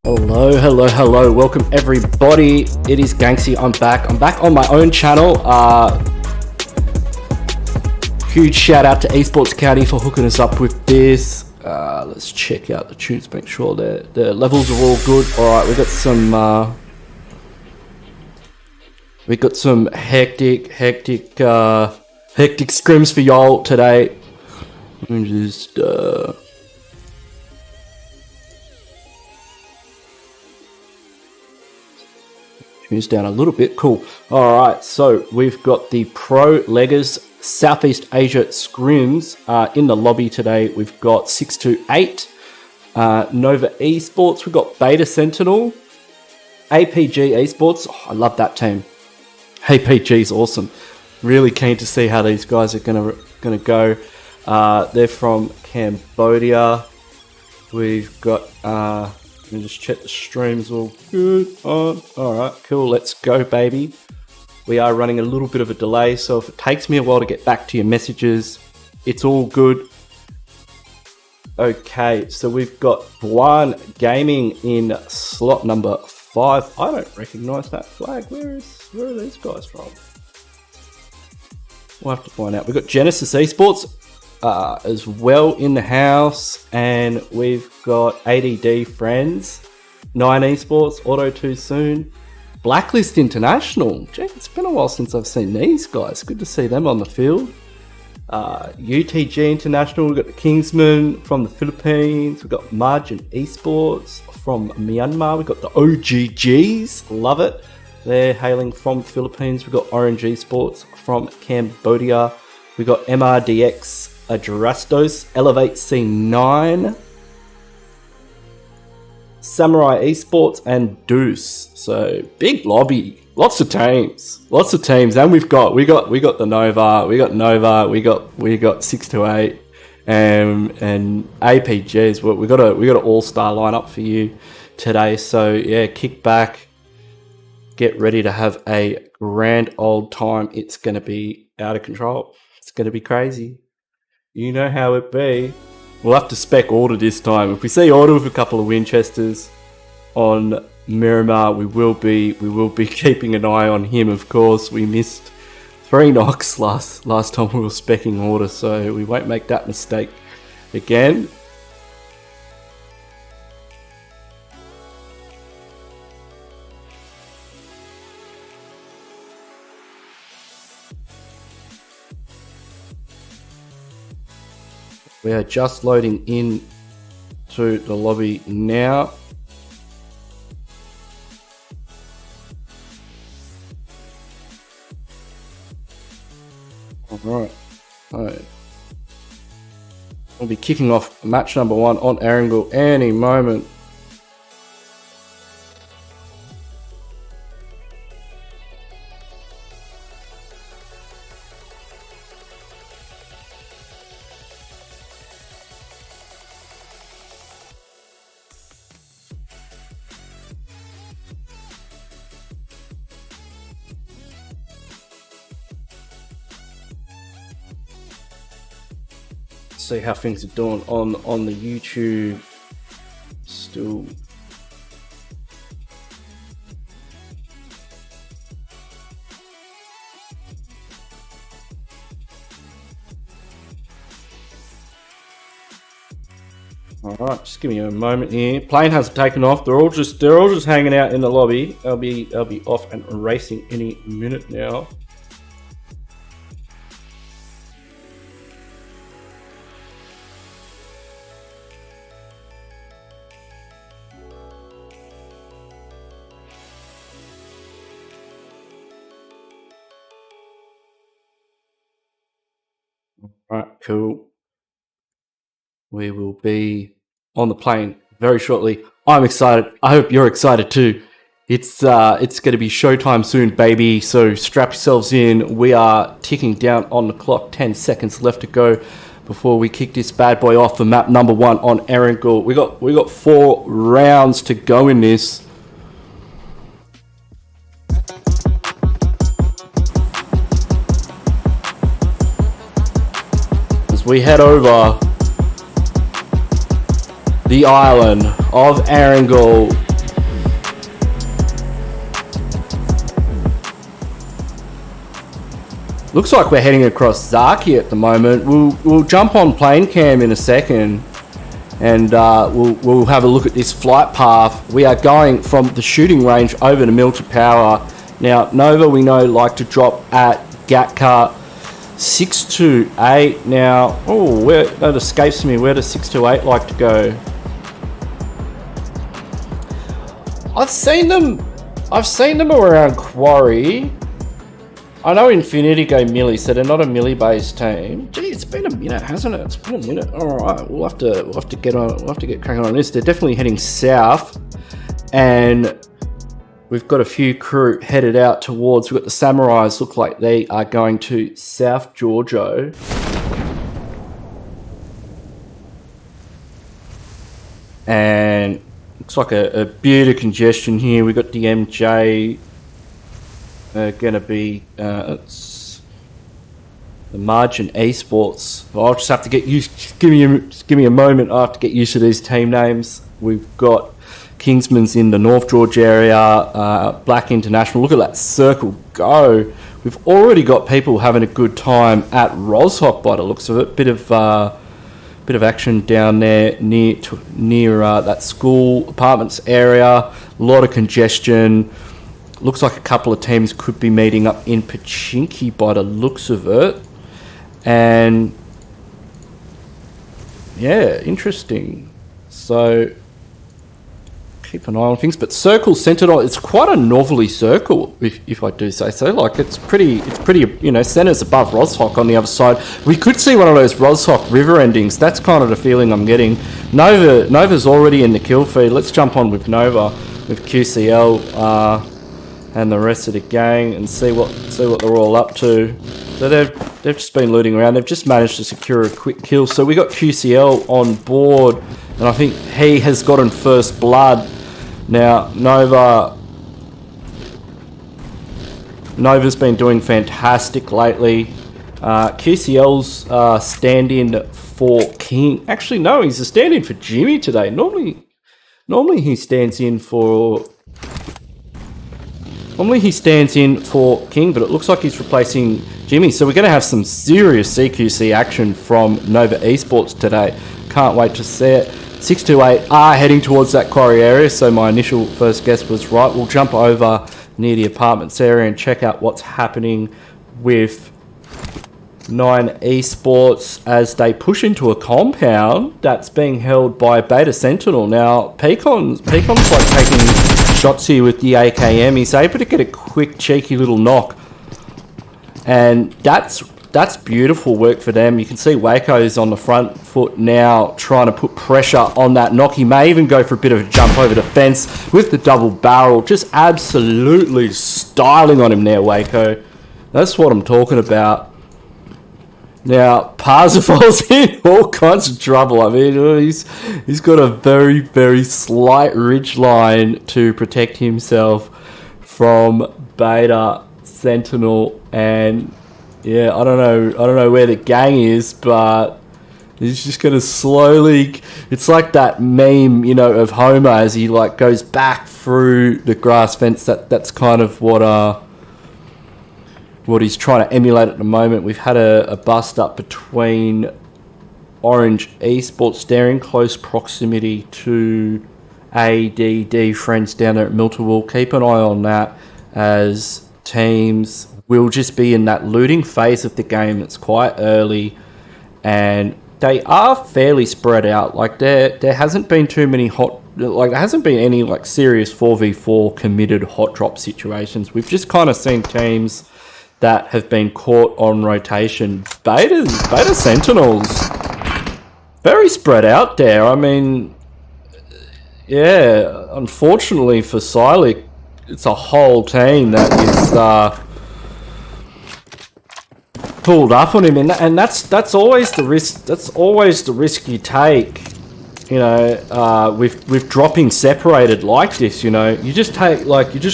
Hello. Welcome everybody. It is Ganksy. I'm back on my own channel. Huge shout out to Esports County for hooking us up with this. Let's check out the tunes, make sure the levels are all good. All right, we got some hectic scrims for y'all today. Let me just tunes down a little bit. Cool. All right, so we've got the Pro Legaz Southeast Asia Scrims in the lobby today. We've got 628 Nova Esports. We've got Beta Sentinel, APG Esports. Oh, I love that team. APG is awesome. Really keen to see how these guys are gonna go. They're from Cambodia. We've got let me just check the streams all good on. Alright, cool, let's go baby. We are running a little bit of a delay, so if it takes me a while to get back to your messages, it's all good. Okay, so we've got BUAN Gaming in slot number 5. I don't recognise that flag. Where are these guys from? We'll have to find out. We've got Genesis Esports as well in the house, and we've got ADD Friends, 9 Esports, Auto Too Soon, Blacklist International. Gee, it's been a while since I've seen these guys. Good to see them on the field. UTG International, we've got the KINGSMAN from the Philippines, we've got MARJIN Esports from Myanmar, we've got the OGGs, love it. They're hailing from the Philippines. We've got Orange Esports from Cambodia. We've got MRDX, ADRASTOS, Elevate C9, Samurai Esports, and DEUS. So big lobby, lots of teams, and we got the Nova, we got 628 and APGs. We got an all-star lineup for you today. So yeah, kick back, get ready to have a grand old time. It's gonna be out of control. It's gonna be crazy. You know how it be. We'll have to spec order this time. If we see order with a couple of Winchesters on Miramar, we will be keeping an eye on him. Of course, we missed 3 knocks last time we were specking order, so we won't make that mistake again. We are just loading in to the lobby now. All right. We'll be kicking off match number 1 on Erangel any moment. See how things are doing on the YouTube. Still all right, just give me a moment here. Plane hasn't taken off. They're all just hanging out in the lobby. They'll be off and racing any minute now. All right, cool. We will be on the plane very shortly. I'm excited. I hope you're excited too. It's going to be showtime soon, baby. So strap yourselves in. We are ticking down on the clock. 10 seconds left to go before we kick this bad boy off for map number 1 on Erangel. We got 4 rounds to go in this. As we head over the island of Erangel, Looks like we're heading across Zaki at the moment. We'll jump on plane cam in a second, and we'll have a look at this flight path. We are going from the shooting range over to Milter Power. Now, Nova, we know, like to drop at Gatka 628. Now, that escapes me. Where does 628 like to go? I've seen them around Quarry. I know Infinity go Millie, so they're not a Millie-based team. Gee, it's been a minute, hasn't it? It's been a minute. All right, we'll have to get cracking on this. They're definitely heading south, and we've got a few crew headed out towards. We've got the Samurais. Look like they are going to South Giorgio. And looks like a bit of congestion here. We've got the MJ gonna be it's the MARJIN eSports. I'll just have to get used. Give me a moment. I have to get used to these team names. We've got KINGSMAN's in the North George area. Black International. Look at that circle go. We've already got people having a good time at Roshok by the looks of it. Bit of action down there near that school apartments area. A lot of congestion. Looks like a couple of teams could be meeting up in Pachinki by the looks of it. And yeah, interesting. So keep an eye on things. But Circle Sentinel, it's quite a novelty circle, if I do say so. Like it's pretty, center's above Roshok on the other side. We could see one of those Roshok river endings. That's kind of the feeling I'm getting. Nova's already in the kill feed. Let's jump on with Nova, with QCL and the rest of the gang, and see what they're all up to. So they've just been looting around. They've just managed to secure a quick kill. So we got QCL on board, and I think he has gotten first blood. Now Nova's been doing fantastic lately. QCL's stand-in for King. Actually, no, he's a stand-in for Jimmy today. Normally he stands in for King, but it looks like he's replacing Jimmy. So we're going to have some serious CQC action from Nova Esports today. Can't wait to see it. 628 are heading towards that quarry area, so my initial first guess was right. We'll jump over near the apartments area and check out what's happening with 9 Esports as they push into a compound that's being held by Beta Sentinel. Now, Pecon's like taking shots here with the AKM. He's able to get a quick, cheeky little knock, and that's beautiful work for them. You can see Waco's on the front foot now, trying to put pressure on that knock. He may even go for a bit of a jump over the fence with the double barrel, just absolutely styling on him there, Waco. That's what I'm talking about. Now, Parsifal's in all kinds of trouble. I mean, he's got a very, very slight ridge line to protect himself from Beta Sentinel, and yeah, I don't know where the gang is, but he's just gonna slowly. It's like that meme, of Homer as he like goes back through the grass fence. That's kind of what he's trying to emulate at the moment. We've had a bust up between Orange Esports, staring close proximity to ADD friends down there at Milterwall. Keep an eye on that, as teams will just be in that looting phase of the game. It's quite early, and they are fairly spread out. Like there hasn't been too many there hasn't been any like serious 4v4 committed hot drop situations. We've just kind of seen teams that have been caught on rotation. Beta Sentinels, very spread out there. I mean, yeah, unfortunately for Silik, it's a whole team that is pulled up on him, and that's always the risk. That's always the risk you take. With dropping separated like this, you just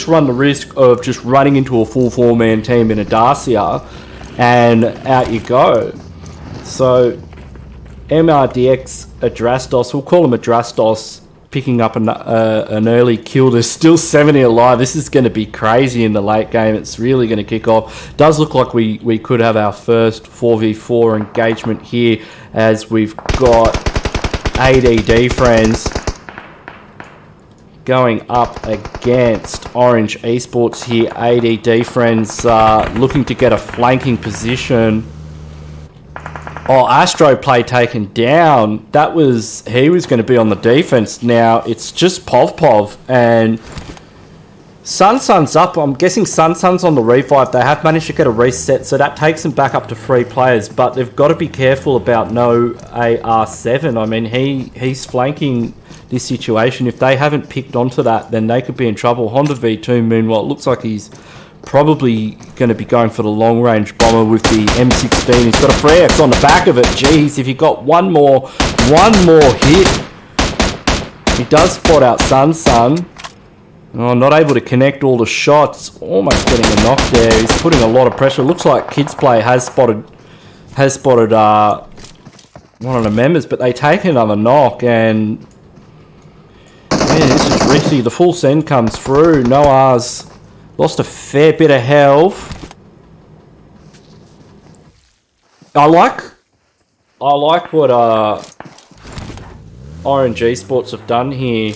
run the risk of just running into a full 4-man team in a Dacia, and out you go. So MRDX, ADRASTOS, we'll call him ADRASTOS, picking up an early kill. There's still 70 alive. This is going to be crazy in the late game. It's really going to kick off. Does look like we could have our first 4v4 engagement here, as we've got ADD friends going up against Orange Esports here. ADD friends looking to get a flanking position. Oh, Astro play taken down. He was going to be on the defense. Now it's just Pubg, and Sun's up. I'm guessing Sun's on the revive. They have managed to get a reset, so that takes them back up to 3 players. But they've got to be careful about no AR7. I mean, he's flanking this situation. If they haven't picked onto that, then they could be in trouble. Honda V2, meanwhile, it looks like he's probably going to be going for the long-range bomber with the M16. He's got a 3X on the back of it. Jeez, if he got one more hit. He does spot out Sun. Oh, not able to connect all the shots. Almost getting a knock there. He's putting a lot of pressure. Looks like KingsMAN has spotted one of the members, but they take another knock, and man, this is risky. The full send comes through. Noah's lost a fair bit of health. I like what Orange Esports have done here.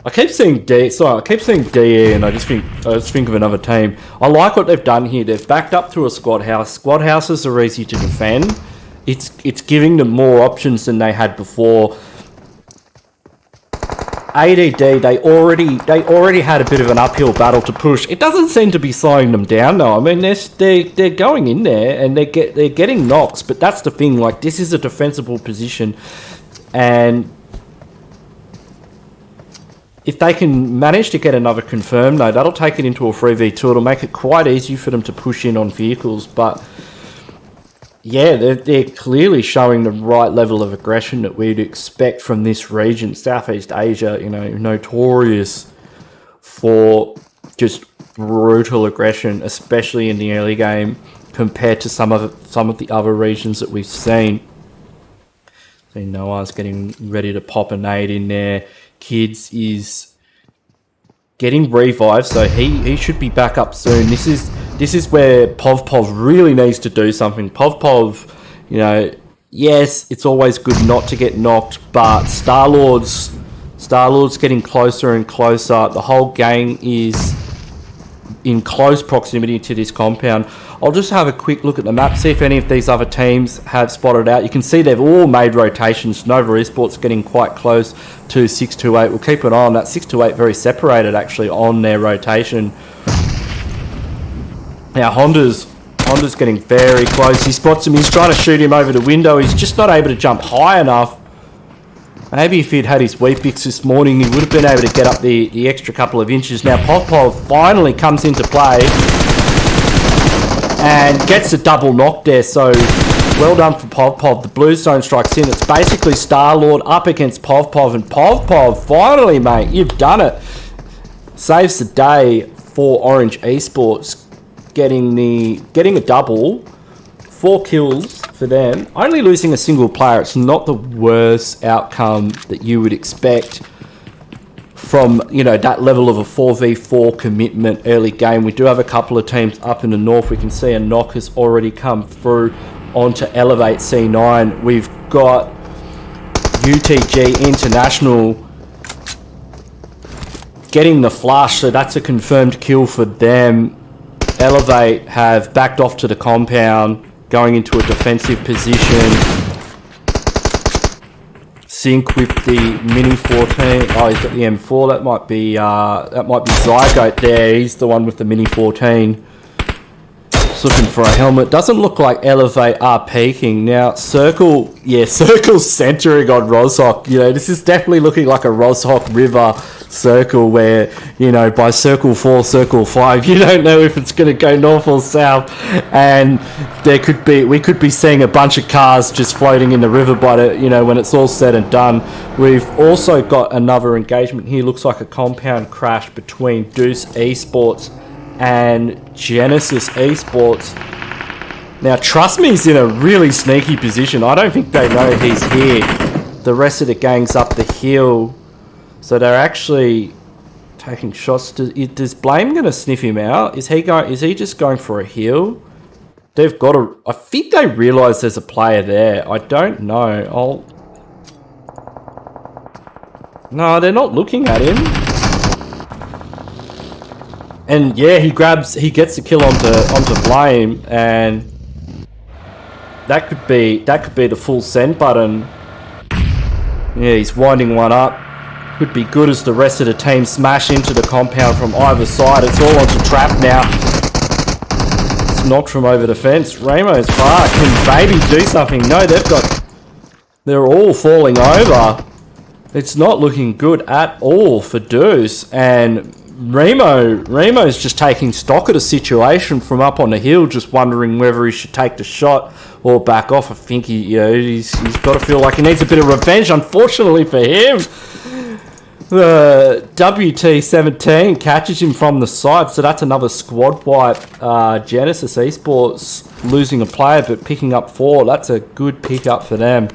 I keep seeing DE, and I just think of another team. I like what they've done here. They've backed up to a squad house. Squad houses are easy to defend. It's giving them more options than they had before. ADD, they already had a bit of an uphill battle to push. It doesn't seem to be slowing them down though. I mean, they're going in there and they're getting knocks, but that's the thing. Like, this is a defensible position, and if they can manage to get another confirm, though, that'll take it into a 3v2. It'll make it quite easy for them to push in on vehicles. But yeah, they're clearly showing the right level of aggression that we'd expect from this region. Southeast Asia, you know, notorious for just brutal aggression, especially in the early game, compared to some of the other regions that we've seen. So Noah's getting ready to pop a nade in there. Kids is getting revived, so he should be back up soon. This is where Pubg really needs to do something. Pubg, you know, yes, it's always good not to get knocked, but Star-Lord's getting closer and closer. The whole gang is in close proximity to this compound. I'll just have a quick look at the map, see if any of these other teams have spotted out. You can see they've all made rotations. Nova Esports getting quite close to 628. We'll keep an eye on that. 628 very separated actually on their rotation. Now Honda's getting very close. He spots him. He's trying to shoot him over the window. He's just not able to jump high enough. Maybe if he'd had his Weet-Bix this morning, he would have been able to get up the extra couple of inches. Now Pubg finally comes into play and gets a double knock there. So well done for Pubg. The blue zone strikes in. It's basically Star-Lord up against Pubg, and Pubg, finally, mate, you've done it. Saves the day for Orange Esports, getting a double. 4 kills for them. Only losing a single player. It's not the worst outcome that you would expect from, you know, that level of a 4v4 commitment early game. We do have a couple of teams up in the north. We can see a knock has already come through onto Elevate C9. We've got UTG International getting the flush, so that's a confirmed kill for them. Elevate have backed off to the compound, going into a defensive position. Sync with the Mini 14. Oh, he's got the M4. That might be Zygote there. He's the one with the Mini 14. Just looking for a helmet. Doesn't look like Elevate are peaking. Now, Circle's centering on Roshawk. You know, this is definitely looking like a Roshawk River circle where, you know, by circle 4, circle 5, you don't know if it's going to go north or south, and we could be seeing a bunch of cars just floating in the river by the, you know, when it's all said and done. We've also got another engagement here. Looks like a compound crash between DEUS Esports and Genesis Esports. Now, Trust Me's in a really sneaky position. I don't think they know he's here. The rest of the gang's up the hill. So they're actually taking shots. Does Blame going to sniff him out? Is he just going for a heal? They've got to... I think they realise there's a player there. I don't know. No, they're not looking at him. And yeah, he gets the kill onto Blame, and that could be the full send button. Yeah, he's winding one up. Could be good as the rest of the team smash into the compound from either side. It's all onto Trap now. It's knocked from over the fence. Ramo's far. Can Baby do something? No, they're all falling over. It's not looking good at all for DEUS, and Remo's just taking stock of the situation from up on the hill, just wondering whether he should take the shot or back off. I think he's got to feel like he needs a bit of revenge, unfortunately for him. The WT17 catches him from the side, so that's another squad wipe. Genesis Esports losing a player but picking up 4. That's a good pickup for them.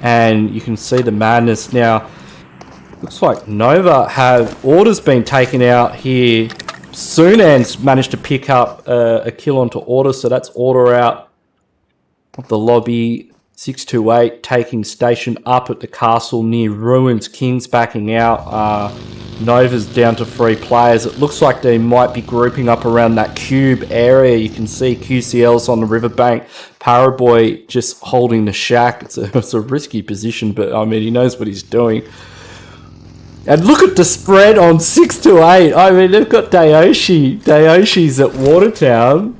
And you can see the madness now. Looks like Nova have orders been taken out here. Sunan's managed to pick up a kill onto order, so that's order out of the lobby. 628 taking station up at the castle near ruins. King's backing out. Nova's down to 3 players. It looks like they might be grouping up around that cube area. You can see QCL's on the riverbank. Paraboy just holding the shack. It's a risky position, but I mean, he knows what he's doing. And look at the spread on 628. I mean, they've got Daoshi's at Watertown,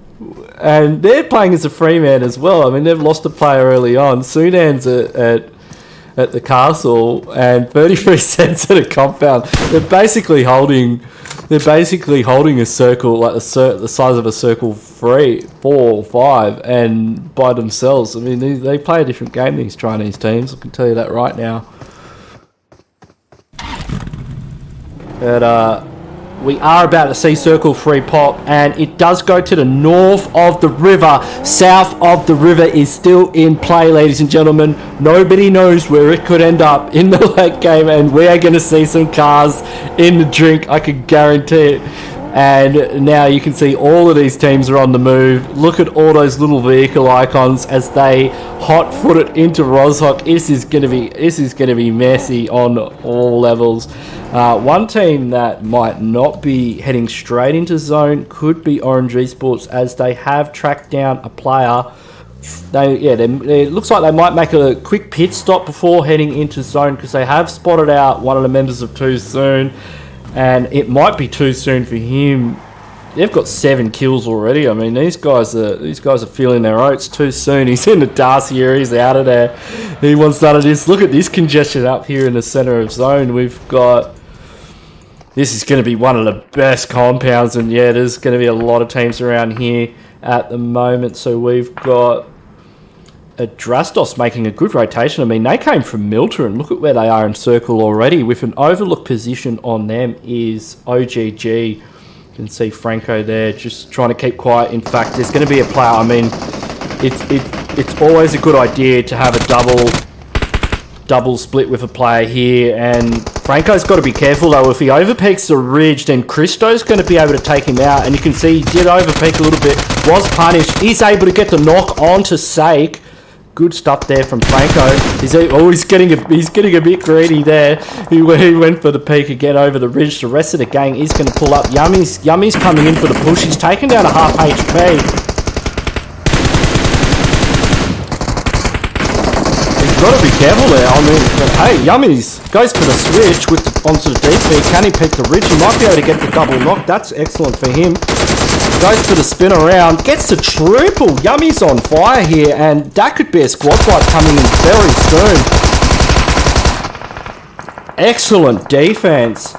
and they're playing as a free man as well. I mean, they've lost a player early on. Sunan's at the castle, and 33 cents at a compound. They're basically holding a circle like the size of a circle 3, 4, or 5, and by themselves. I mean, they play a different game, these Chinese teams. I can tell you that right now. But we are about to see Circle 3 pop, and it does go to the north of the river. South of the river is still in play, ladies and gentlemen. Nobody knows where it could end up in the late game, and we are going to see some cars in the drink, I can guarantee it. And now you can see all of these teams are on the move. Look at all those little vehicle icons as they hot-foot it into Roshok. This is going to be messy on all levels. One team that might not be heading straight into zone could be Orange Esports, as they have tracked down a player. It looks like they might make a quick pit stop before heading into zone, because they have spotted out one of the members of Too Soon. And it might be too soon for him. They've got 7 kills already. I mean, these guys are feeling their oats. Too soon. He's in the Darcy area. He's out of there. He wants none of this. Look at this congestion up here in the center of zone. We've got... This is going to be one of the best compounds. And yeah, there's going to be a lot of teams around here at the moment. So we've got ADRASTOS making a good rotation. I mean, they came from Milton. Look at where they are in circle already. With an overlook position on them is OGG. You can see Franco there just trying to keep quiet. In fact, there's going to be a player. I mean, it's always a good idea to have a double split with a player here. And Franco's got to be careful, though. If he overpeaks the ridge, then Christo's going to be able to take him out. And you can see he did overpeak a little bit. Was punished. He's able to get the knock onto Sake. Good stuff there from Franco. He's getting a bit greedy there. He went for the peak again over the ridge. The rest of the gang is going to pull up. Yummy's coming in for the push. He's taken down a half HP. He's got to be careful there. I mean, hey, Yummy's goes for the switch onto the DP. Can he peak the ridge? He might be able to get the double knock. That's excellent for him. Goes for the spin around, gets the triple. Yummy's on fire here, and that could be a squad fight coming in very soon. Excellent defense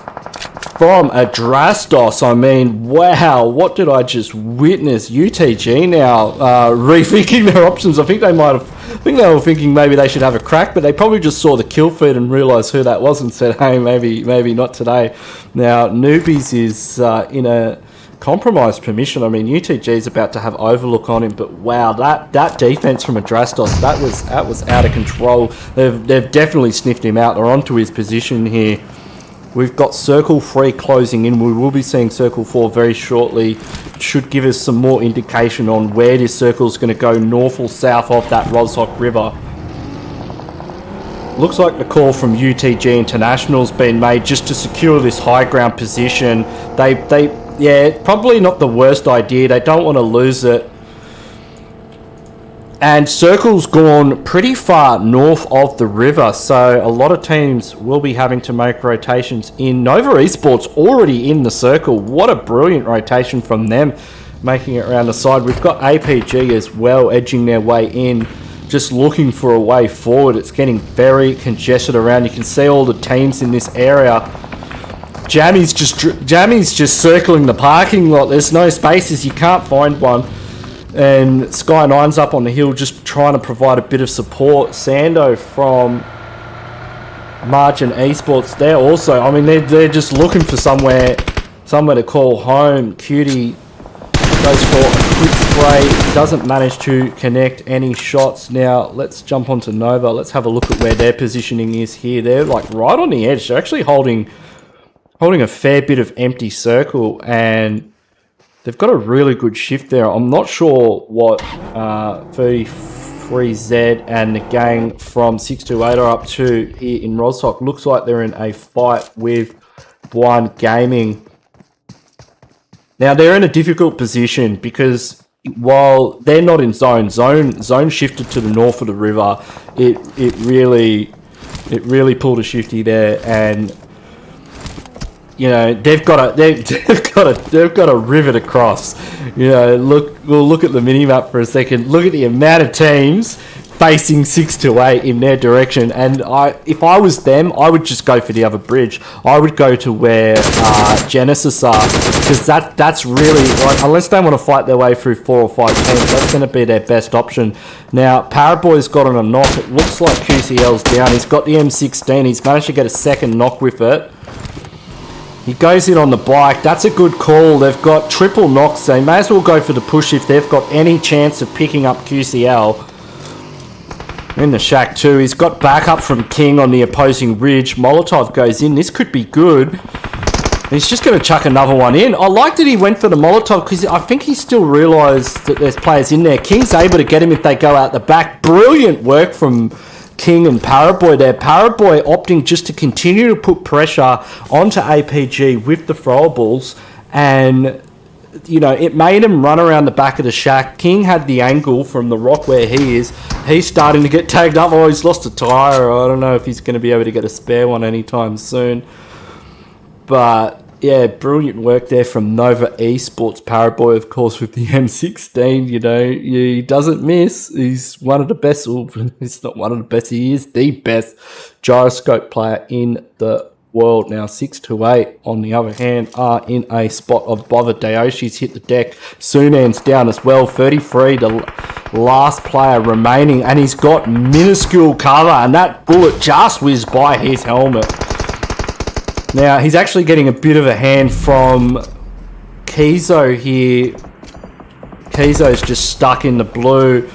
from ADRASTOS. I mean, wow, what did I just witness? UTG now rethinking their options. I think they were thinking maybe they should have a crack, but they probably just saw the kill feed and realised who that was and said, hey, maybe not today. Now, Newbies is in a compromised permission. I mean, UTG is about to have overlook on him, but wow, that defense from ADRASTOS, that was out of control. They've definitely sniffed him out. They're onto his position here. We've got Circle 3 closing in. We will be seeing Circle 4 very shortly. It should give us some more indication on where this circle is going to go, north or south of that Rozhok River. Looks like the call from UTG International's been made just to secure this high ground position. Yeah, probably not the worst idea. They don't want to lose it. And Circle's gone pretty far north of the river, so a lot of teams will be having to make rotations in. Nova Esports already in the circle. What a brilliant rotation from them, making it around the side. We've got APG as well, edging their way in, just looking for a way forward. It's getting very congested around. You can see all the teams in this area. Jammy's just circling the parking lot. There's no spaces. You can't find one. And Sky9's up on the hill just trying to provide a bit of support. Sando from Margin Esports, they're also, I mean, they're just looking for somewhere to call home. Cutie goes for a quick spray, doesn't manage to connect any shots. Now, let's jump onto Nova. Let's have a look at where their positioning is here. They're like right on the edge. They're actually holding a fair bit of empty circle, and they've got a really good shift there. I'm not sure what 33Z and the gang from 628 are up to here in Rozhok. Looks like they're in a fight with BUAN Gaming. Now, they're in a difficult position because while they're not in zone shifted to the north of the river. It really pulled a shifty there, and you know, they've got a river to cross. You know, we'll look at the mini map for a second. Look at the amount of teams facing 628 in their direction, and if I was them, I would just go for the other bridge. I would go to where Genesis are, because that's really, like, unless they want to fight their way through 4 or 5 teams, that's going to be their best option. Now, Paraboy's got on a knock. It looks like QCL's down. He's got the M16. He's managed to get a second knock with it. He goes in on the bike. That's a good call. They've got triple knocks. They may as well go for the push if they've got any chance of picking up QCL. In the shack too. He's got backup from King on the opposing ridge. Molotov goes in. This could be good. He's just going to chuck another one in. I like that he went for the Molotov because I think he still realised that there's players in there. King's able to get him if they go out the back. Brilliant work from King and Paraboy there. Paraboy opting just to continue to put pressure onto APG with the throwables, and you know, it made him run around the back of the shack. King had the angle from the rock where he is. He's starting to get tagged up. Oh, he's lost a tyre. I don't know if he's going to be able to get a spare one anytime soon. But yeah, brilliant work there from Nova Esports. Paraboy, of course, with the M16. You know, he doesn't miss. He's one of the best. Well, he's not one of the best. He is the best gyroscope player in the world. Now 628 on the other hand are in a spot of bother. DEUS hit the deck. Sunan's down as well. 33, the last player remaining, and he's got minuscule cover, and that bullet just whizzed by his helmet. Now he's actually getting a bit of a hand from Kizo here. Kizo's just stuck in the blue,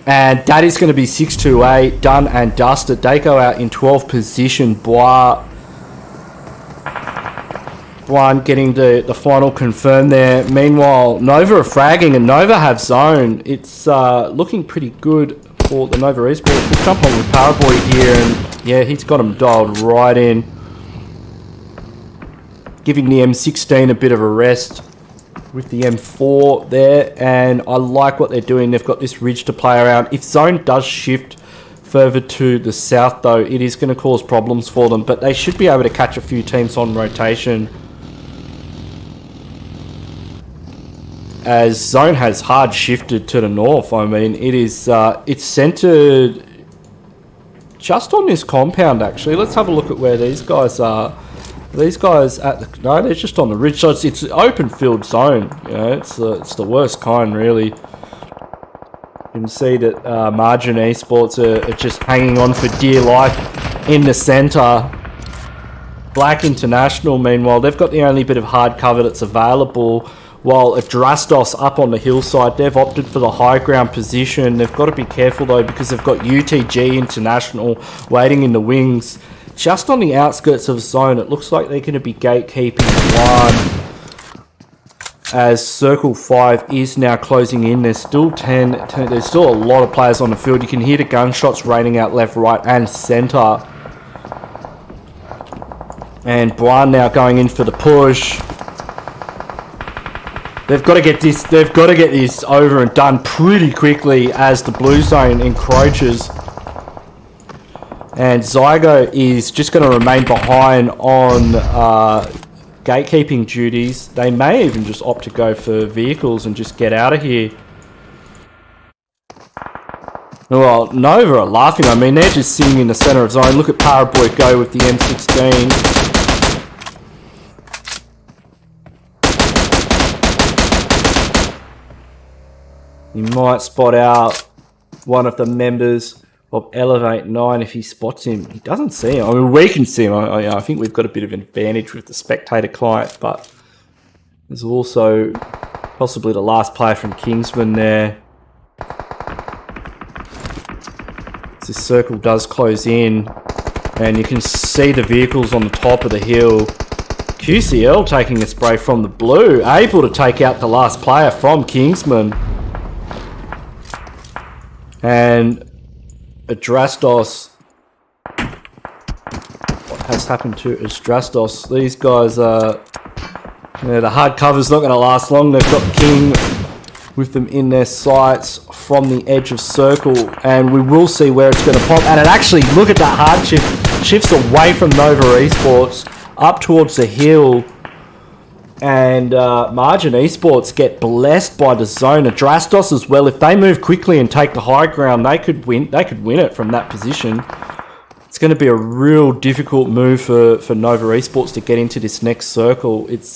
and that is going to be 628 done and dusted. They go out in 12th position. BUAN getting the final confirmed there. Meanwhile, Nova are fragging, and Nova have zone. It's looking pretty good for the Nova Esports. We'll jump on with Paraboy here, and yeah, he's got him dialed right in, giving the M16 a bit of a rest with the M4 there. And I like what they're doing. They've got this ridge to play around. If zone does shift further to the south, though, it is going to cause problems for them, but they should be able to catch a few teams on rotation, as zone has hard shifted to the north. I mean, it is it's centered just on this compound, actually. Let's have a look at where these guys are. These guys at the, no, they're just on the ridge. So it's open field zone. You know, it's the worst kind, really. You can see that Marjin Esports are just hanging on for dear life in the center. Black International, meanwhile, they've got the only bit of hard cover that's available, while ADRASTOS up on the hillside, they've opted for the high ground position. They've got to be careful, though, because they've got UTG International waiting in the wings. just on the outskirts of zone. It looks like they're going to be gatekeeping one. As Circle 5 is now closing in. There's still 10. There's still a lot of players on the field. You can hear the gunshots raining out left, right, and centre. And BUAN now going in for the push. They've got to get this. They've got to get this over and done pretty quickly as the blue zone encroaches. And Zygo is just going to remain behind on gatekeeping duties. They may even just opt to go for vehicles and just get out of here. Well, Nova are laughing. I mean, they're just sitting in the center of zone. Look at Paraboy go with the M16. He might spot out one of the members of Elevate 9 if he spots him. He doesn't see him. I mean, we can see him. I think we've got a bit of an advantage with the spectator client, but there's also possibly the last player from KINGSMAN there. This circle does close in, and you can see the vehicles on the top of the hill. QCL taking a spray from the blue, able to take out the last player from KINGSMAN. And ADRASTOS, what has happened to ADRASTOS? These guys are, the hard cover's not going to last long. They've got King with them in their sights from the edge of circle, and we will see where it's going to pop. And it actually, look at that hard shift, shifts away from Nova Esports up towards the hill. And Margin Esports get blessed by the zone. ADRASTOS as well. If they move quickly and take the high ground, they could win. They could win it from that position. It's going to be a real difficult move for Nova Esports to get into this next circle. It's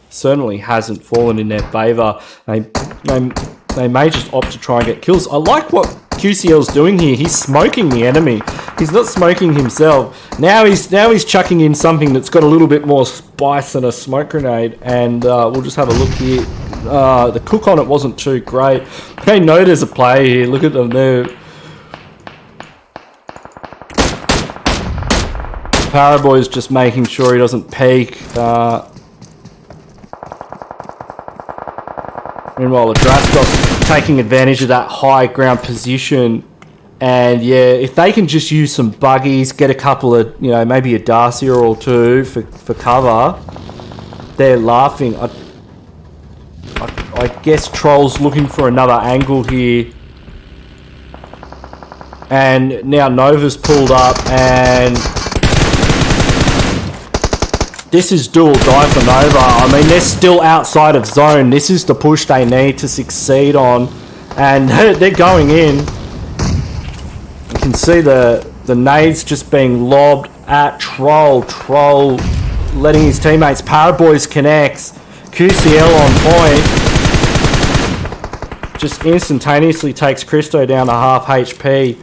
certainly hasn't fallen in their favour. They may just opt to try and get kills. I like what QCL's doing here. He's smoking the enemy. He's not smoking himself. Now he's chucking in something that's got a little bit more spice than a smoke grenade. And we'll just have a look here. The cook on it wasn't too great. They know there's a player here. Look at them there. Paraboy's just making sure he doesn't peek. Meanwhile, ADRASTOS taking advantage of that high ground position. And yeah, if they can just use some buggies, get a couple of, maybe a Dacia or two for cover, they're laughing. I guess Troll's looking for another angle here. And now Nova's pulled up, and this is do or die for Nova. I mean, they're still outside of zone. This is the push they need to succeed on. And they're going in. You can see the nades just being lobbed at Troll. Troll letting his teammates. Paraboys connects. QCL on point. Just instantaneously takes Christo down to half HP.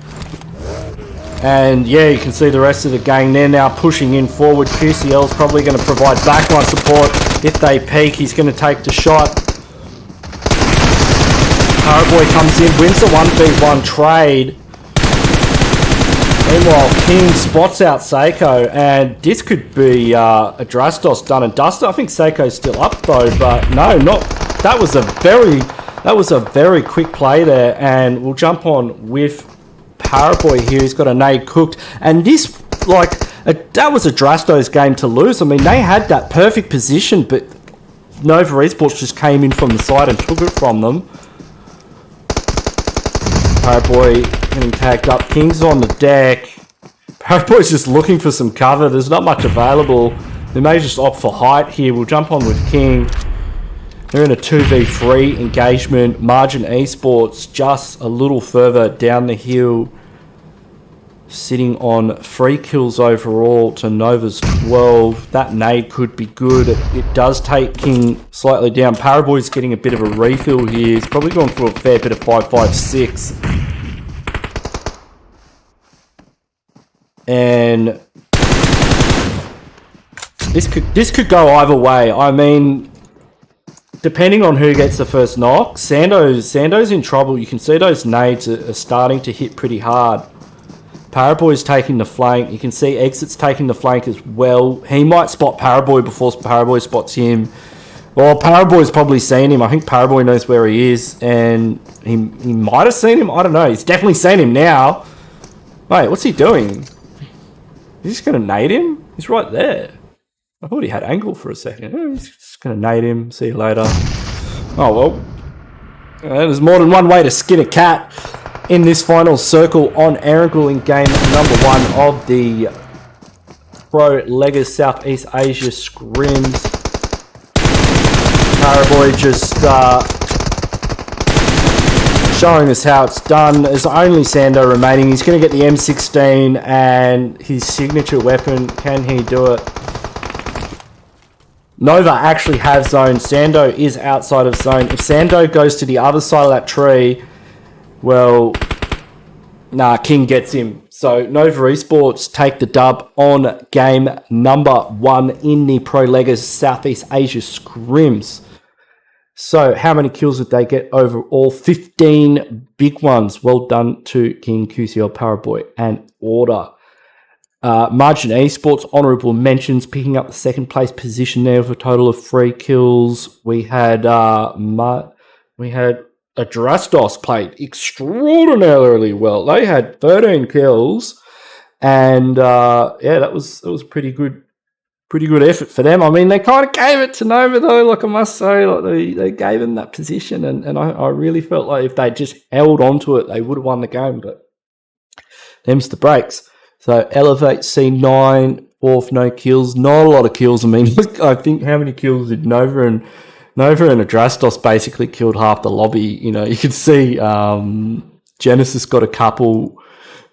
And yeah, you can see the rest of the gang. They're now pushing in forward. QCL's probably going to provide backline support. If they peek, he's going to take the shot. Paraboy comes in, wins the 1v1 trade. Meanwhile, King spots out Seiko, and this could be ADRASTOS done and dusted. I think Seiko's still up though, but no, not. That was a very quick play there, and we'll jump on with Paraboy here. He's got a nade cooked, and this, that was ADRASTOS game to lose. I mean, they had that perfect position, but Nova Esports just came in from the side and took it from them. Paraboy getting tagged up. King's on the deck. Paraboy's just looking for some cover. There's not much available. They may just opt for height here. We'll jump on with King. They're in a 2v3 engagement. Margin Esports just a little further down the hill, sitting on 3 kills overall to Nova's 12. That nade could be good. It does take King slightly down. Paraboy's getting a bit of a refill here. He's probably gone through a fair bit of 5.56. And this could go either way. I mean, depending on who gets the first knock, Sando's in trouble. You can see those nades are starting to hit pretty hard. Paraboy's taking the flank. You can see Exit's taking the flank as well. He might spot Paraboy before Paraboy spots him. Well, Paraboy's probably seen him. I think Paraboy knows where he is, and he might have seen him. I don't know. He's definitely seen him now. Wait, what's he doing? He's just going to nade him? He's right there. I thought he had angle for a second. He's just going to nade him. See you later. Oh, well. There's more than one way to skin a cat in this final circle on Erangel in game number 1 of the Pro Legaz Southeast Asia Scrims. Paraboy just showing us how it's done. There's only Sando remaining. He's going to get the M16 and his signature weapon. Can he do it? Nova actually has zone. Sando is outside of zone. If Sando goes to the other side of that tree, well, nah, King gets him. So Nova Esports take the dub on game number 1 in the Pro Legaz Southeast Asia Scrims. So how many kills did they get overall? 15 big ones. Well done to King, QCL, Paraboy, and Order. Margin Esports, honourable mentions, picking up the second place position there with a total of 3 kills. We had ADRASTOS played extraordinarily well. They had 13 kills, and yeah, that was pretty good effort for them. I mean, they kind of gave it to Nova though, like I must say, like they gave them that position, and I really felt like if they just held on to it, they would have won the game, but them's the breaks. So Elevate C9, 4th, no kills, not a lot of kills. I mean, I think how many kills did Nova and ADRASTOS basically killed half the lobby. You know, you could see Genesis got a couple,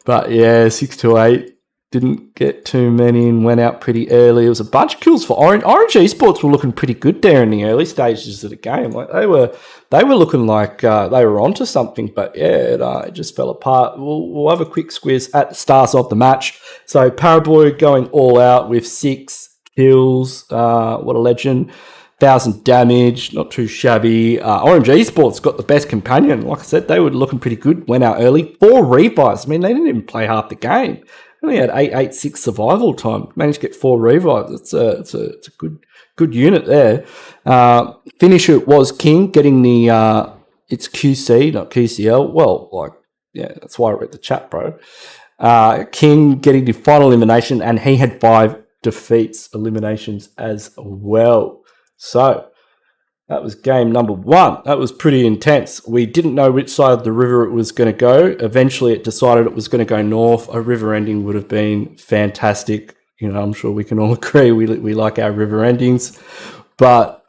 but yeah, 628 didn't get too many and went out pretty early. It was a bunch of kills for Orange. Orange Esports were looking pretty good there in the early stages of the game. Like they were looking like they were onto something, but yeah, it just fell apart. We'll have a quick squiz at the start of the match. So Paraboy going all out with 6 kills. What a legend. 1,000 damage, not too shabby. Orange Esports got the best companion. Like I said, they were looking pretty good. Went out early. 4 rebuys. I mean, they didn't even play half the game. Only had 886 survival time. Managed to get 4 revives. It's a good unit there. Finisher was King getting the it's QC, not QCL. Well, like yeah, that's why I read the chat, bro. King getting the final elimination, and he had 5 defeats, eliminations as well. So that was game number 1. That was pretty intense. We didn't know which side of the river it was going to go. Eventually, it decided it was going to go north. A river ending would have been fantastic. You know, I'm sure we can all agree we like our river endings, but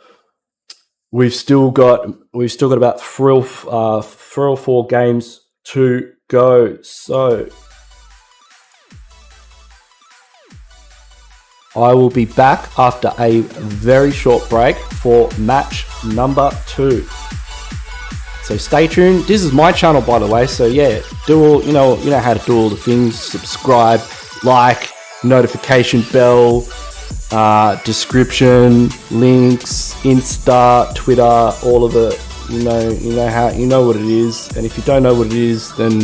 we've still got about 3 or 4 games to go. So I will be back after a very short break for match number 2. So stay tuned. This is my channel, by the way. So yeah, do all you know how to do all the things. Subscribe, like, notification bell, description, links, Insta, Twitter, all of it. You know what it is. And if you don't know what it is, then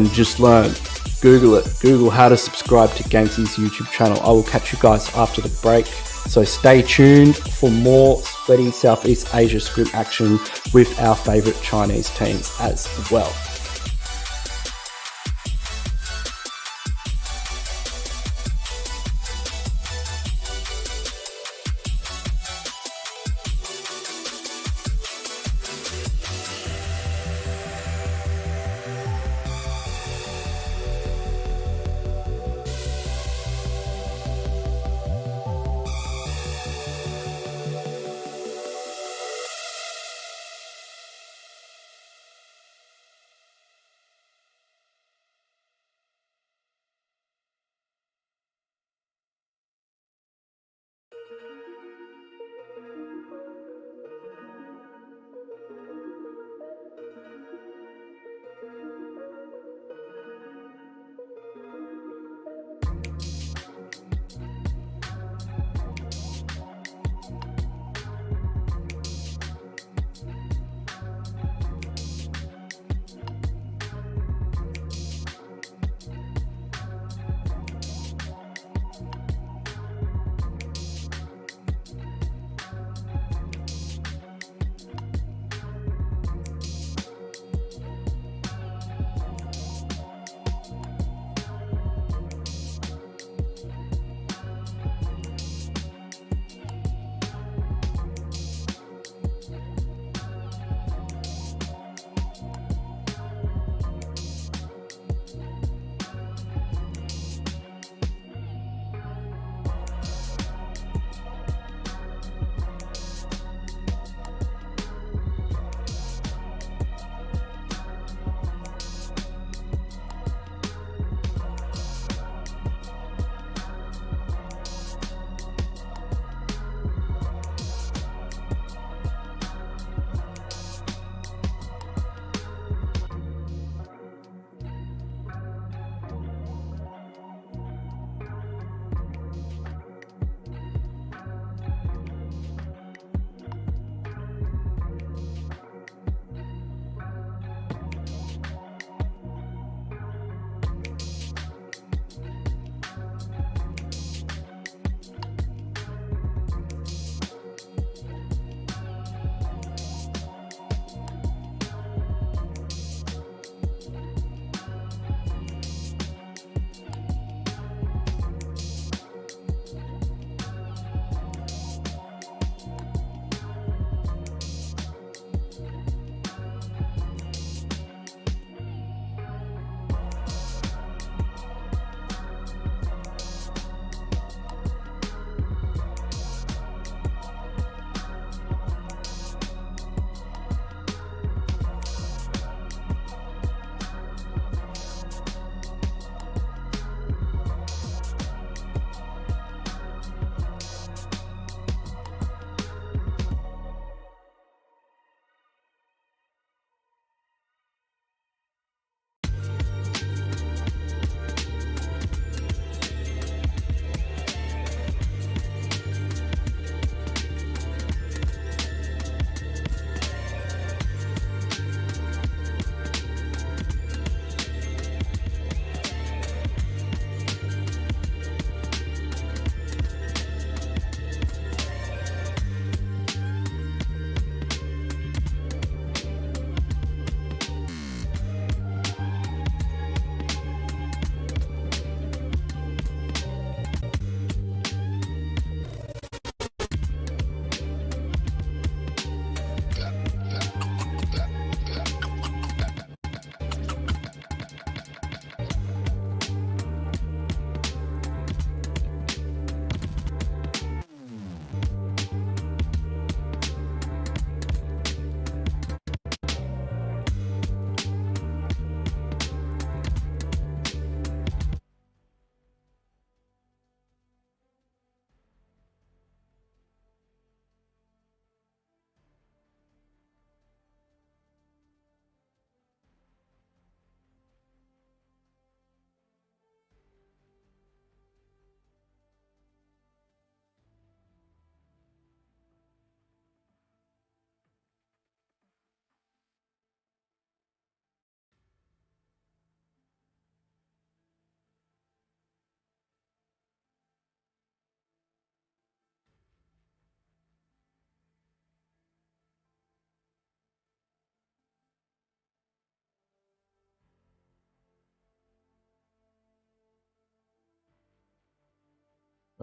just learn. Google it. Google how to subscribe to Ganksy's YouTube channel. I will catch you guys after the break. So stay tuned for more sweaty Southeast Asia scrim action with our favourite Chinese teams as well.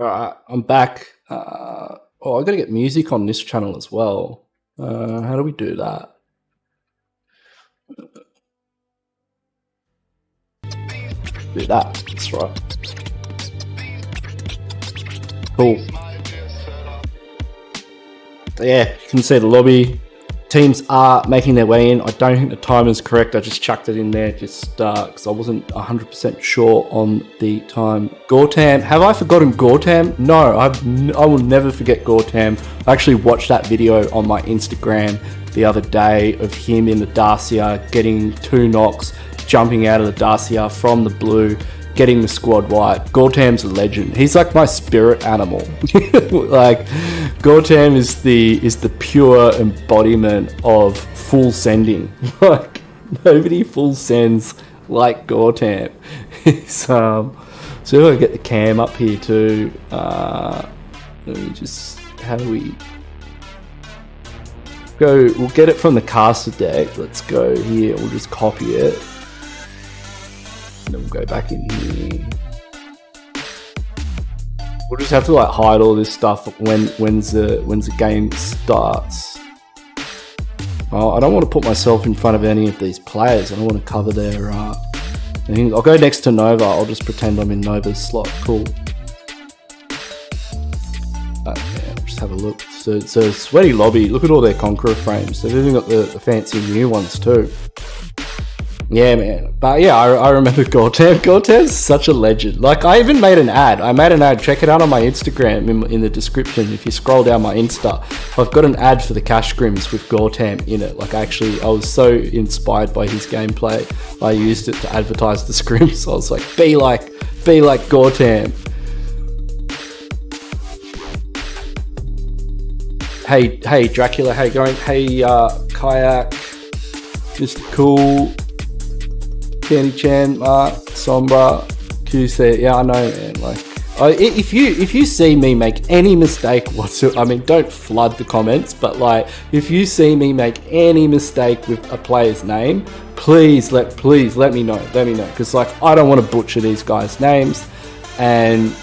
Alright, I'm back. Oh, I gotta get music on this channel as well. How do we do that? Do that, that's right. Cool. Yeah, you can see the lobby. Teams are making their way in. I don't think the time is correct. I just chucked it in there just because I wasn't 100% sure on the time. Gortam, have I forgotten Gortam? No, I will never forget Gortam. I actually watched that video on my Instagram the other day of him in the Dacia getting 2 knocks, jumping out of the Dacia from the blue, getting the squad wipe. Gortam's a legend. He's like my spirit animal. Like Gortam is the pure embodiment of full sending. Like nobody full sends like Gortam. So if I get the cam up here too, let me just, how do we go? We'll get it from the caster deck. Let's go here. We'll just copy it. And then we'll go back in here. We'll just have to like hide all this stuff when's the game starts. Oh, I don't want to put myself in front of any of these players. I don't want to cover their I'll go next to Nova. I'll just pretend I'm in Nova's slot. Cool. Okay, I'll just have a look. So sweaty lobby. Look at all their Conqueror frames. They've even got the fancy new ones too. Yeah, man. But yeah, I remember Gortam. Gortam's such a legend. Like, I even made an ad. I made an ad. Check it out on my Instagram in the description. If you scroll down my Insta, I've got an ad for the Cash Scrims with Gortam in it. Like, I was so inspired by his gameplay. I used it to advertise the Scrims. I was like, be like Gortam. Hey, Dracula. How you going? Hey, Kayak. Mr. Cool. Candy Chan, Mark, Sombra, QC. Yeah, I know, man. Like, if you see me make any mistake whatsoever, I mean, don't flood the comments, but like, if you see me make any mistake with a player's name, please let me know. Because like, I don't want to butcher these guys' names. And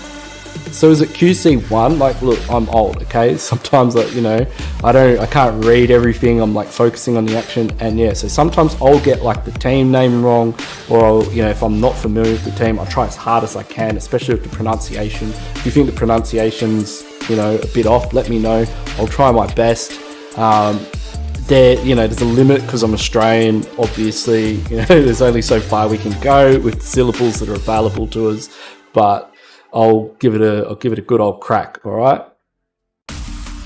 so is it QC1? Like, look, I'm old, okay? Sometimes, like, you know, I can't read everything. I'm like focusing on the action, and yeah, so sometimes I'll get like the team name wrong, or I'll, you know, if I'm not familiar with the team, I'll try as hard as I can, especially with the pronunciation. If you think the pronunciation's, you know, a bit off, let me know. I'll try my best. You know, there's a limit because I'm Australian, obviously. You know, there's only so far we can go with syllables that are available to us, but I'll give it a good old crack, all right?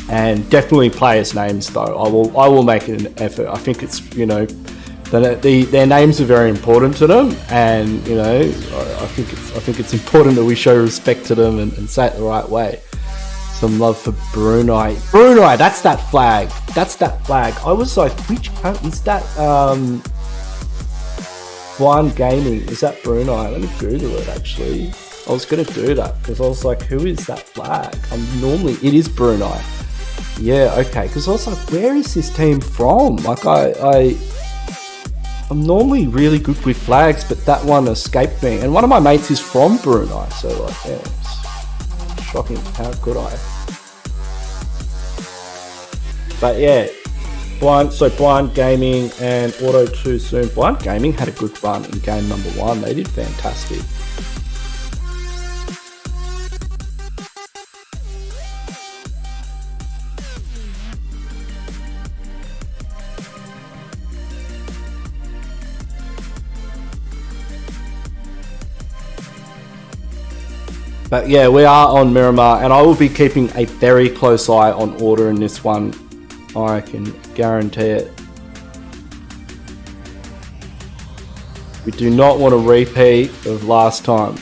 And definitely players' names though. I will make an effort. I think it's, you know, their names are very important to them, and you know, I think it's important that we show respect to them and say it the right way. Some love for Brunei. Brunei, that's that flag. I was like, which is that? BUAN Gaming, is that Brunei? Let me Google it actually. I was gonna do that because I was like, who is that flag? It is Brunei. Yeah, okay. Because I was like, where is this team from? Like, I'm normally really good with flags, but that one escaped me. And one of my mates is from Brunei, so like, yeah, it's shocking how good I am. But yeah, BUAN Gaming and Auto Too Soon. BUAN Gaming had a good run in game number 1. They did fantastic. But yeah, we are on Miramar, and I will be keeping a very close eye on order in this one. I can guarantee it. We do not want a repeat of last time.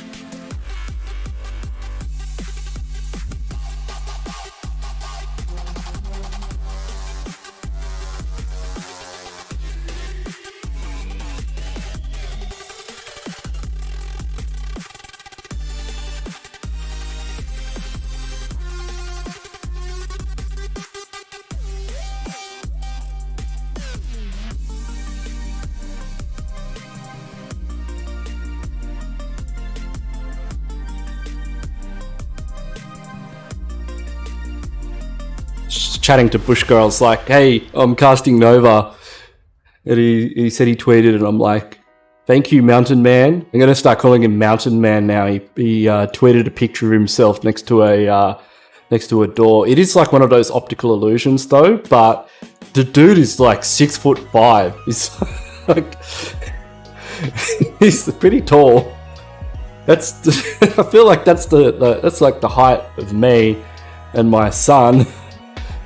chatting to Bush Girls like, hey, I'm casting Nova. And he said he tweeted, and I'm like, thank you, Mountain Man. I'm going to start calling him Mountain Man now. He tweeted a picture of himself next to a door. It is like one of those optical illusions though, but the dude is like 6'5". He's like, he's pretty tall. That's I feel like that's like the height of me and my son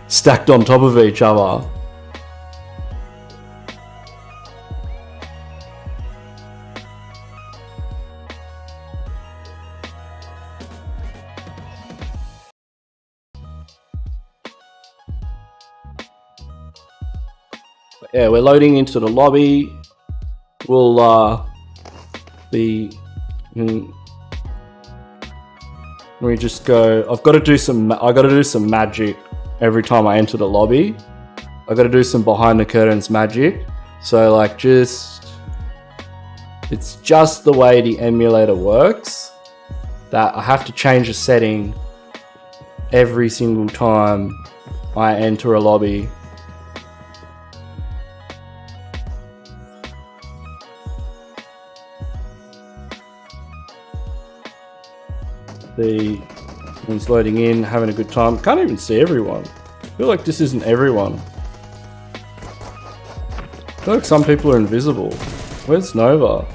stacked on top of each other. Yeah, we're loading into the lobby. We'll be. We just go. I got to do some magic every time I enter the lobby. I got to do some behind the curtains magic. So like, it's just the way the emulator works that I have to change a setting every single time I enter a lobby. Everyone's loading in, having a good time. Can't even see everyone. I feel like this isn't everyone. I feel like some people are invisible. Where's Nova?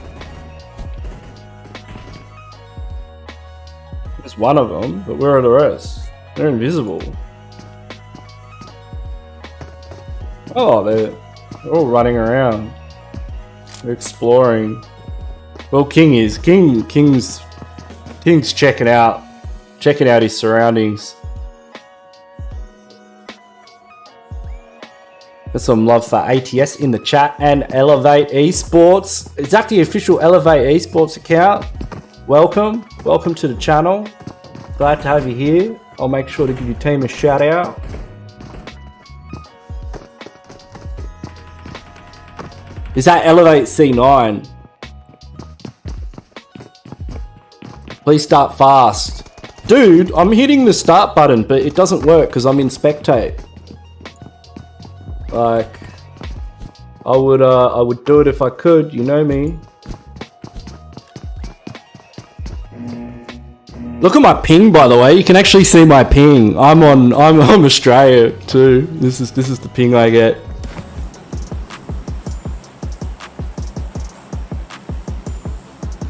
There's one of them, but where are the rest? They're invisible. Oh, they're all running around. They're exploring. Well, King's checking out his surroundings. There's some love for ATS in the chat and Elevate Esports. Is that the official Elevate Esports account? Welcome to the channel. Glad to have you here. I'll make sure to give your team a shout out. Is that Elevate C9? Please start fast. Dude, I'm hitting the start button, but it doesn't work because I'm in spectate. Like, I would do it if I could, you know me. Look at my ping, by the way. You can actually see my ping. I'm Australia too. This is the ping I get.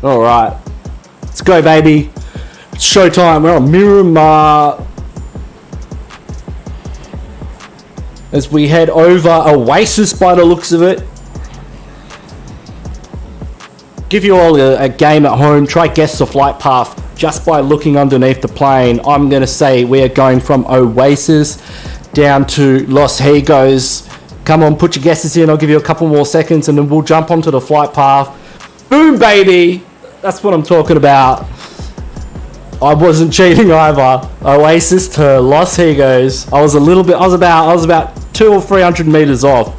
All right. Let's go, baby. It's showtime. We're on Miramar. As we head over Oasis by the looks of it. Give you all a game at home. Try guess the flight path just by looking underneath the plane. I'm going to say we are going from Oasis down to Los Higos. Come on, put your guesses in. I'll give you a couple more seconds and then we'll jump onto the flight path. Boom, baby. That's what I'm talking about. I wasn't cheating either. Oasis to Los Higos. I was about 200 or 300 meters off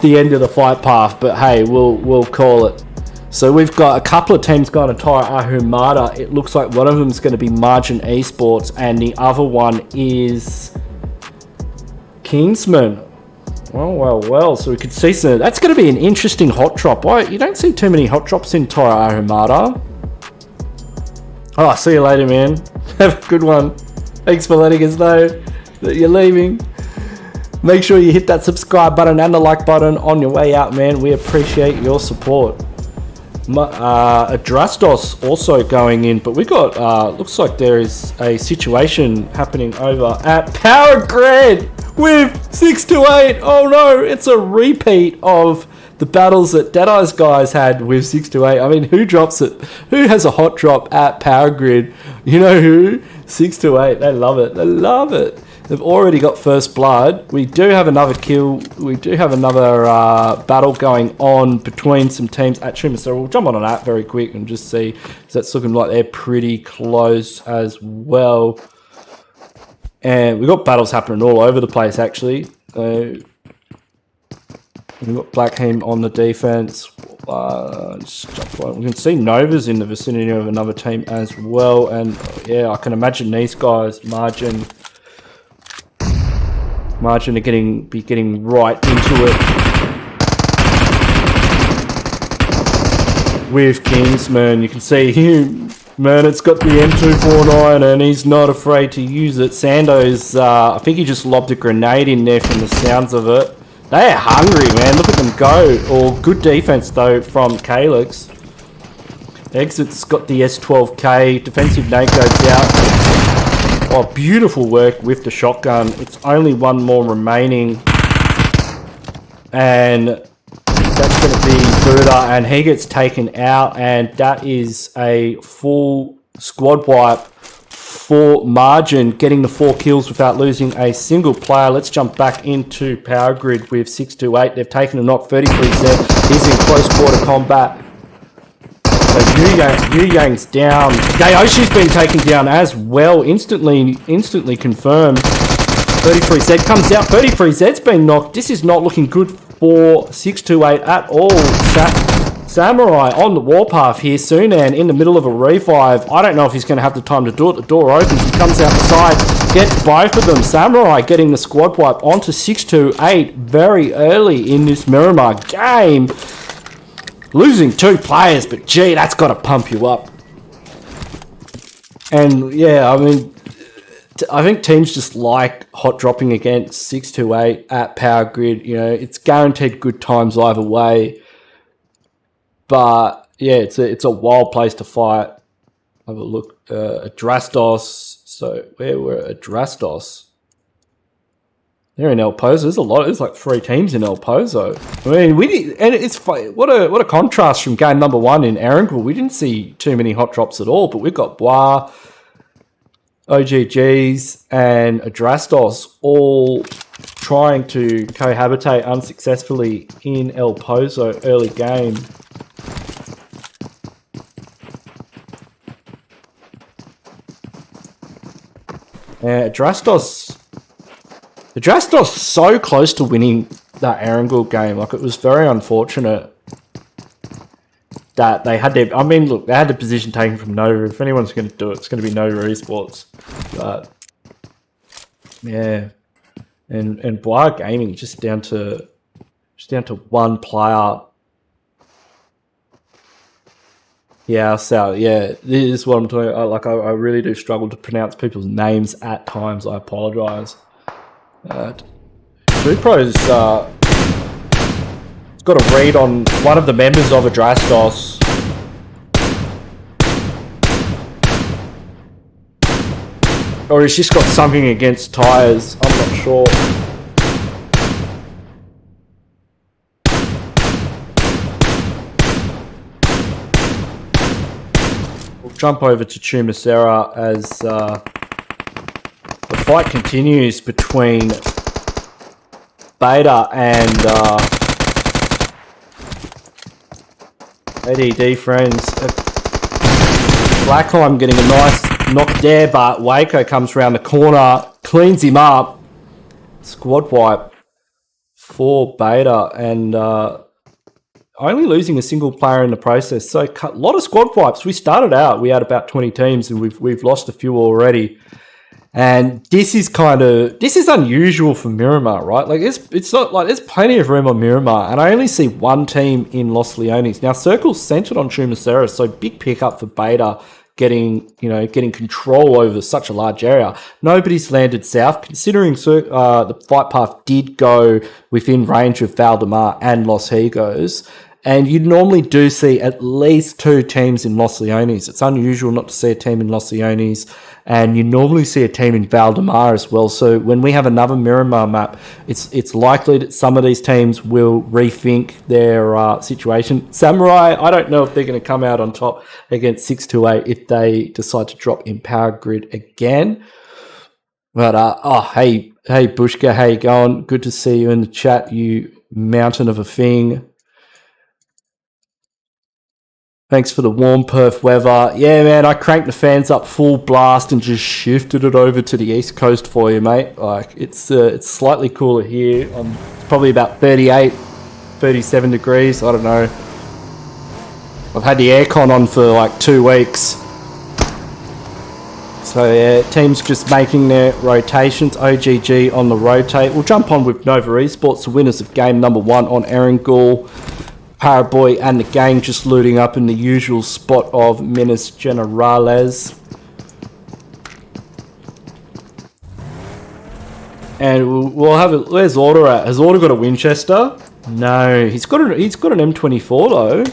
the end of the flight path, but hey, we'll call it. So we've got a couple of teams going to Tara Ahumada. It looks like one of them is going to be Marjin Esports, and the other one is KINGSMAN. Well. So we could see some. That's going to be an interesting hot drop. Why you don't see too many hot drops in Tara Ahumada? Oh, see you later, man. Have a good one. Thanks for letting us know that you're leaving. Make sure you hit that subscribe button and the like button on your way out, man. We appreciate your support. ADRASTOS also going in, but we got, looks like there is a situation happening over at Power Grid with 628. Oh no, it's a repeat of the battles that Deadeye's guys had with 628. I mean, who drops it? Who has a hot drop at Power Grid? You know who? 628. They love it. They love it. They've already got first blood. We do have another kill. We do have another battle going on between some teams at Trimmer. So we'll jump on that very quick and just see. That's looking like they're pretty close as well. And we've got battles happening all over the place, actually. We've got Blackham on the defense. We can see Nova's in the vicinity of another team as well. And yeah, I can imagine these guys, Marjin, Margin are be getting right into it with Kingsman. You can see him, man, it's got the M249 and he's not afraid to use it. Sando's, I think he just lobbed a grenade in there from the sounds of it. They are hungry, man. Look at them go. Or good defense, though, from Calyx. Exit's got the S12K. Defensive nade goes out. Oh, beautiful work with the shotgun. It's only one more remaining. And that's going to be Buddha. And he gets taken out. And that is a full squad wipe for Margin, getting the 4 kills without losing a single player. Let's jump back into Power Grid with 628. They've taken a knock, 33Z. He's in close quarter combat. So Yu Yang's down. Gayoshi's been taken down as well. Instantly confirmed. 33Z comes out. 33Z's been knocked. This is not looking good for 628 at all. Samurai on the warpath here. Sunan in the middle of a revive. I don't know if he's going to have the time to do it. The door opens. He comes out the side. Gets both of them. Samurai getting the squad wipe onto 628 very early in this Miramar game. Losing 2 players, but gee, that's got to pump you up. And yeah, I mean, I think teams just like hot dropping against 628 at Power Grid. You know, it's guaranteed good times either way. But yeah, it's a wild place to fight. Have a look. ADRASTOS. So where were ADRASTOS? They're in El Pozo. There's like 3 teams in El Pozo. I mean, and it's what a contrast from game number 1 in Erangel. We didn't see too many hot drops at all, but we've got BUAN, OGGs, and ADRASTOS all trying to cohabitate unsuccessfully in El Pozo early game. ADRASTOS so close to winning that Erangel game. Like, it was very unfortunate that they had their... I mean, look, they had the position taken from Nova. If anyone's going to do it, it's going to be Nova Esports. But yeah, and BUAN Gaming just down to 1 player. Yeah, so yeah, this is what I'm talking about. Like, I really do struggle to pronounce people's names at times. I apologise. Dupro's got a read on one of the members of ADRASTOS. Or he's just got something against tyres. I'm not sure. We'll jump over to Tumasera as the fight continues between Beta and ADD friends. Blackheim getting a nice knock there, but Waco comes around the corner, cleans him up. Squad wipe for Beta, and only losing a single player in the process. So a lot of squad wipes. We started out, we had about 20 teams, and we've lost a few already. And this is unusual for Miramar, right? Like, it's not like there's plenty of room on Miramar, and I only see 1 team in Los Leones. Now, Circle's centered on Tumasera, so big pickup for Beta getting control over such a large area. Nobody's landed south, considering the fight path did go within range of Valdemar and Los Higos. And you normally do see at least 2 teams in Los Leones. It's unusual not to see a team in Los Leones. And you normally see a team in Valdemar as well. So when we have another Miramar map, it's likely that some of these teams will rethink their situation. Samurai, I don't know if they're going to come out on top against 628 if they decide to drop in Power Grid again. But, hey Bushka, how you going? Good to see you in the chat, you mountain of a thing. Thanks for the warm Perth weather. Yeah, man, I cranked the fans up full blast and just shifted it over to the East Coast for you, mate. Like, it's slightly cooler here. It's probably about 38, 37 degrees. I don't know. I've had the aircon on for like 2 weeks. So yeah, teams just making their rotations. OGG on the rotate. We'll jump on with Nova Esports, the winners of game number 1 on Erangel. Paraboy and the gang just looting up in the usual spot of Minas Generales. And we'll have it. Where's Order at? Has Order got a Winchester? No, he's got an M24 though.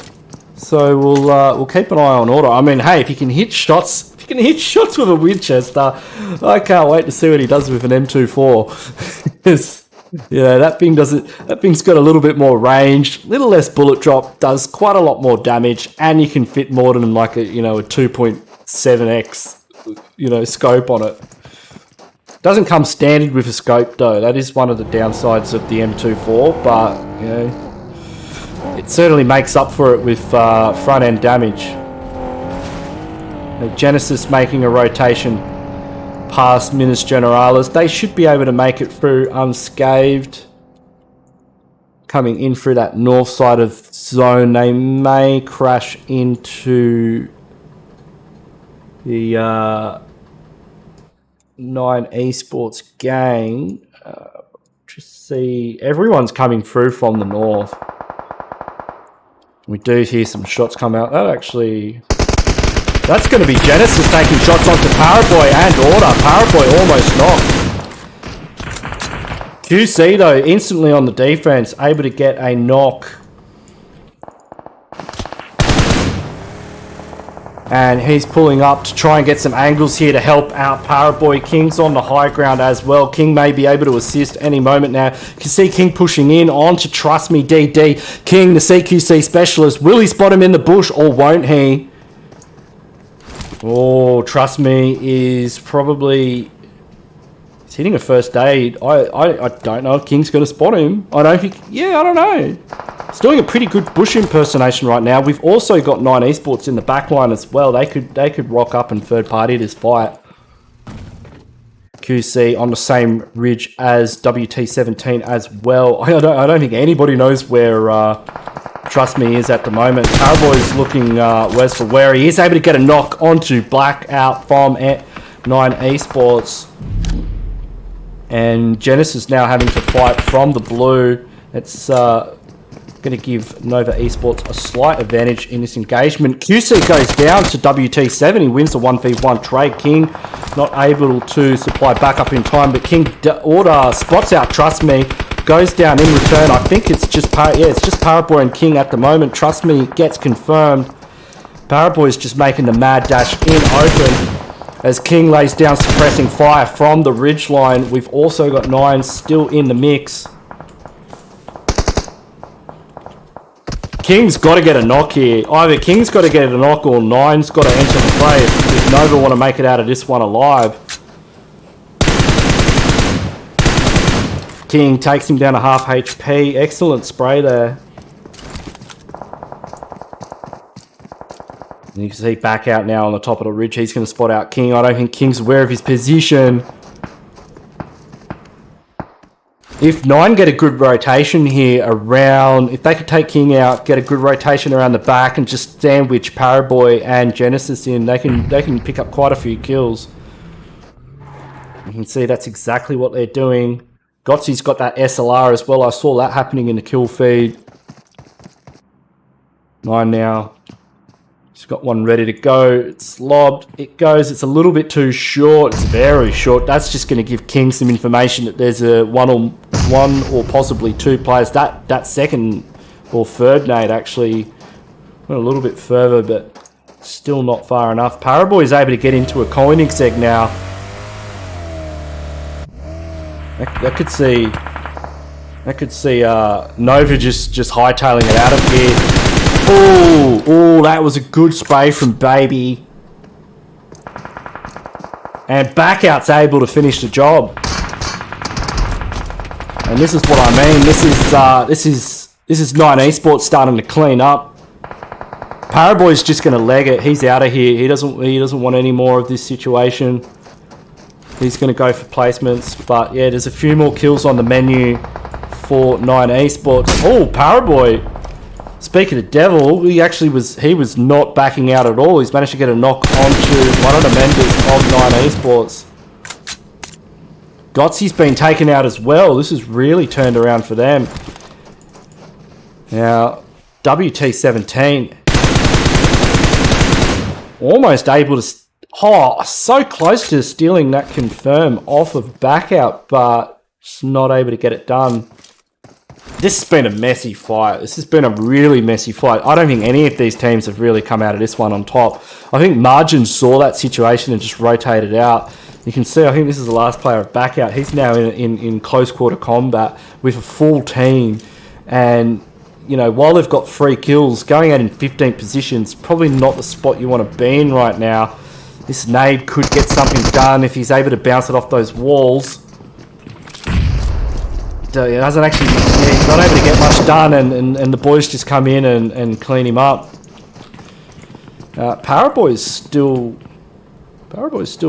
So we'll keep an eye on Order. I mean, hey, if he can hit shots, with a Winchester, I can't wait to see what he does with an M24. Yeah, that thing's got a little bit more range, little less bullet drop, does quite a lot more damage, and you can fit more than like a 2.7x scope on it. Doesn't come standard with a scope though. That is one of the downsides of the M24, but it certainly makes up for it with front end damage. Genesis making a rotation past Minas Generales. They should be able to make it through unscathed. Coming in through that north side of zone, they may crash into the 9 Esports gang. Just see, everyone's coming through from the north. We do hear some shots come out. That's going to be Genesis taking shots onto Paraboy and Order. Paraboy almost knocked. QC though, instantly on the defense, able to get a knock. And he's pulling up to try and get some angles here to help out Paraboy. King's on the high ground as well. King may be able to assist any moment now. You can see King pushing in on to Trust Me DD. King, the CQC specialist. Will he spot him in the bush or won't he? Oh, Trust Me is probably... He's hitting a first aid. I don't know if King's going to spot him. I don't think... Yeah, I don't know. He's doing a pretty good bush impersonation right now. We've also got 9 Esports in the back line as well. They could rock up and third party this fight. QC on the same ridge as WT17 as well. I don't think anybody knows where Trust Me is at the moment. Paraboy is looking worse for wear. He is able to get a knock onto Blackout from 9 Esports. And Genesis now having to fight from the blue. It's going to give Nova Esports a slight advantage in this engagement. QC goes down to WT7. He wins the 1v1 trade. King not able to supply backup in time, but King Order spots out Trust Me. Goes down in return. I think it's just Paraboy and King at the moment. Trust Me gets confirmed. Paraboy is just making the mad dash in open as King lays down suppressing fire from the ridge line. We've also got 9 still in the mix. King's got to get a knock here. Either King's got to get a knock or 9's got to enter the play if Nova want to make it out of this one alive. King takes him down to half HP. Excellent spray there. And you can see back out now on the top of the ridge. He's going to spot out King. I don't think King's aware of his position. If 9 get a good rotation here around, if they could take King out, get a good rotation around the back and just sandwich Paraboy and Genesis in, they can pick up quite a few kills. You can see that's exactly what they're doing. Gotsy's got that SLR as well. I saw that happening in the kill feed. 9 now. He's got one ready to go. It's lobbed. It goes. It's a little bit too short. It's very short. That's just going to give King some information that there's a one or possibly 2 players. That second or third nade actually went a little bit further, but still not far enough. Paraboy is able to get into a Koenigsegg now. I could see Nova just hightailing it out of here. Oh, that was a good spray from Baby. And Backout's able to finish the job. And this is what I mean. This is 9 Esports starting to clean up. Paraboy's just going to leg it. He's out of here. He doesn't want any more of this situation. He's going to go for placements. But yeah, there's a few more kills on the menu for 9 Esports. Oh, Paraboy Speaking of Devil, he was not backing out at all. He's managed to get a knock onto one of the members of 9 Esports. Gotsy's been taken out as well. This has really turned around for them. Now, WT17 almost able to... Oh, so close to stealing that confirm off of backout, but just not able to get it done. This has been a messy fight. This has been a really messy fight. I don't think any of these teams have really come out of this one on top. I think MARJIN saw that situation and just rotated out. You can see, I think this is the last player of backout. He's now in close quarter combat with a full team. And, you know, while they've got 3 kills, going out in 15 positions, probably not the spot you want to be in right now. This nade could get something done if he's able to bounce it off those walls. It doesn't actually, he's not able to get much done, and the boys just come in and clean him up. Paraboy's still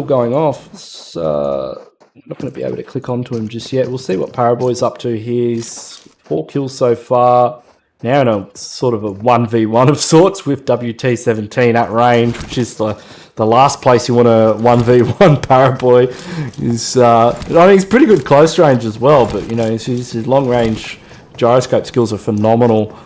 going off. I'm not going to be able to click onto him just yet. We'll see what Paraboy's up to here. He's 4 kills so far. Now in a sort of a 1v1 of sorts with WT17 at range, which is the last place you want to 1v1 Paraboy. I think he's pretty good close range as well, but you know his long range gyroscope skills are phenomenal.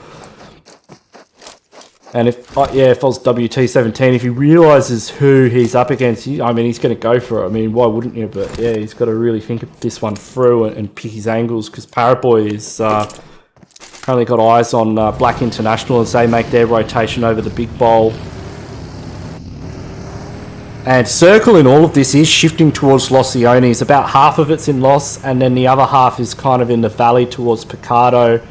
And if I was WT17, if he realizes who he's up against, I mean, he's going to go for it. I mean, why wouldn't you? But yeah, he's got to really think of this one through and pick his angles, because Paraboy is currently got eyes on Black International as they make their rotation over the big bowl. And Circle in all of this is shifting towards Los Leones. About half of it's in Los, and then the other half is kind of in the valley towards Picado.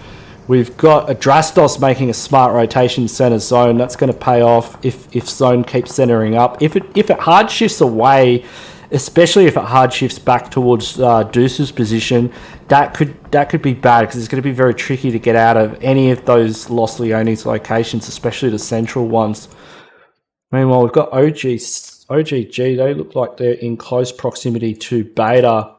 We've got ADRASTOS making a smart rotation center zone. That's going to pay off if zone keeps centering up. If it hard shifts away, especially if it hard shifts back towards DEUS's position, that could be bad, because it's going to be very tricky to get out of any of those Los Leones locations, especially the central ones. Meanwhile, we've got OGG, they look like they're in close proximity to Beta.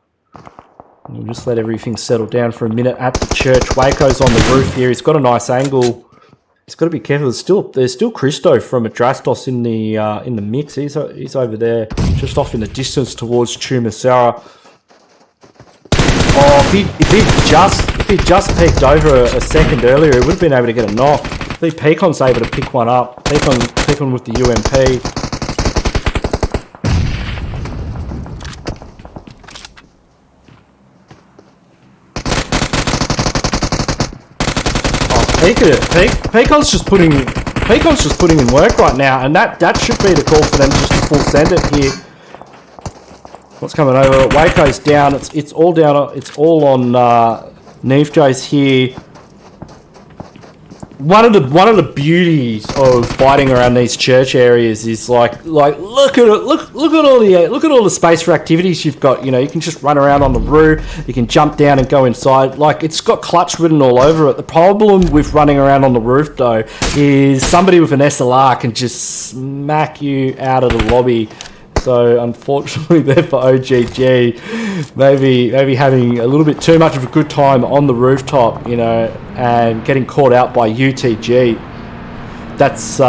We'll just let everything settle down for a minute at the church. Waco's on the roof here. He's got a nice angle. He's got to be careful. There's still Christo from ADRASTOS in the mix. He's over there, just off in the distance towards Chumacera. Oh, if he just peeked over a second earlier, he would have been able to get a knock. I think Peacon's able to pick one up. Peacon with the UMP. Peacon's just putting in work right now, and that should be the call for them just to full send it here. What's coming over? Waco's down. It's all down. It's all on Neefjo's here. One of the beauties of fighting around these church areas is like look at all the space for activities you've got. You know, you can just run around on the roof, you can jump down and go inside. Like, it's got clutch written all over it. The problem with running around on the roof though is somebody with an SLR can just smack you out of the lobby. So unfortunately there for OGG, maybe having a little bit too much of a good time on the rooftop, you know, and getting caught out by UTG. That's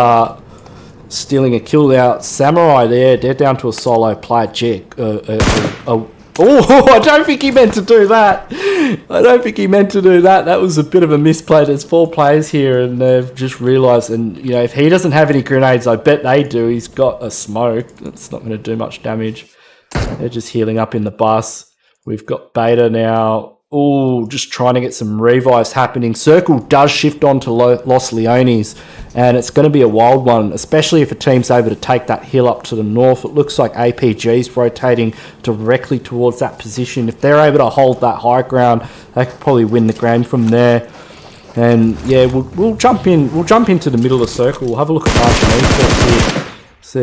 stealing a kill out. Samurai they're down to a solo player. Oh, I don't think he meant to do that. That was a bit of a misplay. There's 4 players here, and they've just realised. And you know, if he doesn't have any grenades, I bet they do. He's got a smoke. That's not going to do much damage. They're just healing up in the bus. We've got Beta now. Oh, just trying to get some revives happening. Circle does shift on to Los Leones, and it's going to be a wild one, especially if a team's able to take that hill up to the north. It looks like APG's rotating directly towards that position. If they're able to hold that high ground, they could probably win the game from there. And yeah, we'll jump in. We'll jump into the middle of the circle. We'll have a look at MARJIN esports here. So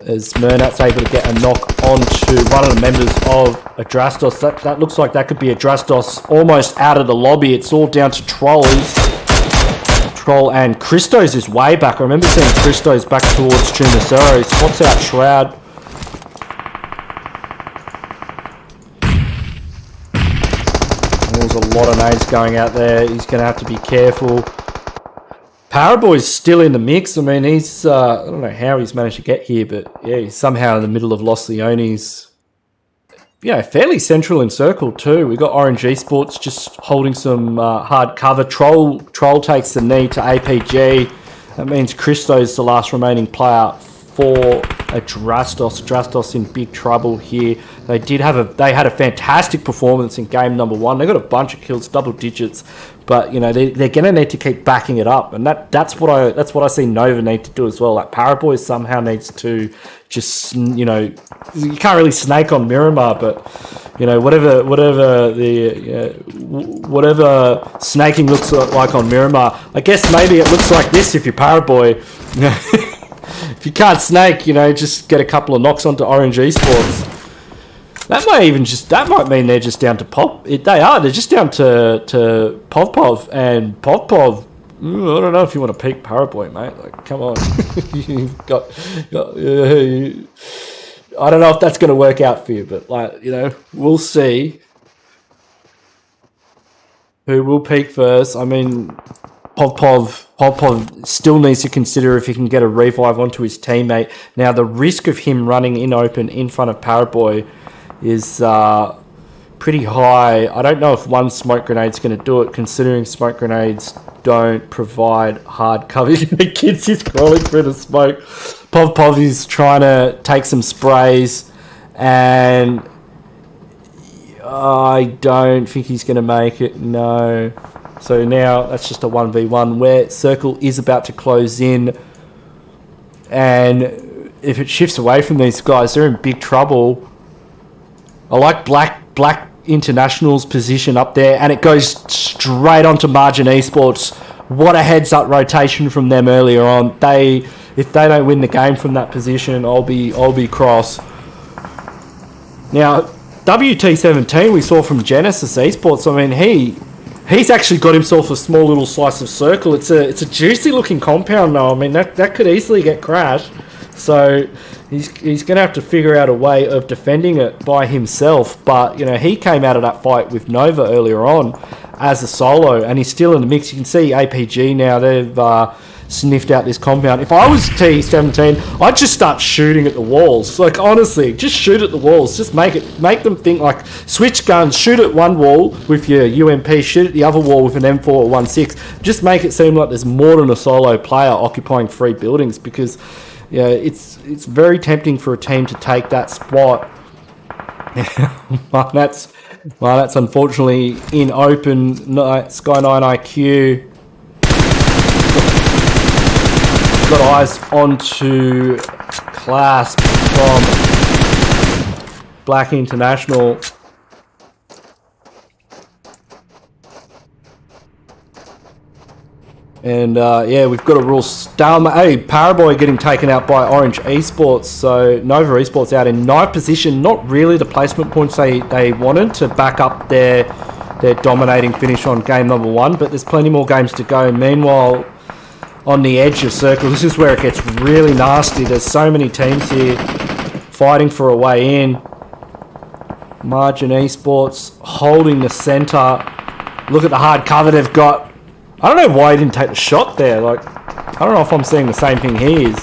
as Murnat's able to get a knock onto one of the members of ADRASTOS. That looks like that could be ADRASTOS almost out of the lobby. It's all down to Trolls. Troll and Christos is way back. I remember seeing Christos back towards Chumacero. He spots out Shroud. There's a lot of nades going out there. He's going to have to be careful. Paraboy's still in the mix. I mean, he's I don't know how he's managed to get here, but yeah, he's somehow in the middle of Los Leones. Fairly central in circle too. We got Orange Esports just holding some hard cover. Troll takes the knee to APG. That means Christo's the last remaining player for ADRASTOS. ADRASTOS in big trouble here. They had a fantastic performance in game number 1. They got a bunch of kills, double digits, but they're gonna need to keep backing it up, and that's what I see Nova need to do as well. Like Paraboy somehow needs to just you can't really snake on Miramar, but whatever snaking looks like on Miramar, I guess maybe it looks like this if you're Paraboy. If you can't snake, just get a couple of knocks onto Orange Esports. That might mean they're just down to Pop. They're just down to Pov, and Pov. I don't know if you want to peak Paraboy, mate. Like, come on. I don't know if that's going to work out for you, but we'll see who will peak first. I mean, Pov still needs to consider if he can get a revive onto his teammate. Now, the risk of him running in open in front of Paraboy is pretty high. I don't know if one smoke grenade's going to do it, considering smoke grenades don't provide hard cover. The kid's just crawling through the smoke. Pov is trying to take some sprays, and I don't think he's going to make it, no. So now that's just a 1v1 where circle is about to close in, and if it shifts away from these guys, they're in big trouble. I like Black International's position up there, and it goes straight onto MARJIN Esports. What a heads up rotation from them earlier on. If they don't win the game from that position, I'll be cross. Now, WT17 we saw from Genesis Esports. I mean, he's actually got himself a small little slice of circle. It's a juicy looking compound though. I mean, that could easily get crashed. So he's going to have to figure out a way of defending it by himself. But, he came out of that fight with Nova earlier on as a solo, and he's still in the mix. You can see APG now, they've sniffed out this compound. If I was T17, I'd just start shooting at the walls. Like, honestly, just shoot at the walls. Just make them think, like, switch guns, shoot at one wall with your UMP, shoot at the other wall with an M4 or 1.6. Just make it seem like there's more than a solo player occupying 3 buildings, because it's very tempting for a team to take that spot. That's unfortunately in open. Sky9 IQ got eyes onto Clasp from Black International. And we've got a real stalemate. Hey, Paraboy getting taken out by Orange Esports. So Nova Esports out in 9th position. Not really the placement points they wanted to back up their dominating finish on game number 1. But there's plenty more games to go. Meanwhile, on the edge of circle, this is where it gets really nasty. There's so many teams here fighting for a way in. MARJIN Esports holding the center. Look at the hard cover they've got. I don't know why he didn't take the shot there. Like, I don't know if I'm seeing the same thing he is.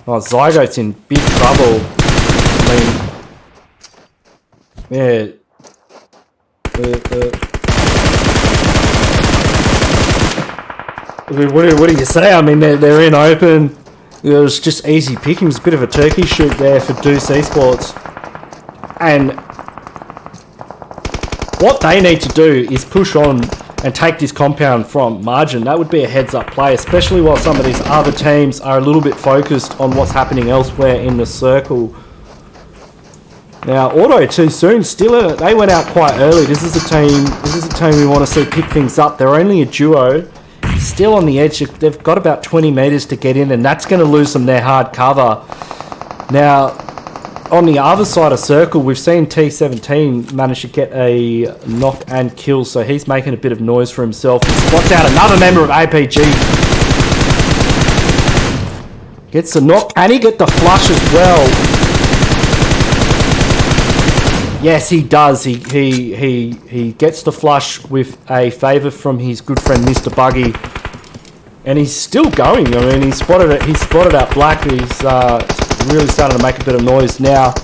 Oh, Zygote's in big trouble. I mean, yeah. What do you say? I mean, they're in open. It was just easy pickings. A bit of a turkey shoot there for DEUS Esports. And what they need to do is push on and take this compound from MARJIN. That would be a heads-up play, especially while some of these other teams are a little bit focused on what's happening elsewhere in the circle. Now, Auto too soon, still in it. They went out quite early. This is a team we want to see pick things up. They're only a duo. Still on the edge. They've got about 20 meters to get in, and that's going to lose them their hard cover. Now, on the other side of circle, we've seen T17 manage to get a knock and kill, so he's making a bit of noise for himself. He spots out another member of APG. Gets the knock. Can he get the flush as well? Yes, he does. He gets the flush with a favour from his good friend Mr. Buggy, and he's still going. I mean, he spotted it. He spotted out Black. He's really starting to make a bit of noise now.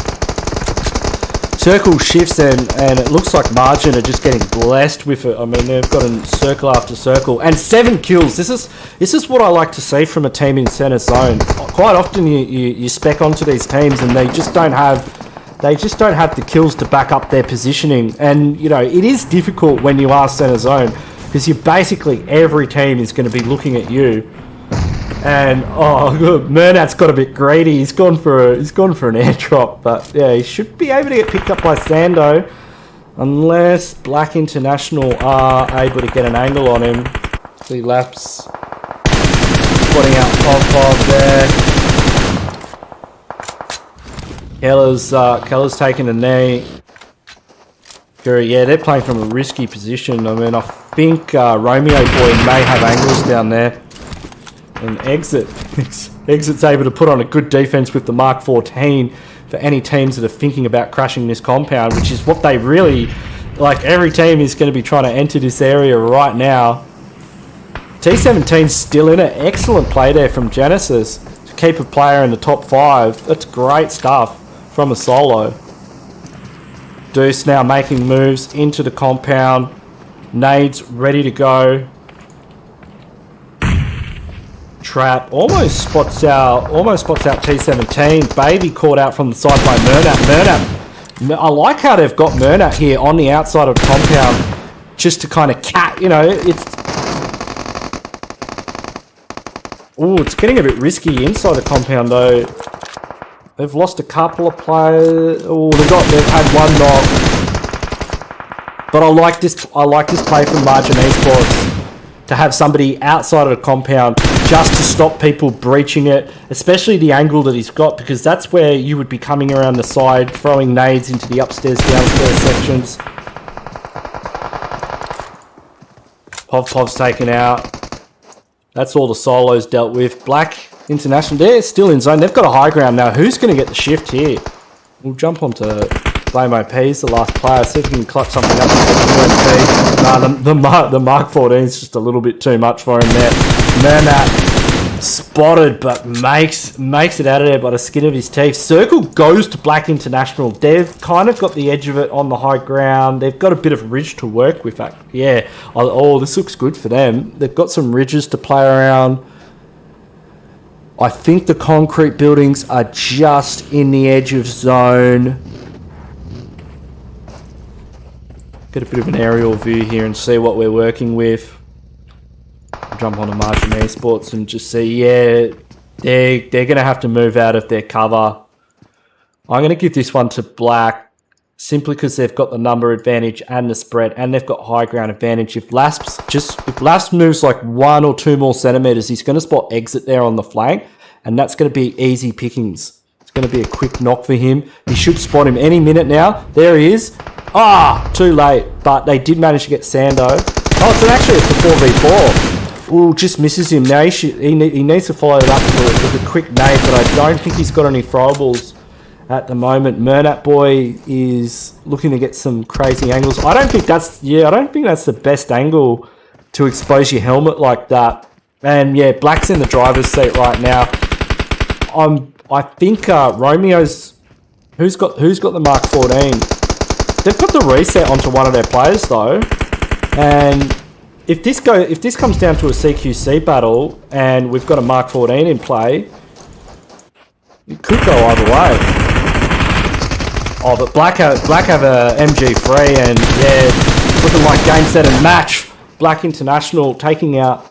Circle shifts and it looks like Margin are just getting blessed with it. I mean, they've got a circle after circle and 7 kills. This is what I like to see from a team in center zone. Quite often you spec onto these teams and they just don't have the kills to back up their positioning. And you know, it is difficult when you are center zone because you basically every team is going to be looking at you. And oh, good. Murnat's got a bit greedy. He's gone for an airdrop, but yeah, he should be able to get picked up by Sando, unless Black International are able to get an angle on him. See Laps spotting out Pubg there. Keller's taking a knee. Yeah, they're playing from a risky position. I mean, I think Romeo Boy may have angles down there. And Exit's able to put on a good defense with the Mark 14 for any teams that are thinking about crashing this compound, which is what they really like. Every team is going to be trying to enter this area right now. T17's still in it. Excellent play there from Genesis to keep a player in the top 5. That's great stuff from a solo. DEUS now making moves into the compound. Nades ready to go. Trap almost spots out T17. Baby caught out from the side by Murnat. I like how they've got Murnat here on the outside of the compound just to kind of you know, it's getting a bit risky inside the compound though. They've lost a couple of players. They've had one knock. But I like this play from Margin Esports to have somebody outside of the compound just to stop people breaching it, especially the angle that he's got, because that's where you would be coming around the side, throwing nades into the upstairs, downstairs sections. Pov's taken out. That's all the solos dealt with. Black International, they're still in zone. They've got a high ground now. Who's going to get the shift here? We'll jump onto Blame OP's the last player. See if he can clutch something up. The Mark 14 is just a little bit too much for him there. Murnat spotted, but makes it out of there by the skin of his teeth. Circle goes to Black International. They've kind of got the edge of it on the high ground. They've got a bit of ridge to work with. Yeah. Oh, this looks good for them. They've got some ridges to play around. I think the concrete buildings are just in the edge of zone. Get a bit of an aerial view here and see what we're working with. Jump onto Marjin Esports and just see, yeah, they're going to have to move out of their cover. I'm going to give this one to Black simply because they've got the number advantage and the spread, and they've got high ground advantage. If Lasps moves like 1 or 2 more centimeters, he's going to spot Exit there on the flank, and that's going to be easy pickings. It's going to be a quick knock for him. He should spot him any minute now. There he is. Too late, but they did manage to get Sando. It's actually a 4v4. Ooh, just misses him. Now he needs to follow it up with a quick nade, but I don't think he's got any throwables at the moment. Murnat Boy is looking to get some crazy angles. I don't think that's the best angle to expose your helmet like that. And yeah, Black's in the driver's seat right now. I think Romeo's who's got the Mark 14. They've got the reset onto one of their players though, and if this comes down to a CQC battle and we've got a Mark 14 in play, it could go either way. But Black have a MG3, and yeah, looking like game, set and match. Black International taking out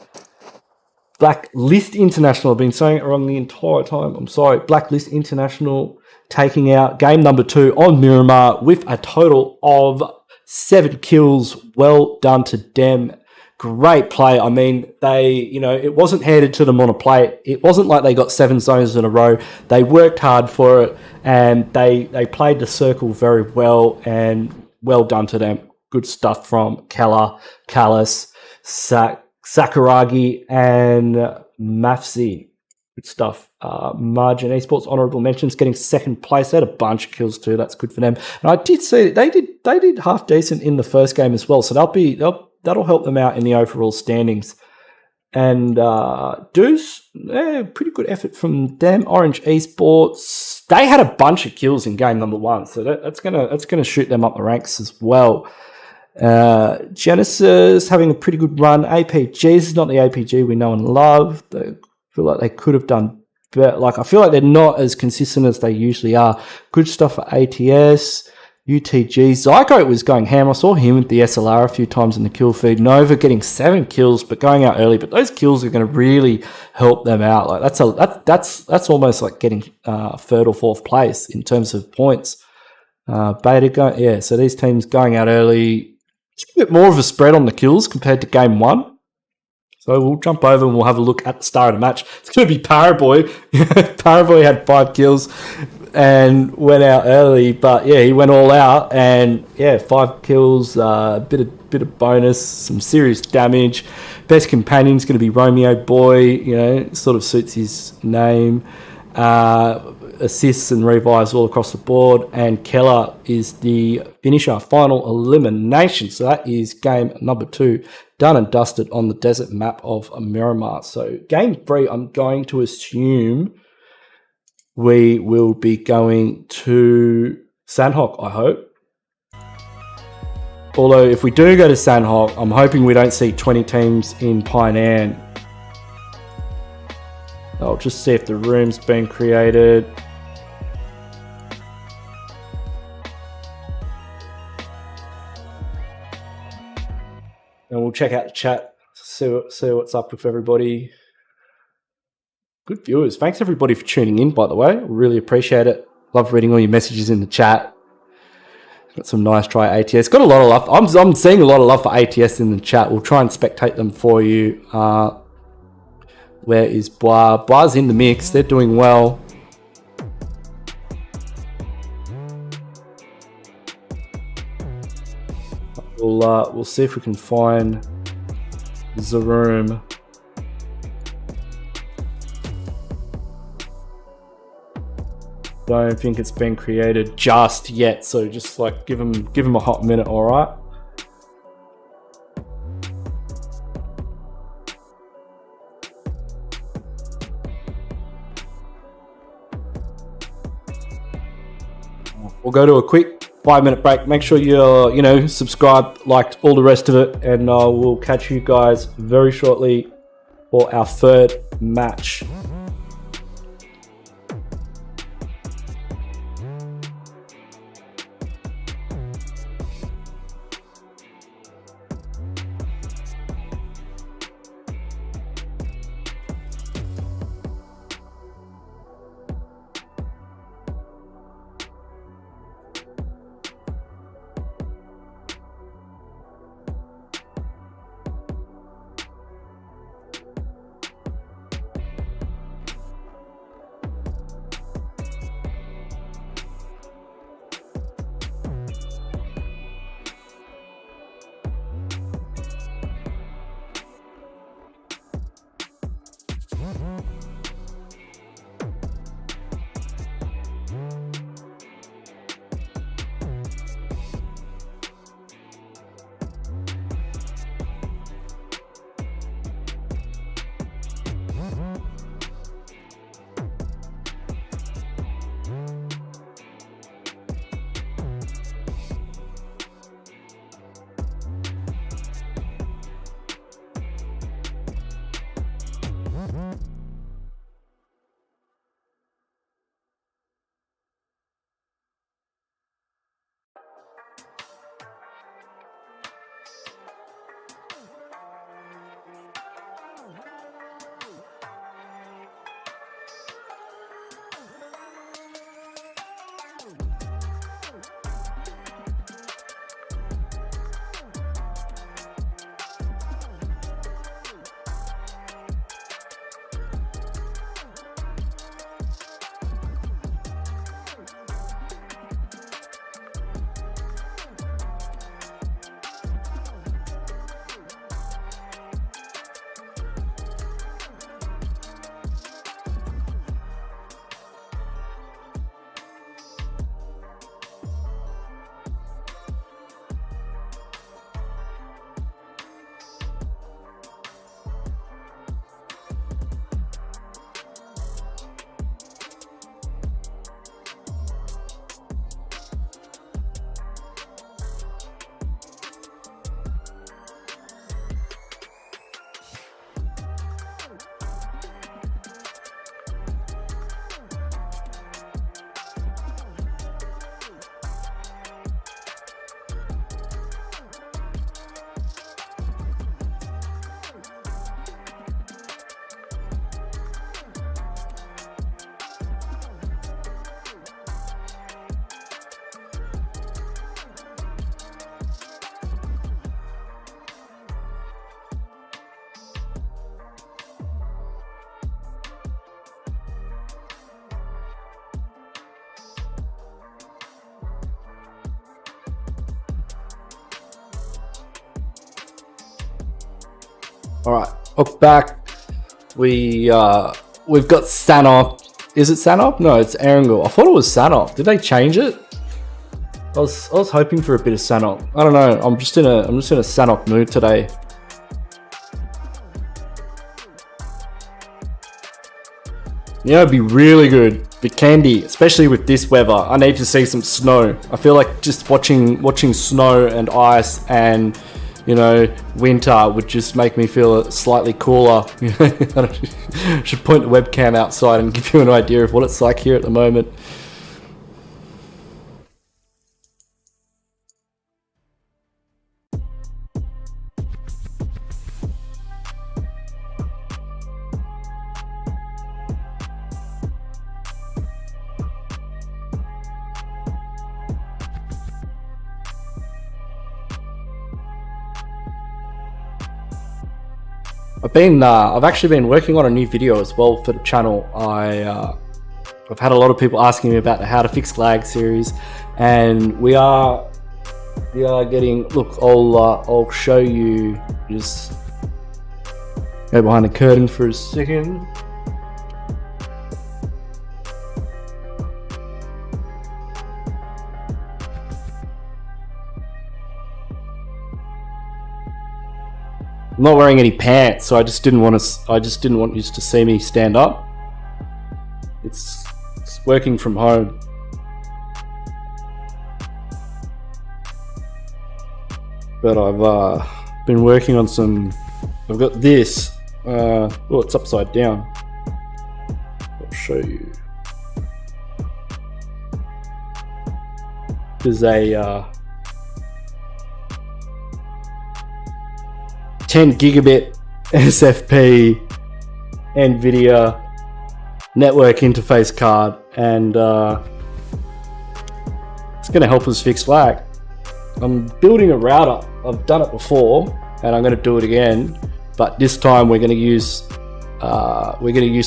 Blacklist International. I've been saying it wrong the entire time. I'm sorry. Blacklist International taking out game number 2 on Miramar with a total of 7 kills. Well done to them. Great play. I mean, it wasn't handed to them on a plate. It wasn't like they got 7 zones in a row. They worked hard for it, and they played the circle very well, and well done to them. Good stuff from Keller, Callis, Sakuragi, and Mafsi. Good stuff. Margin Esports honorable mentions, getting second place. They had a bunch of kills too. That's good for them. And I did see they did half decent in the first game as well. So that'll help them out in the overall standings. And DEUS, pretty good effort from them. Orange Esports, they had a bunch of kills in game number 1, so that's gonna shoot them up the ranks as well. Genesis having a pretty good run. APGs is not the APG we know and love. They feel like they could have done better. Like, I feel like they're not as consistent as they usually are. Good stuff for ATS. UTG. Zyko was going ham. I saw him with the SLR a few times in the kill feed. Nova getting 7 kills, but going out early. But those kills are going to really help them out. Like, that's almost like getting 3rd or 4th place in terms of points. Beta going, yeah. So these teams going out early. It's a bit more of a spread on the kills compared to game 1. So we'll jump over and we'll have a look at the start of the match. It's going to be Paraboy. Paraboy had 5 kills and went out early, but yeah, he went all out and yeah, 5 kills, a bit of bonus, some serious damage. Best companion's going to be Romeo Boy, you know, sort of suits his name. Assists and revives all across the board, and Keller is the finisher. Final elimination. So that is game number 2 done and dusted on the desert map of Miramar. So game 3, I'm going to assume we will be going to Sandhawk, I hope. Although if we do go to Sandhawk, I'm hoping we don't see 20 teams in Pine. I'll just see if the room's been created. And we'll check out the chat, see what's up with everybody. Good viewers. Thanks everybody for tuning in, by the way. Really appreciate it. Love reading all your messages in the chat. Got some nice try ATS. Got a lot of love. I'm seeing a lot of love for ATS in the chat. We'll try and spectate them for you. Where is BUAN? BUAN's in the mix. They're doing well. We'll see if we can find the room. Don't think it's been created just yet, so just like give them a hot minute. All right. We'll go to a quick 5-minute break. Make sure you're, subscribe, liked, all the rest of it, and we'll catch you guys very shortly for our 3rd match. All right, welcome back. We've got Sanop. Is it Sanop? No, it's Erangel. I thought it was Sanop. Did they change it? I was hoping for a bit of Sanop. I don't know. I'm just in a Sanop mood today. You know, it'd be really good. But candy, especially with this weather. I need to see some snow. I feel like just watching snow and ice and, you know, winter would just make me feel slightly cooler. You know, I should point the webcam outside and give you an idea of what it's like here at the moment. I've actually been working on a new video as well for the channel. I've had a lot of people asking me about the How to Fix Lag series, and we are getting. Look, I'll show you. Just go behind the curtain for a second. I'm not wearing any pants, so I just didn't want you to see me stand up. It's working from home. But I've been working on some. I've got this. Oh, it's upside down. I'll show you. There's a 10 gigabit SFP NVIDIA network interface card, and it's going to help us fix lag. I'm building a router. I've done it before, and I'm going to do it again, but this time we're going to use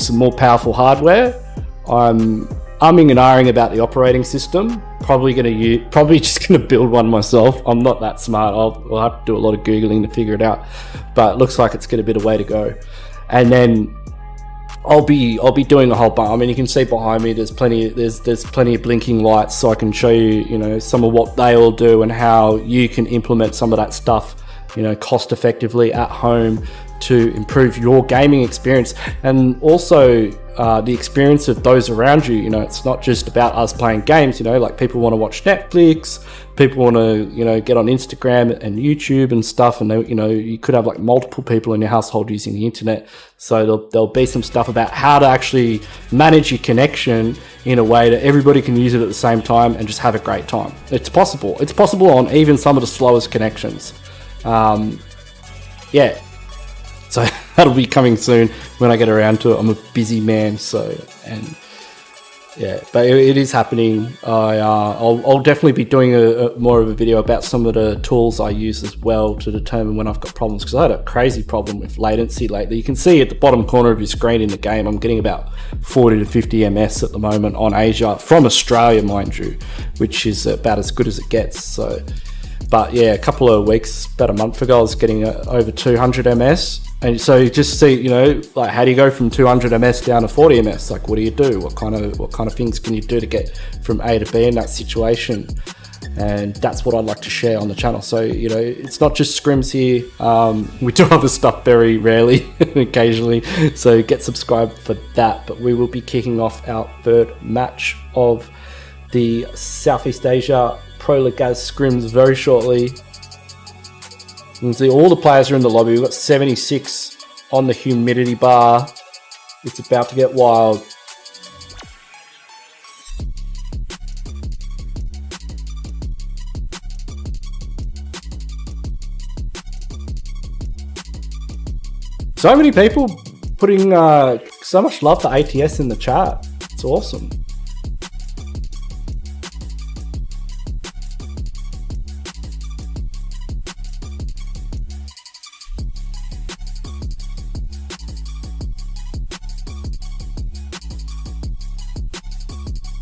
some more powerful hardware. I'm umming and ahhing about the operating system. Probably just going to build one myself. I'm not that smart. I'll have to do a lot of Googling to figure it out, but it looks like it's got a bit of way to go. And then I'll be doing a whole bunch. I mean, you can see behind me there's plenty of blinking lights, so I can show you, you know, some of what they all do and how you can implement some of that stuff, you know, cost effectively at home to improve your gaming experience, and also the experience of those around you. You know, it's not just about us playing games. You know, like people want to watch Netflix, people want to, you know, get on Instagram and YouTube and stuff, and they, you know, you could have like multiple people in your household using the internet. So there'll be some stuff about how to actually manage your connection in a way that everybody can use it at the same time and just have a great time. It's possible. It's possible on even some of the slowest connections. Yeah. So that'll be coming soon when I get around to it. I'm a busy man, so, and yeah, but it is happening. I'll definitely be doing more of a video about some of the tools I use as well to determine when I've got problems, because I had a crazy problem with latency lately. You can see at the bottom corner of your screen in the game, I'm getting about 40 to 50 ms at the moment on Asia, from Australia, mind you, which is about as good as it gets. So, but yeah, a couple of weeks, about a month ago, I was getting over 200 ms. And so you just see, you know, like, how do you go from 200 ms down to 40 ms? Like, what do you do? What kind of things can you do to get from A to B in that situation? And that's what I'd like to share on the channel. So, you know, it's not just scrims here. We do other stuff very rarely, occasionally. So get subscribed for that. But we will be kicking off our third match of the Southeast Asia Pro Legaz scrims very shortly. You can see all the players are in the lobby. We've got 76 on the humidity bar. It's about to get wild. So many people putting so much love for ATS in the chat. It's awesome.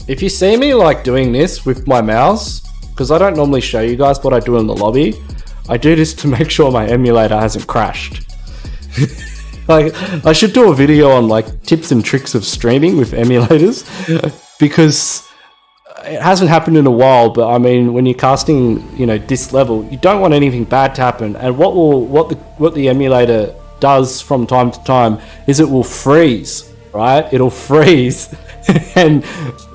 If you see me like doing this with my mouse, because I don't normally show you guys what I do in the lobby, I do this to make sure my emulator hasn't crashed. Like, I should do a video on like tips and tricks of streaming with emulators, because it hasn't happened in a while. But I mean, when you're casting, you know, this level, you don't want anything bad to happen. And what the emulator does from time to time is it will freeze, right? It'll freeze, and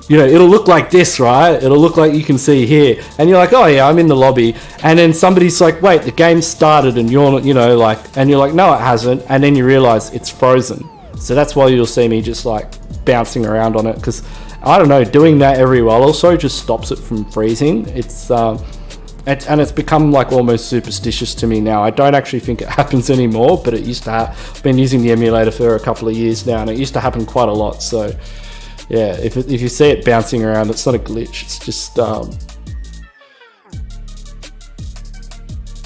you know, it'll look like this, right? It'll look like you can see here, and you're like, oh yeah, I'm in the lobby, and then somebody's like, wait, the game started, and you're, you know, like, and you're like, no, it hasn't, and then you realize it's frozen. So that's why you'll see me just like bouncing around on it, because I don't know, doing that every while also just stops it from freezing. It's and it's become like almost superstitious to me now. I don't actually think it happens anymore, but it used to I've been using the emulator for a couple of years now, and it used to happen quite a lot. So yeah, if you see it bouncing around, it's not a glitch. It's just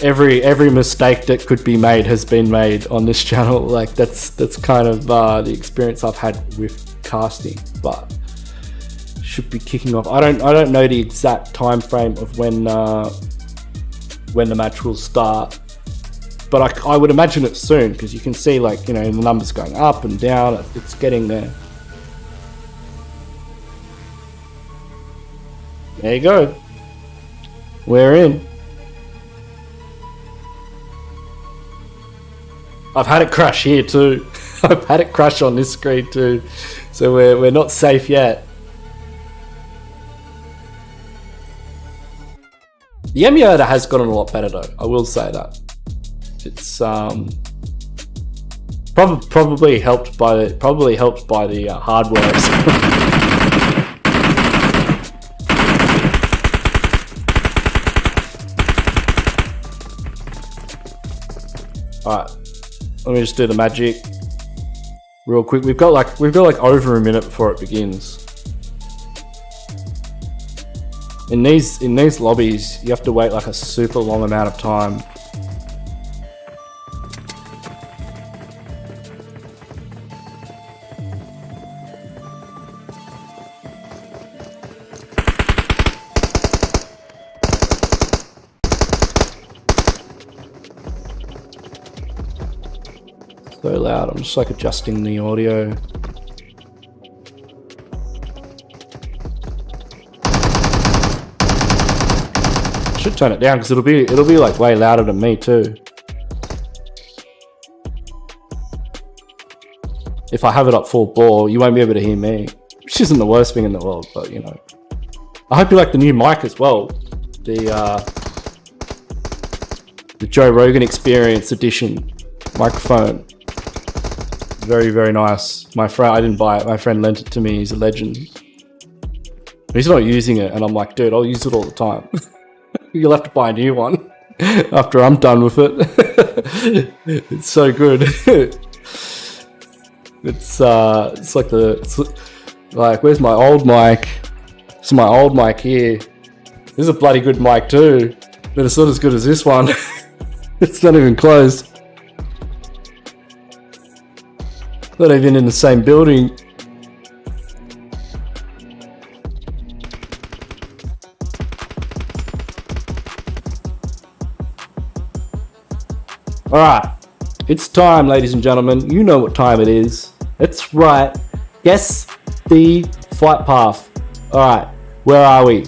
every mistake that could be made has been made on this channel. Like that's kind of the experience I've had with casting. But should be kicking off. I don't know the exact time frame of when the match will start, but I would imagine it's soon, because you can see, like, you know, the numbers going up and down. It's getting there. There you go. We're in. I've had it crash here too. I've had it crash on this screen too. So we're not safe yet. The emulator has gotten a lot better though, I will say that. It's probably helped by the hardware. Alright, let me just do the magic real quick. We've got like over a minute before it begins. In these lobbies, you have to wait like a super long amount of time. So loud. I'm just like adjusting the audio. Should turn it down, because it'll be like way louder than me too. If I have it up full bore, you won't be able to hear me, which isn't the worst thing in the world, but you know. I hope you like the new mic as well. The Joe Rogan Experience Edition microphone. Very, very nice. My friend, I didn't buy it. My friend lent it to me. He's a legend. He's not using it, and I'm like, dude, I'll use it all the time. You'll have to buy a new one after I'm done with it. It's so good. It's like where's my old mic? It's my old mic here. This is a bloody good mic too, but it's not as good as this one. It's not even close. Not even in the same building. Alright, it's time, ladies and gentlemen. You know what time it is. That's right. Guess the flight path. Alright, where are we?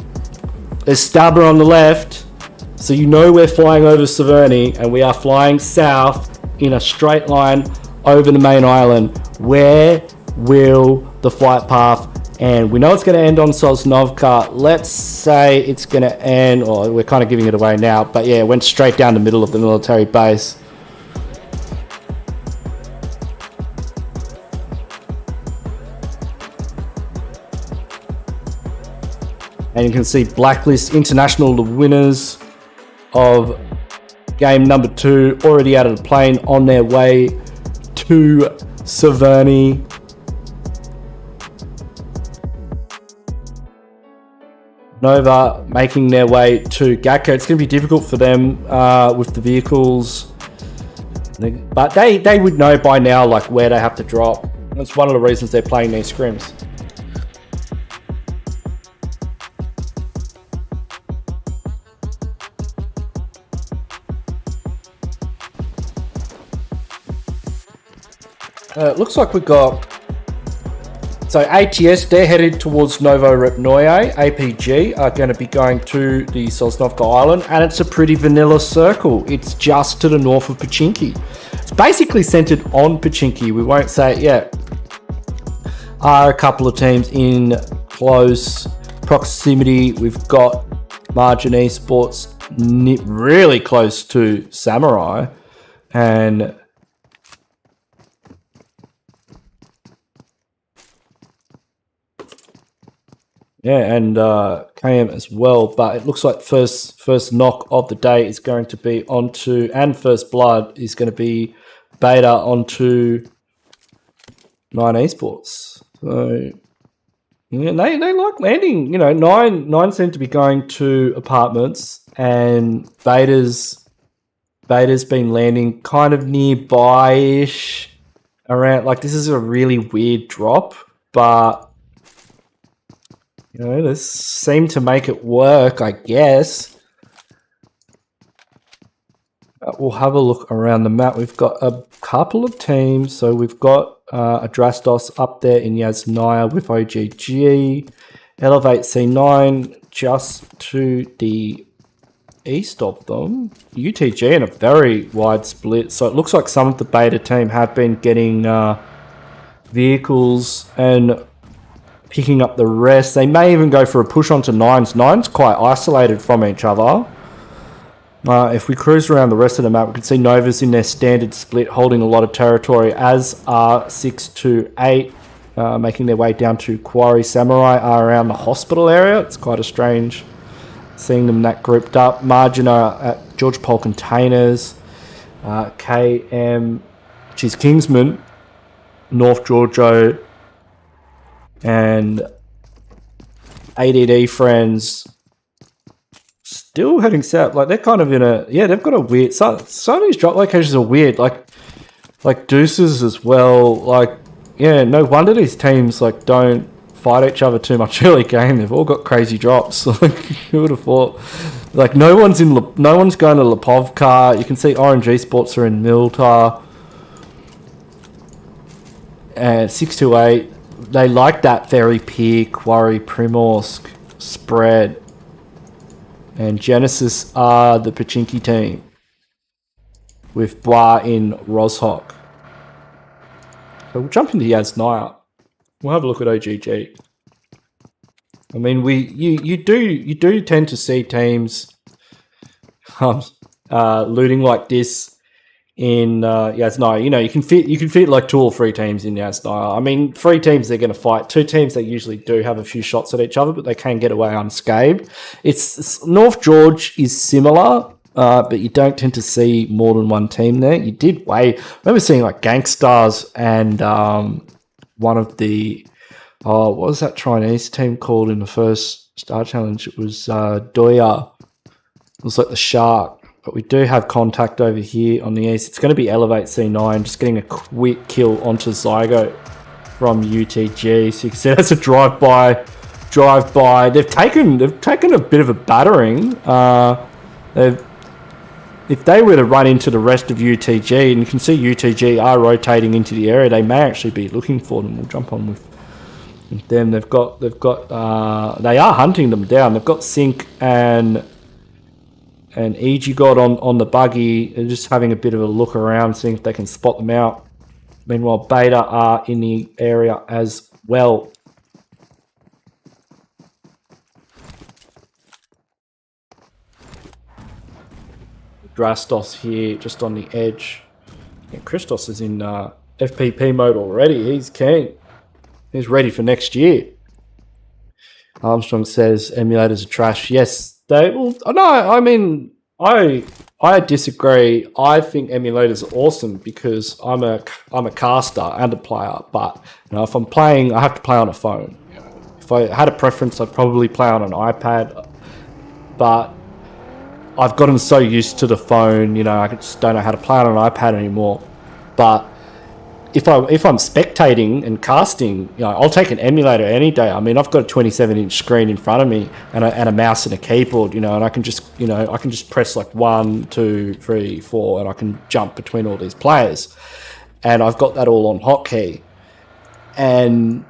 There's Stabber on the left. So you know we're flying over Severny, and we are flying south in a straight line over the main island. Where will the flight path end? We know it's going to end on Sosnovka. Let's say it's going to end, or we're kind of giving it away now, but yeah, it went straight down the middle of the military base. And you can see Blacklist International, the winners of game number 2, already out of the plane on their way to Severny. Nova making their way to Gakko. It's going to be difficult for them with the vehicles, but they would know by now like where they have to drop. That's one of the reasons they're playing these scrims. It looks like we've got... So ATS, they're headed towards Novo Repnoye. APG are going to be going to the Sosnovka Island, and it's a pretty vanilla circle. It's just to the north of Pachinki. It's basically centered on Pachinki. We won't say it yet. Are a couple of teams in close proximity. We've got Margin Esports really close to Samurai, and KM as well. But it looks like first knock of the day is going to be onto, and first blood is going to be Beta onto 9 Esports. So yeah, they like landing. You know, nine seem to be going to apartments, and Beta's been landing kind of nearby-ish around. Like, this is a really weird drop, but you know, they seem to make it work, I guess. We'll have a look around the map. We've got a couple of teams. So we've got ADRASTOS up there in Yasnaya with OGG. Elevate C9 just to the east of them. UTG in a very wide split. So it looks like some of the beta team have been getting vehicles and picking up the rest. They may even go for a push onto 9s. 9's quite isolated from each other. If we cruise around the rest of the map, we can see Nova's in their standard split, holding a lot of territory, as are 6 to 8, making their way down to Quarry. Samurai are around the hospital area. It's quite a strange seeing them that grouped up. Margin are at George Pole Containers. KM, which is Kingsman, North Georgia, and ADD friends still heading south. Like, they're kind of in a, yeah, they've got a weird, some of these drop locations are weird, like DEUS's as well. Like, yeah, no wonder these teams like don't fight each other too much early game. They've all got crazy drops. Like, who would have thought? Like, no one's going to Lepovka. You can see Orange Esports are in Miltar. And 628, they like that very Pier, Quarry, Primorsk spread. And Genesis are the Pachinki team with BUAN in Rozhok. So we'll jump into Yasnaya. We'll have a look at OGG. I mean, you do tend to see teams looting like this in Yasnaya. You know, you can fit like 2 or 3 teams in Yasnaya. I mean, 3 teams they're going to fight. 2 teams they usually do have a few shots at each other, but they can get away unscathed. It's North George is similar, but you don't tend to see more than one team there. You did I remember seeing like Gankstars and one of the what was that Chinese team called in the first Star Challenge? It was DEUS. It was like the Shark. But we do have contact over here on the east. It's going to be Elevate C9, just getting a quick kill onto Zygote from UTG. So you can see that's a drive-by. They've taken a bit of a battering. If they were to run into the rest of UTG, and you can see UTG are rotating into the area, they may actually be looking for them. We'll jump on with them. They are hunting them down. They've got Sync and EG got on the buggy, and just having a bit of a look around, seeing if they can spot them out. Meanwhile, Beta are in the area as well. Drastos here, just on the edge. And Christos is in FPP mode already. He's keen. He's ready for next year. Armstrong says emulators are trash. Yes, they will. No, I mean, I disagree. I think emulators are awesome because I'm a caster and a player. But you know, if I'm playing, I have to play on a phone. If I had a preference, I'd probably play on an iPad. But I've gotten so used to the phone, you know, I just don't know how to play on an iPad anymore. But if I'm spectating and casting, you know, I'll take an emulator any day. I mean, I've got a 27-inch screen in front of me and a mouse and a keyboard, you know, and I can just press like 1, 2, 3, 4, and I can jump between all these players. and I've got that all on hotkey. And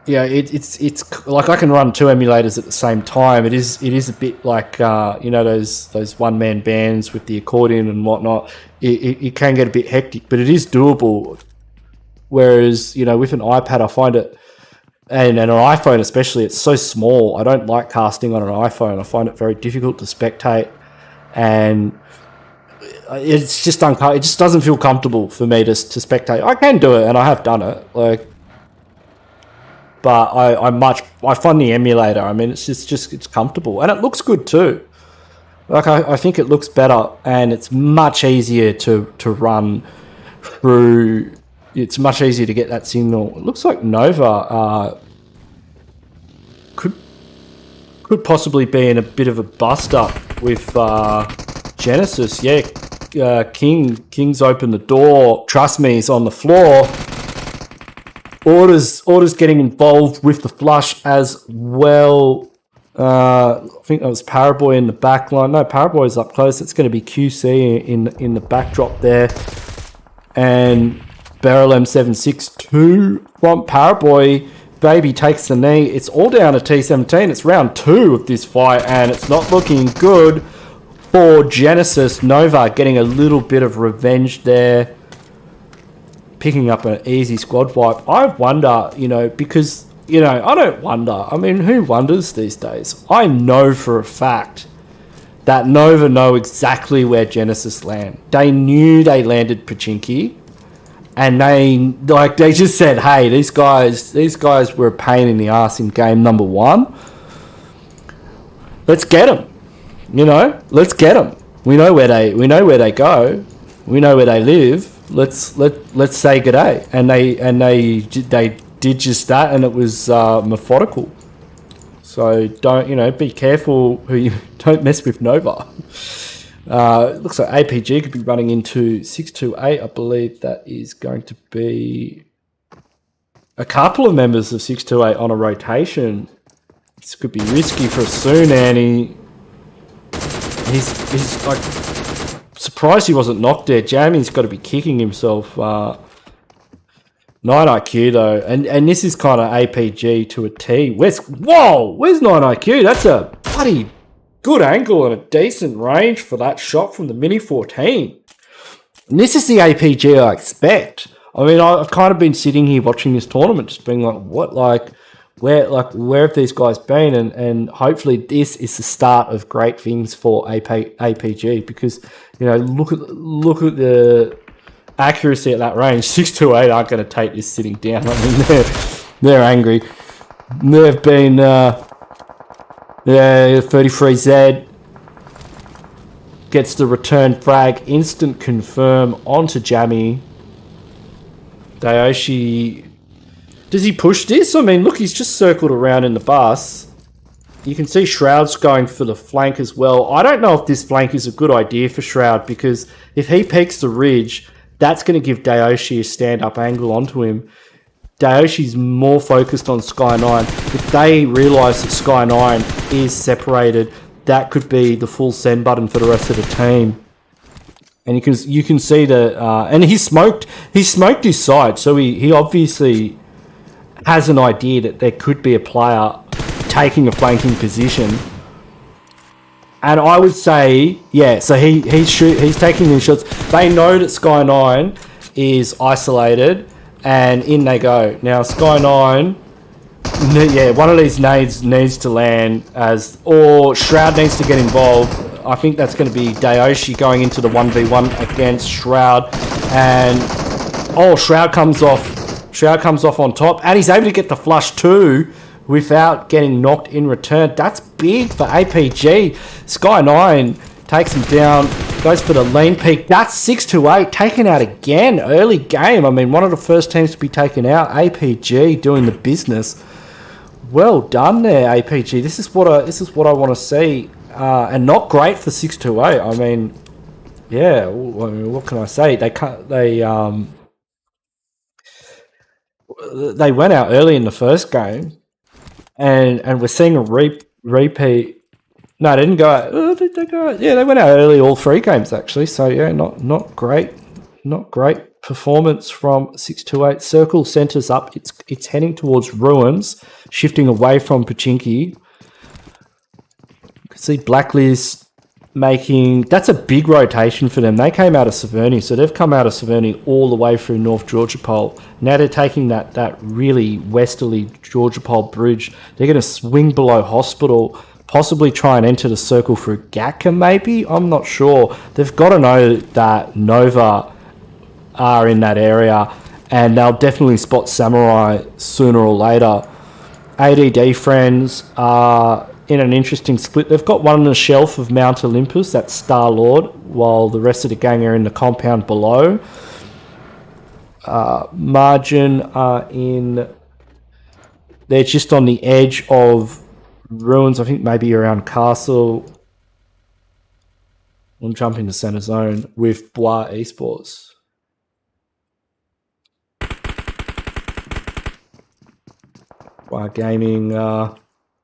yeah, it's like I can run 2 emulators at the same time. It is a bit like you know, those one-man bands with the accordion and whatnot. It can get a bit hectic, but it is doable. Whereas, you know, with an iPad, I find it, and an iPhone especially, it's so small. I don't like casting on an iPhone. I find it very difficult to spectate, and it's just it just doesn't feel comfortable for me to spectate. I can do it, and I have done it, like, but I find the emulator, I mean, it's comfortable, and it looks good too. Like, I think it looks better, and it's much easier to run through. It's much easier to get that signal. It looks like Nova could possibly be in a bit of a bust up with Genesis. Yeah, King's opened the door. Trust me, he's on the floor. Orders getting involved with the flush as well. I think that was Paraboy in the back line. No, Paraboy's up close. It's going to be QC in the backdrop there. And Barrel M762 from Paraboy. Baby takes the knee. It's all down to T17. It's round 2 of this fight, and it's not looking good for Genesis. Nova getting a little bit of revenge there, picking up an easy squad wipe. I wonder, you know, because, you know, I don't wonder. I mean, who wonders these days? I know for a fact that Nova know exactly where Genesis land. They knew they landed Pachinki. And they just said, hey, these guys were a pain in the ass in game number 1. Let's get them. You know, let's get them. We know where they go. We know where they live. Let's say g'day. And they did just that, and it was methodical. So be careful who you don't mess with Nova. It looks like APG could be running into 628. I believe that is going to be a couple of members of 628 on a rotation. This could be risky for soon, and he's like surprised he wasn't knocked there. Jamie's got to be kicking himself. 9 IQ though, and this is kind of APG to a T. Where's 9 IQ? That's a bloody good angle and a decent range for that shot from the Mini 14. And this is the APG I expect. I mean, I've kind of been sitting here watching this tournament, just being like, where have these guys been? And hopefully this is the start of great things for APG, because, you know, look at the accuracy at that range. 628 aren't going to take this sitting down. I mean, they're angry. They've been 33Z gets the return frag, instant confirm onto Jammy. Dayoshi, does he push this? I mean, look, he's just circled around in the bus. You can see Shroud's going for the flank as well. I don't know if this flank is a good idea for Shroud, because if he peeks the ridge, that's going to give Dayoshi a stand-up angle onto him. Dayoshi's more focused on Sky9. If they realise that Sky9 is separated, that could be the full send button for the rest of the team. And you can see that, and he smoked his side, so he obviously has an idea that there could be a player taking a flanking position. And I would say, yeah, so he's taking these shots. They know that Sky9 is isolated, and in they go. Now, Sky9, yeah, one of these nades needs to land, or Shroud needs to get involved. I think that's going to be Dayoshi going into the 1v1 against Shroud. And, Shroud comes off on top, and he's able to get the flush too without getting knocked in return. That's big for APG. Sky9 takes him down, goes for the lean peak. That's 6-8, taken out again, early game. I mean, one of the first teams to be taken out. APG doing the business. Well done there, APG. This is what I want to see, and not great for 6-8. I mean, yeah. What can I say? They went out early in the first game, and we're seeing a repeat. No, they didn't go out. Did they go out? Yeah, they went out early all 3 games actually. So yeah, not great performance from 628. Circle centers up. It's heading towards Ruins, shifting away from Pachinki. You can see Blacklist making... That's a big rotation for them. They came out of Severny, so they've come out of Severny all the way through North Georgia Pole. Now they're taking that really westerly Georgia Pole bridge. They're going to swing below Hospital, possibly try and enter the circle through Gatka maybe? I'm not sure. They've got to know that Nova are in that area, and they'll definitely spot Samurai sooner or later. ADD friends are in an interesting split. They've got one on the shelf of Mount Olympus, that's Star-Lord, while the rest of the gang are in the compound below. Margin are in... They're just on the edge of Ruins, I think maybe around Castle. I'm jumping to center zone with BUAN Esports. BUAN Gaming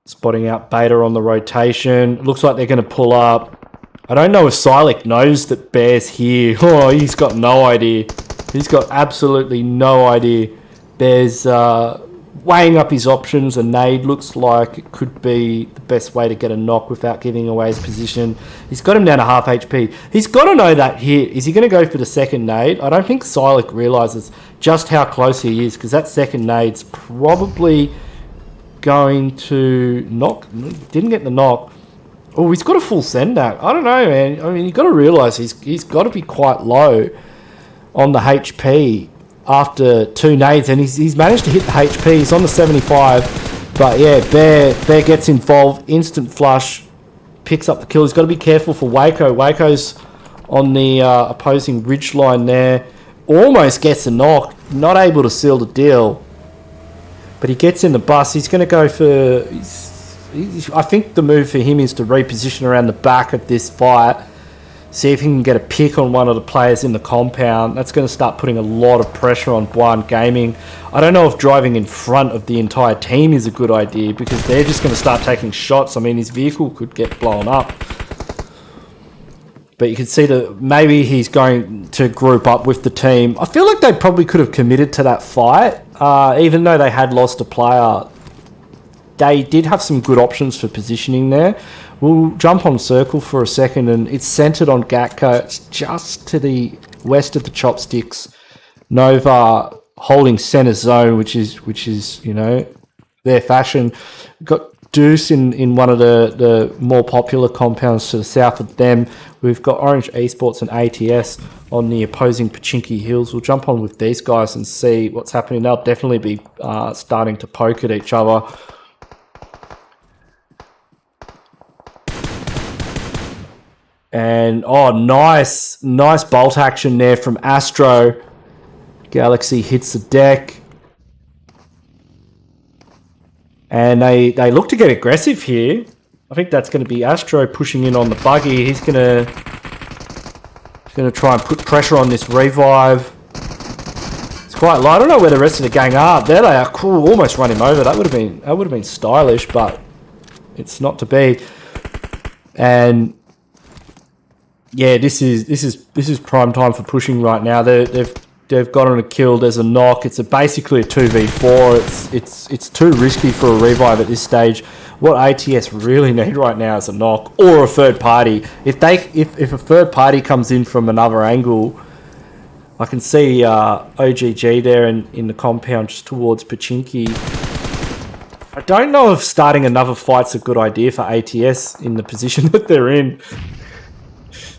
spotting out Beta on the rotation. It looks like they're going to pull up. I don't know if Silik knows that Bear's here. Oh, he's got no idea. He's got absolutely no idea. Bear's weighing up his options. A nade looks like it could be the best way to get a knock without giving away his position. He's got him down to half HP. He's got to know that hit. Is he going to go for the second nade? I don't think Silik realizes just how close he is, because that second nade's probably going to knock. Didn't get the knock. Oh, he's got a full send back. I don't know, man. I mean, you've got to realize he's got to be quite low on the HP after two nades, and he's managed to hit the HP. He's on the 75, but yeah, Bear gets involved, instant flush, picks up the kill. He's got to be careful for Waco. Waco's on the opposing ridge line there, almost gets a knock, not able to seal the deal, but he gets in the bus. He's going to go for... I think the move for him is to reposition around the back of this fight, see if he can get a pick on one of the players in the compound. That's going to start putting a lot of pressure on BUAN Gaming. I don't know if driving in front of the entire team is a good idea, because they're just going to start taking shots. I mean, his vehicle could get blown up. But you can see that maybe he's going to group up with the team. I feel like they probably could have committed to that fight, even though they had lost a player. They did have some good options for positioning there. We'll jump on circle for a second, and it's centered on Gatka. It's just to the west of the chopsticks. Nova holding center zone, which is you know, their fashion. Got DEUS in one of the more popular compounds to the south of them. We've got Orange Esports and ATS on the opposing Pachinki Hills. We'll jump on with these guys and see what's happening. They'll definitely be starting to poke at each other. And, oh, nice bolt action there from Astro. Galaxy hits the deck. And they look to get aggressive here. I think that's going to be Astro pushing in on the buggy. He's going to try and put pressure on this revive. It's quite low. I don't know where the rest of the gang are. There they are. Cool. Almost run him over. That would have been stylish, but it's not to be. And yeah, this is prime time for pushing right now. They've gotten a kill. There's a knock. It's basically a 2v4. It's too risky for a revive at this stage. What ATS really need right now is a knock or a third party. If a third party comes in from another angle, I can see OGG there in the compound just towards Pachinki. I don't know if starting another fight's a good idea for ATS in the position that they're in.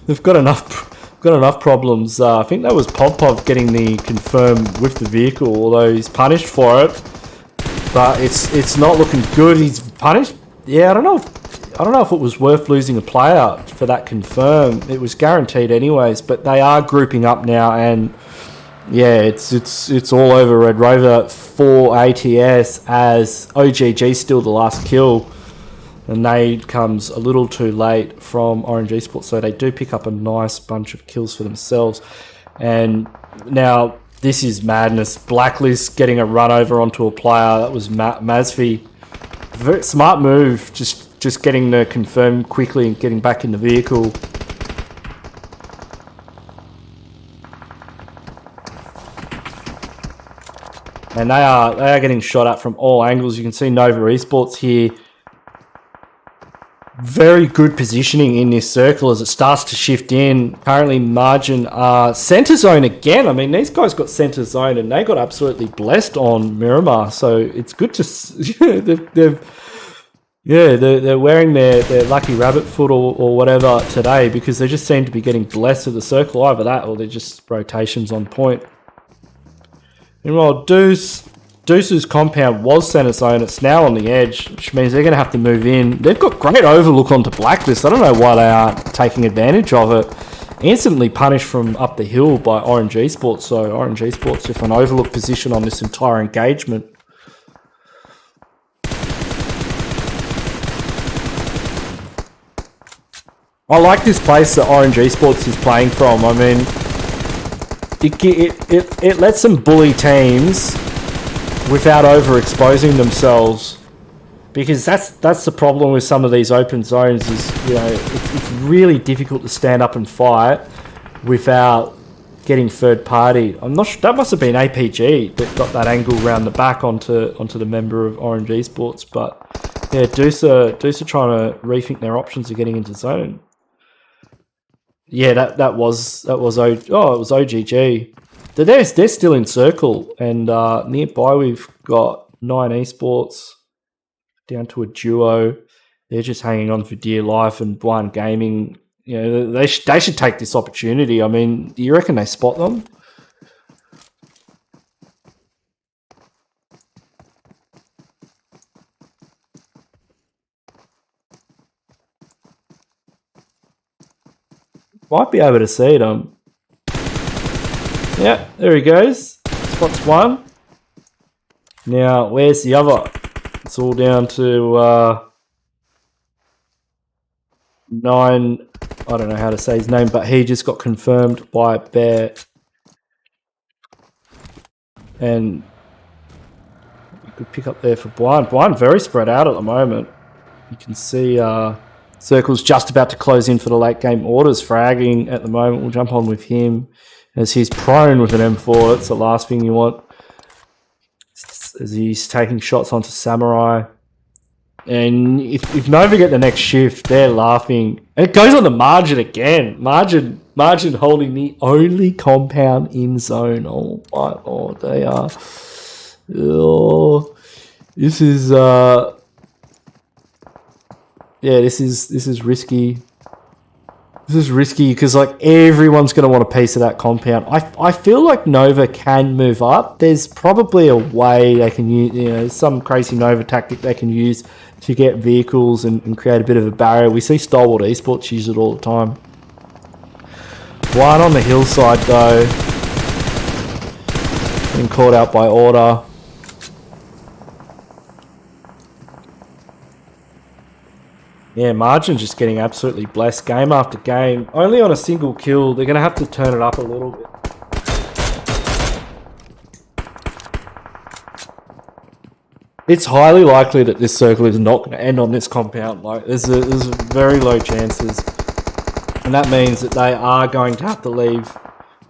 They've got enough problems. I think that was Pubg getting the confirm with the vehicle, although he's punished for it. But it's not looking good. He's punished. Yeah, I don't know if it was worth losing a player for that confirm. It was guaranteed anyways. But they are grouping up now, and yeah, it's all over Red Rover for ATS, as OGG still the last kill. The nade comes a little too late from Orange Esports, so they do pick up a nice bunch of kills for themselves. And now this is madness. Blacklist getting a run over onto a player. That was Mazvi. Very smart move, just getting the confirm quickly and getting back in the vehicle. And they are getting shot at from all angles. You can see Nova Esports here. Very good positioning in this circle as it starts to shift in. Currently, Marjin are center zone again. I mean, these guys got center zone and they got absolutely blessed on Miramar. So it's good to they're wearing their lucky rabbit foot or whatever today because they just seem to be getting blessed with the circle. Either that or they're just rotations on point. Meanwhile, Deuce's compound was center zone. It's now on the edge, which means they're going to have to move in. They've got great overlook onto Blacklist. I don't know why they aren't taking advantage of it. Instantly punished from up the hill by Orange Esports. So Orange Esports with an overlook position on this entire engagement. I like this place that Orange Esports is playing from. I mean, it lets them bully teams without overexposing themselves, because that's the problem with some of these open zones is, you know, it's really difficult to stand up and fight without getting third party. I'm not sure, that must have been APG that got that angle around the back onto the member of Orange Esports, but yeah, DEUS are trying to rethink their options of getting into zone. Yeah, it was OGG. They're still in circle, and nearby we've got 9 Esports down to a duo. They're just hanging on for dear life, and BUAN Gaming, you know, they should take this opportunity. I mean, do you reckon they spot them? Might be able to see them. Yeah, there he goes. Spots one. Now, where's the other? It's all down to 9. I don't know how to say his name, but he just got confirmed by Bear. And you could pick up there for BUAN. BUAN very spread out at the moment. You can see Circle's just about to close in for the late game orders, fragging at the moment. We'll jump on with him as he's prone with an M4. That's the last thing you want. As he's taking shots onto Samurai. And if Nova get the next shift, they're laughing. And it goes on the Marjin again. Marjin holding the only compound in zone. Oh my lord, they are. Oh, this is yeah, this is risky. This is risky because like everyone's going to want a piece of that compound. I feel like Nova can move up. There's probably a way they can use, you know, some crazy Nova tactic they can use to get vehicles and create a bit of a barrier. We see Stalwart Esports use it all the time. One on the hillside though, being caught out by order. Yeah, Marjin just getting absolutely blessed game after game. Only on a single kill. They're going to have to turn it up a little bit. It's highly likely that this circle is not going to end on this compound. Like, there's very low chances. And that means that they are going to have to leave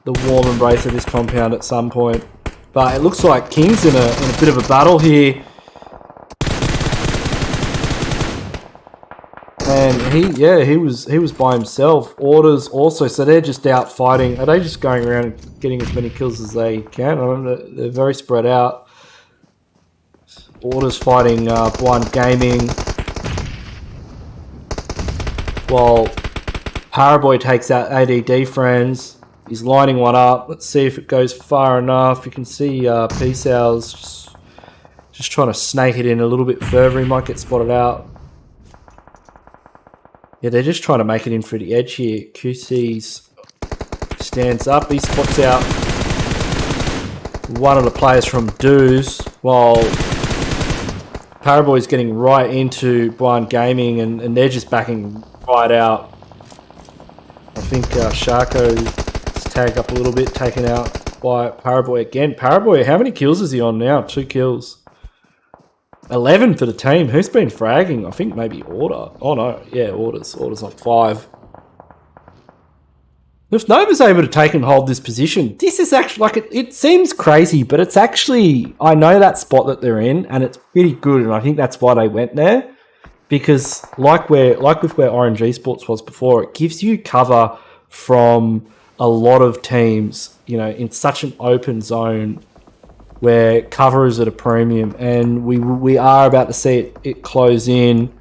the warm embrace of this compound at some point. But it looks like King's in a bit of a battle here. And he was by himself. Orders also, so they're just out fighting. Are they just going around getting as many kills as they can? I don't know, they're very spread out. Orders fighting BUAN Gaming, while Paraboy takes out ADD friends. He's lining one up. Let's see if it goes far enough. You can see Peace Owl's just trying to snake it in a little bit further. He might get spotted out. Yeah, they're just trying to make it in through the edge here. QC's stands up. He spots out one of the players from DEUS, while Paraboy's getting right into BUAN Gaming, and they're just backing right out. I think Sharko is tagged up a little bit, taken out by Paraboy again. Paraboy, how many kills is he on now? 2 kills. 11 for the team. Who's been fragging? I think maybe Order. Oh no, yeah, Order's on 5. If Nova's able to take and hold this position, this is actually, like, it seems crazy, but it's actually, I know that spot that they're in, and it's pretty good, and I think that's why they went there. Because like with where Orange Esports was before, it gives you cover from a lot of teams, you know, in such an open zone where cover is at a premium, and we are about to see it close in.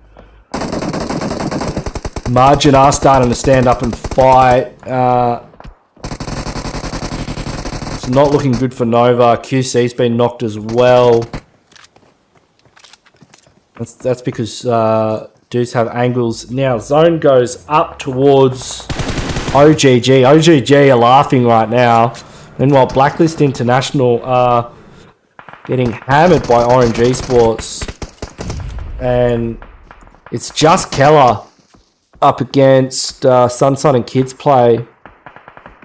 Margin are starting to stand up and fight. It's not looking good for Nova. QC's been knocked as well. That's because DEUS have angles. Now zone goes up towards OGG. OGG are laughing right now. Meanwhile, Blacklist International are getting hammered by Orange Esports. And it's just Keller up against Sunsun and Kids Play.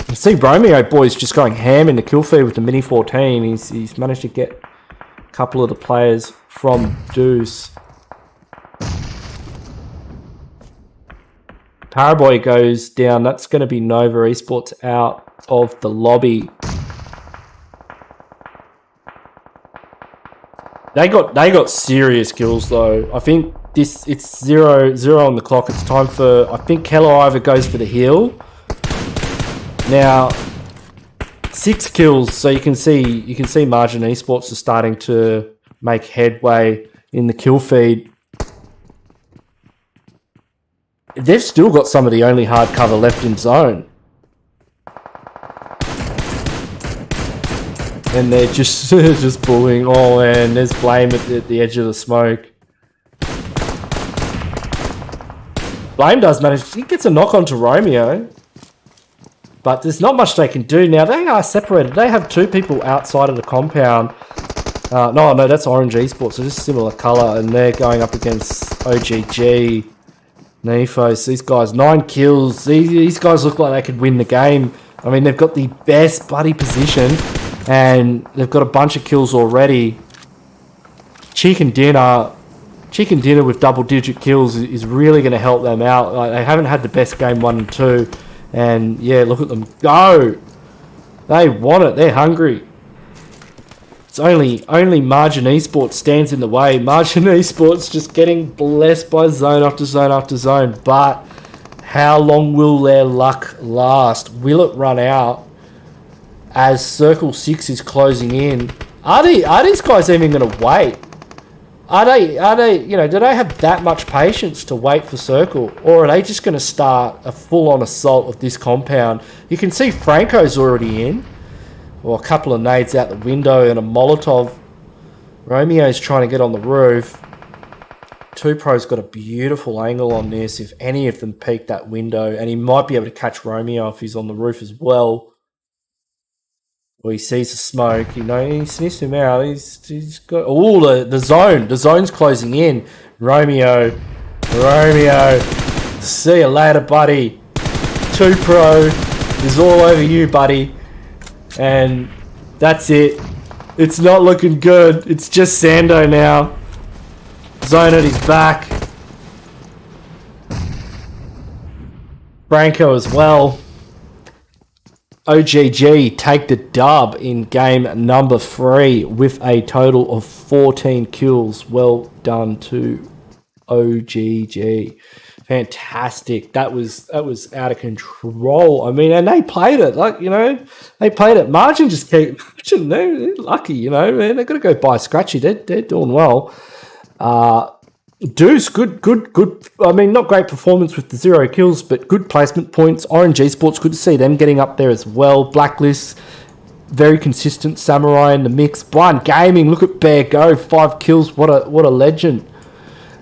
You see Romeo boys just going ham in the kill feed with the Mini 14. He's managed to get a couple of the players from DEUS. Paraboy goes down. That's going to be Nova Esports out of the lobby. They got serious kills though. I think it's 0-0 on the clock. It's time for, I think Keller either goes for the heal. Now 6 kills, so you can see Marjin Esports are starting to make headway in the kill feed. They've still got some of the only hard cover left in zone. And they're just bullying. Oh man, there's Blame at the edge of the smoke. Blame does manage, he gets a knock onto Romeo. But there's not much they can do. Now they are separated. They have 2 people outside of the compound. No, that's Orange Esports, so just similar colour. And they're going up against OGG. Nefos, these guys, 9 kills. These guys look like they could win the game. I mean, they've got the best buddy position. And they've got a bunch of kills already. Chicken Dinner with double-digit kills is really going to help them out. Like, they haven't had the best game 1 and 2. And, yeah, look at them go. They want it. They're hungry. It's only Marjin Esports stands in the way. Marjin Esports just getting blessed by zone after zone after zone. But how long will their luck last? Will it run out as Circle 6 is closing in? Are these guys even going to wait? Are they, you know, do they have that much patience to wait for Circle? Or are they just going to start a full-on assault of this compound? You can see Franco's already in. Or a couple of nades out the window and a Molotov. Romeo's trying to get on the roof. 2Pro's got a beautiful angle on this if any of them peek that window. And he might be able to catch Romeo if he's on the roof as well. Or he sees the smoke, you know, he sniffs him out. He's got, oh, the zone. The zone's closing in. Romeo. See you later, buddy. 2Pro is all over you, buddy. And that's it. It's not looking good. It's just Sando now. Zone at his back. Franco as well. OGG take the dub in game number 3 with a total of 14 kills. Well done to OGG. Fantastic. That was out of control. I mean, and they played it. Like, you know, they played it. Marjin just keep, they're lucky, you know, man. They've got to go buy Scratchy. They're doing well. DEUS, good. I mean, not great performance with the 0 kills, but good placement points. Orange Esports, good to see them getting up there as well. Blacklist, very consistent. Samurai in the mix. BUAN Gaming, look at Bear go, 5 kills. What a legend.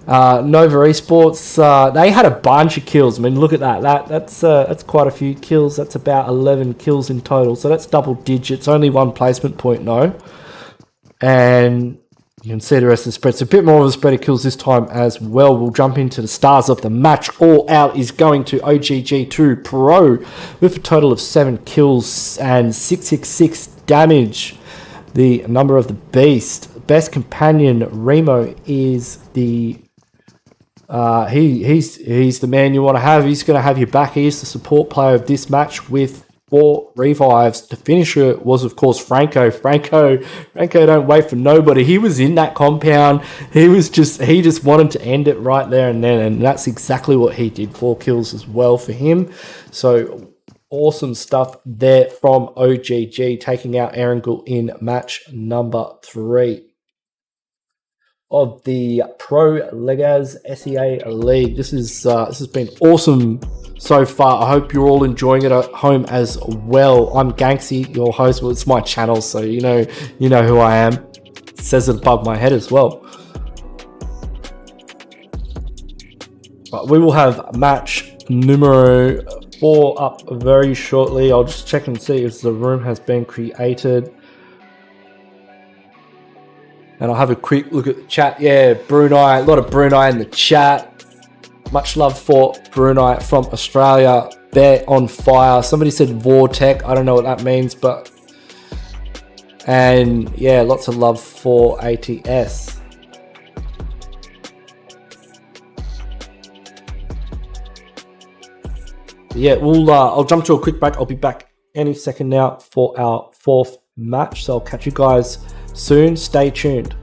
Nova Esports, they had a bunch of kills. I mean, look at that. That's quite a few kills. That's about 11 kills in total. So that's double digits. Only 1 placement point, no. And you can see the rest of the spread. It's a bit more of a spread of kills this time as well. We'll jump into the stars of the match. All out is going to OGG2 Pro with a total of 7 kills and 666 damage. The number of the beast. Best companion, Remo, is the He's the man you want to have. He's going to have your back. He's the support player of this match with 4 revives. The finisher was, of course, Franco. Franco don't wait for nobody. He was in that compound. He just wanted to end it right there and then, and that's exactly what he did. 4 kills as well for him. So awesome stuff there from OGG, taking out Erangel in match number 3 of the Pro Legaz SEA League. This has been awesome so far. I hope you're all enjoying it at home as well. I'm Ganksy, your host. Well, it's my channel, so you know who I am. It says it above my head as well. But we will have match numero 4 up very shortly. I'll just check and see if the room has been created. And I'll have a quick look at the chat. Yeah, Brunei, a lot of Brunei in the chat. Much love for Brunei from Australia. They're on fire. Somebody said Vortec. I don't know what that means, but... And yeah, lots of love for ATS. Yeah, I'll jump to a quick break. I'll be back any second now for our 4th match. So I'll catch you guys soon. Stay tuned.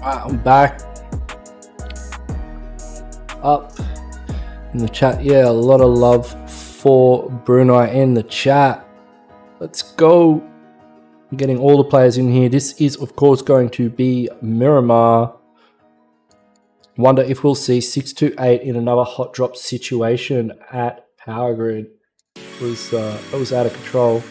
I'm back. Up in the chat. Yeah, a lot of love for Brunei in the chat. Let's go. I'm getting all the players in here. This is, of course, going to be Miramar. Wonder if we'll see 628 in another hot drop situation at Power Grid. That was out of control.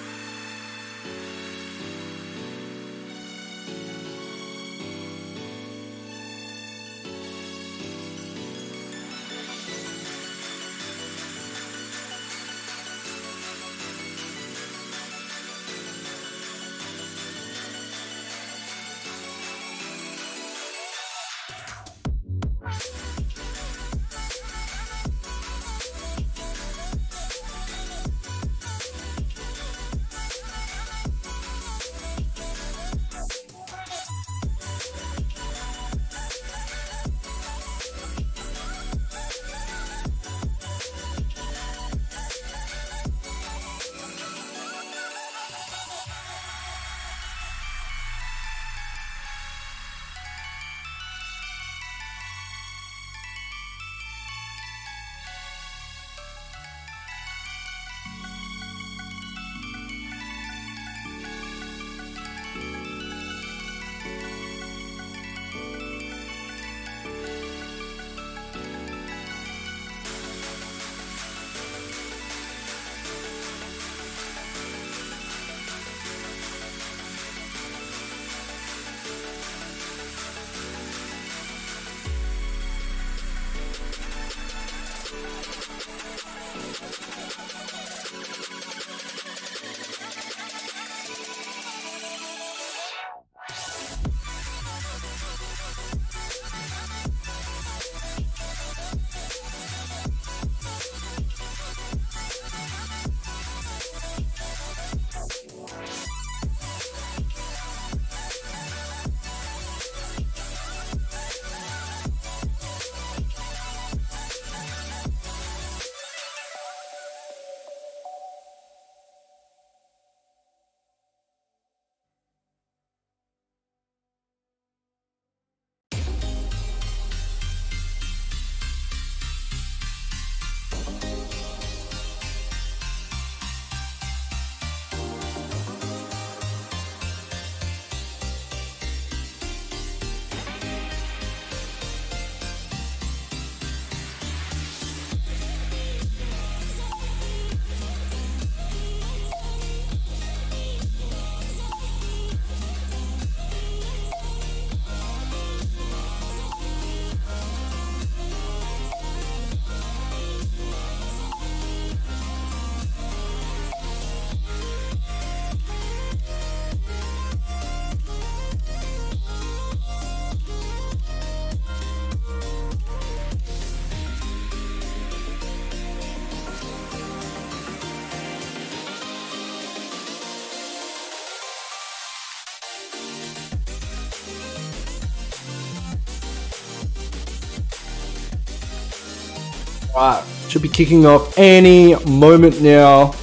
Right, should be kicking off any moment now.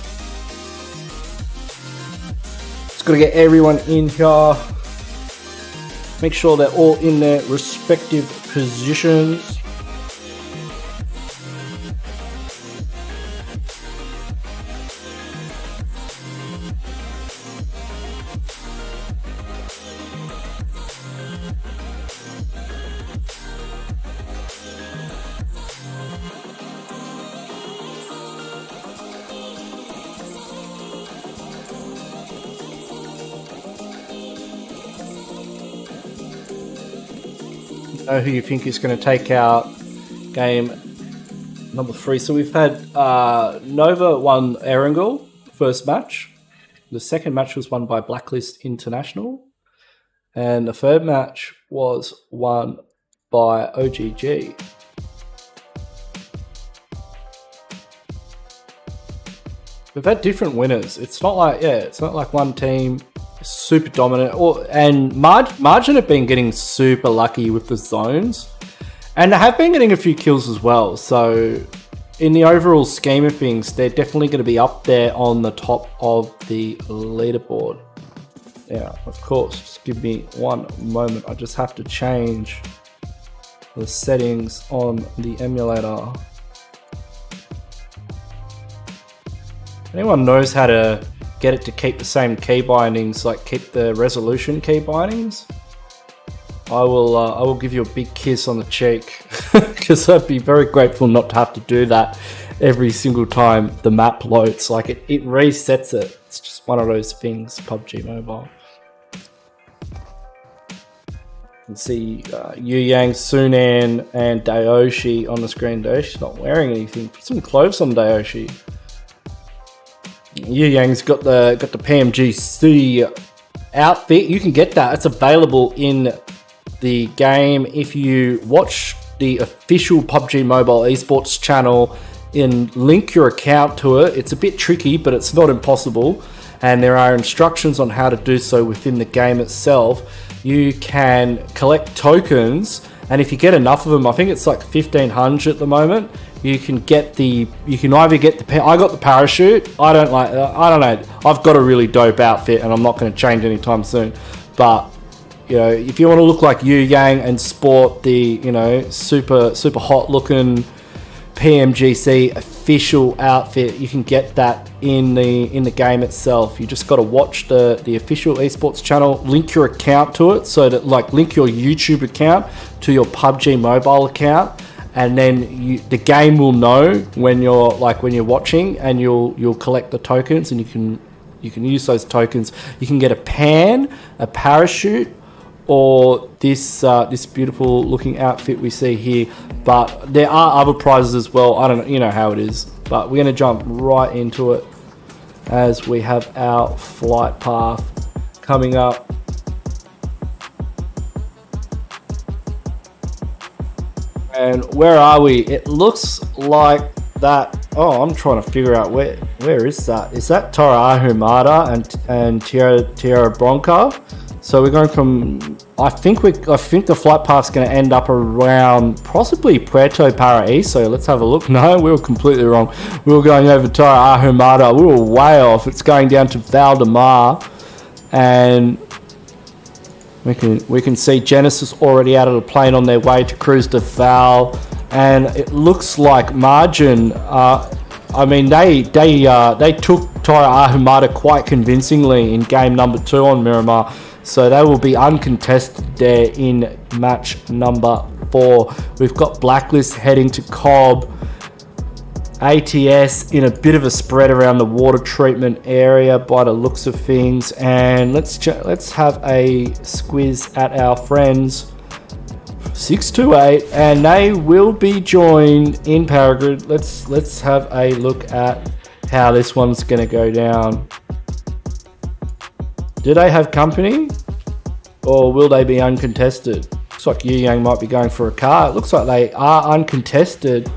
Just got to get everyone in here. Make sure they're all in their respective positions. Know who you think is going to take out game number 3. So we've had Nova won Erangel first match. The second match was won by Blacklist International, and the third match was won by OGG. We've had different winners. It's not like one team super dominant, and Margin have been getting super lucky with the zones, and they have been getting a few kills as well. So in the overall scheme of things, they're definitely going to be up there on the top of the leaderboard. Yeah, of course. Just give me one moment. I just have to change the settings on the emulator. Anyone knows how to get it to keep the same key bindings, like keep the resolution key bindings? I will give you a big kiss on the cheek because I'd be very grateful not to have to do that every single time the map loads. Like it resets it. It's just one of those things, PUBG Mobile. You can see Yu Yang, Sunan, and Dayoshi on the screen. Dayoshi's not wearing anything. Put some clothes on Dayoshi. Yu Yang's got the PMGC outfit. You can get that. It's available in the game if you watch the official PUBG Mobile esports channel and link your account to it. It's a bit tricky, but it's not impossible. And there are instructions on how to do so within the game itself. You can collect tokens, and if you get enough of them, I think it's like 1,500 at the moment. You can get the. You can either get the. I got the parachute. I don't know. I've got a really dope outfit, and I'm not going to change anytime soon. But you know, if you want to look like Yu Yang and sport the super hot looking PMGC official outfit, you can get that in the game itself. You just got to watch the official esports channel, link your account to it, so that link your YouTube account to your PUBG Mobile account, and then the game will know when you're watching, and you'll collect the tokens, and you can use those tokens. You can get a pan, a parachute, or this beautiful looking outfit we see here. But there are other prizes as well. I don't know, you know how it is. But we're going to jump right into it as we have our flight path coming up. And where are we? It looks like that. Oh, I'm trying to figure out where is that? Is that Tora Ahumada and Tierra Bronca? So we're going from, I think the flight path's going to end up around possibly Puerto Paraíso. Let's have a look. No, we were completely wrong. We were going over Tora Ahumada. We were way off. It's going down to Valdemar, and we can see Genesis already out of the plane on their way to cruise to Val, and it looks like Margin. I mean, they took Tora Ahumada quite convincingly in game number 2 on Miramar. So they will be uncontested there in match number 4. We've got Blacklist heading to Cobb. ATS in a bit of a spread around the water treatment area by the looks of things. And let's have a squiz at our friends 628, and they will be joined in Paragrid. Let's have a look at how this one's going to go down. Do they have company, or will they be uncontested? Looks like Yu Yang might be going for a car. It looks like they are uncontested.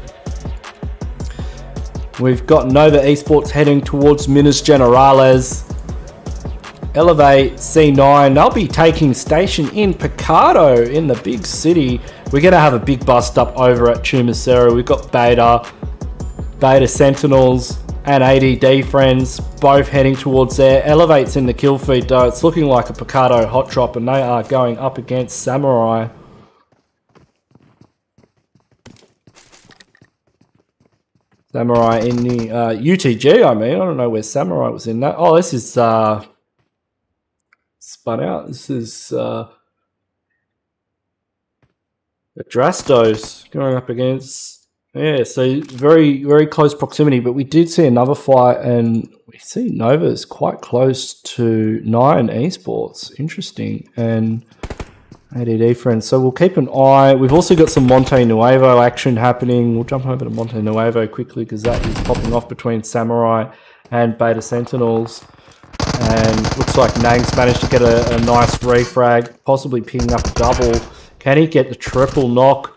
We've got Nova Esports heading towards Minas Generales. Elevate C9. They'll be taking station in Picado in the big city. We're going to have a big bust up over at Chumacero. We've got Beta Sentinels, and ADD friends both heading towards there. Elevate's in the kill feed though. It's looking like a Picado hot drop, and they are going up against Samurai. Samurai in the UTG, I mean. I don't know where Samurai was in that. Oh, this is spun out. This is ADRASTOS going up against. Yeah, so very, very close proximity, but we did see another fight, and we see Nova's quite close to 9 Esports. Interesting. And ADD friends. So we'll keep an eye. We've also got some Monte Nuevo action happening. We'll jump over to Monte Nuevo quickly because that is popping off between Samurai and Beta Sentinels. And looks like Nang's managed to get a nice refrag, possibly picking up a double. Can he get the triple knock?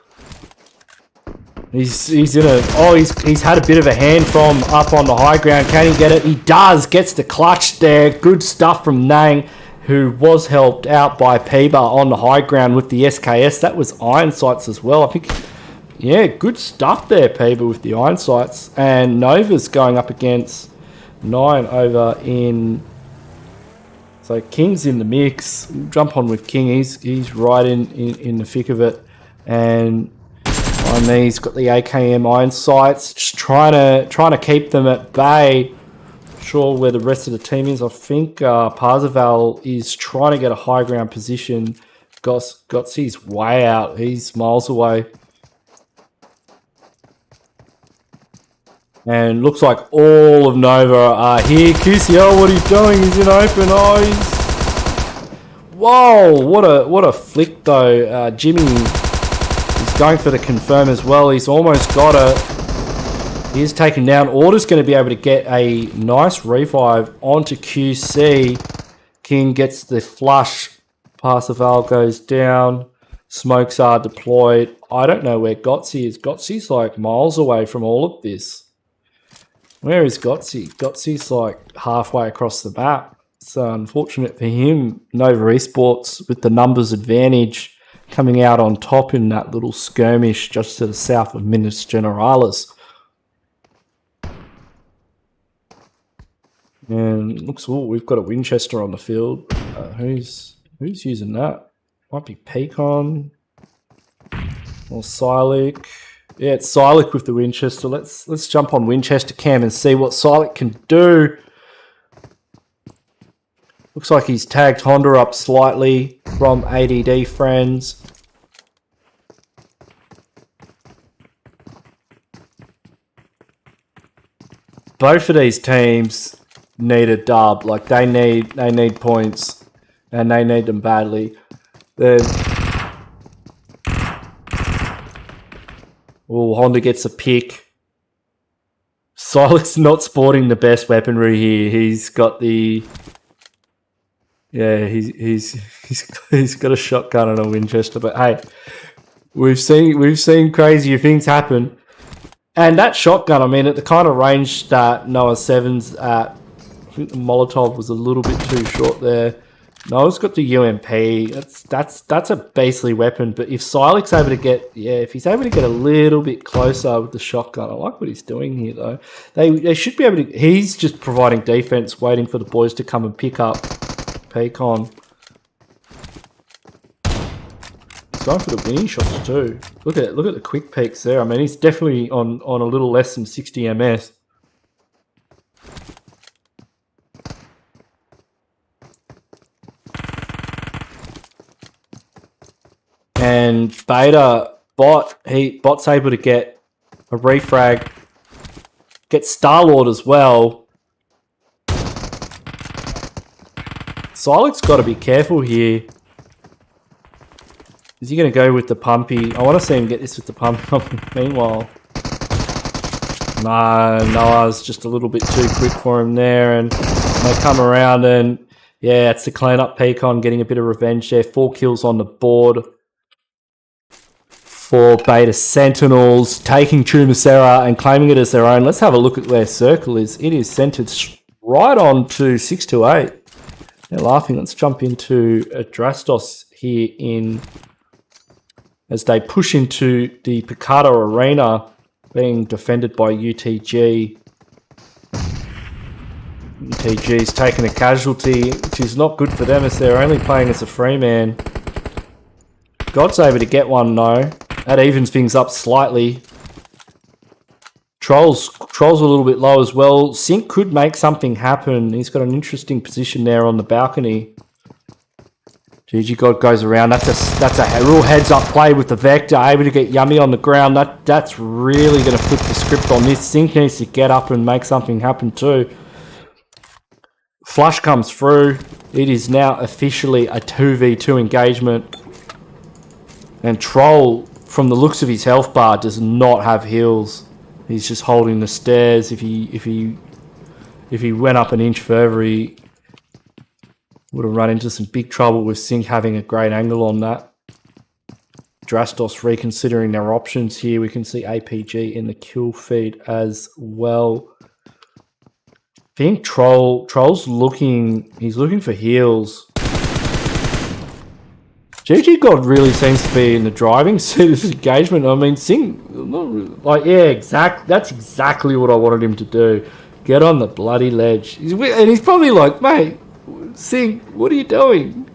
He's in a... Oh, he's had a bit of a hand from up on the high ground. Can he get it? He does. Gets the clutch there. Good stuff from Nang, who was helped out by Pubg on the high ground with the SKS. That was iron sights as well. I think... Yeah, good stuff there, Pubg, with the iron sights. And Nova's going up against 9 over in So King's in the mix. We'll jump on with King. He's right in the thick of it. And on these, got the AKM iron sights. Just trying to keep them at bay. Not sure where the rest of the team is. I think Parzival is trying to get a high ground position. Gotsy's way out. He's miles away. And looks like all of Nova are here. QCL, what are you doing? He's in open. Oh, whoa! What a flick though. Jimmy is going for the confirm as well. He's almost got it. He's taken down. Order's going to be able to get a nice revive onto QC. King gets the flush. Parzival goes down. Smokes are deployed. I don't know where Gotsy is. Gotsy's like miles away from all of this. Where is Ganksy? Gotsy's like halfway across the map. So unfortunate for him. Nova Esports with the numbers advantage coming out on top in that little skirmish just to the south of Minas Generalis. And looks, oh, we've got a Winchester on the field. Who's using that? Might be Pecon or Silik. Yeah, it's Silik with the Winchester. Let's jump on Winchester cam and see what Silik can do. Looks like he's tagged Honda up slightly from ADD friends. Both of these teams need a dub. Like they need points, and they need them badly. Oh, Honda gets a pick. Silik's not sporting the best weaponry here. He's got the... Yeah, he's got a shotgun and a Winchester. But hey, we've seen crazier things happen. And that shotgun, I mean, at the kind of range that Noah 7's at, I think the Molotov was a little bit too short there. Noah's got the UMP. That's a basically weapon. But if Silik's able to get, if he's able to get a little bit closer with the shotgun, I like what he's doing here though. They should be able to. He's just providing defense, waiting for the boys to come and pick up Paycon. He's going for the winning shots too. Look at the quick peaks there. I mean, he's definitely on a little less than 60 ms. And Beta bot's able to get a refrag, get Starlord as well. Silik's got to be careful here. Is he going to go with the pumpy? I want to see him get this with the pumpy. Meanwhile, no, Noah's just a little bit too quick for him there, and they come around and yeah, it's the clean up Pecon getting a bit of revenge there. 4 kills on the board for Beta Sentinels, taking Chumacera and claiming it as their own. Let's have a look at where Circle is. It is centered right on to 628. They're laughing. Let's jump into ADRASTOS here in as they push into the Picado Arena, being defended by UTG. UTG's taken a casualty, which is not good for them as they're only playing as a free man. God's able to get one though. That evens things up slightly. Troll's a little bit low as well. Sync could make something happen. He's got an interesting position there on the balcony. GG God goes around. That's a real heads up play with the Vector, able to get Yummy on the ground. That's really going to flip the script on this. Sync needs to get up and make something happen too. Flush comes through. It is now officially a 2v2 engagement. And Troll, from the looks of his health bar, does not have heals. He's just holding the stairs. If he went up an inch further, he would have run into some big trouble with Sync having a great angle on that. ADRASTOS reconsidering their options here. We can see APG in the kill feed as well. I think Troll's looking for heals. GG God really seems to be in the driving seat of this engagement. I mean, that's exactly what I wanted him to do. Get on the bloody ledge. And he's probably like, mate, Sink, what are you doing?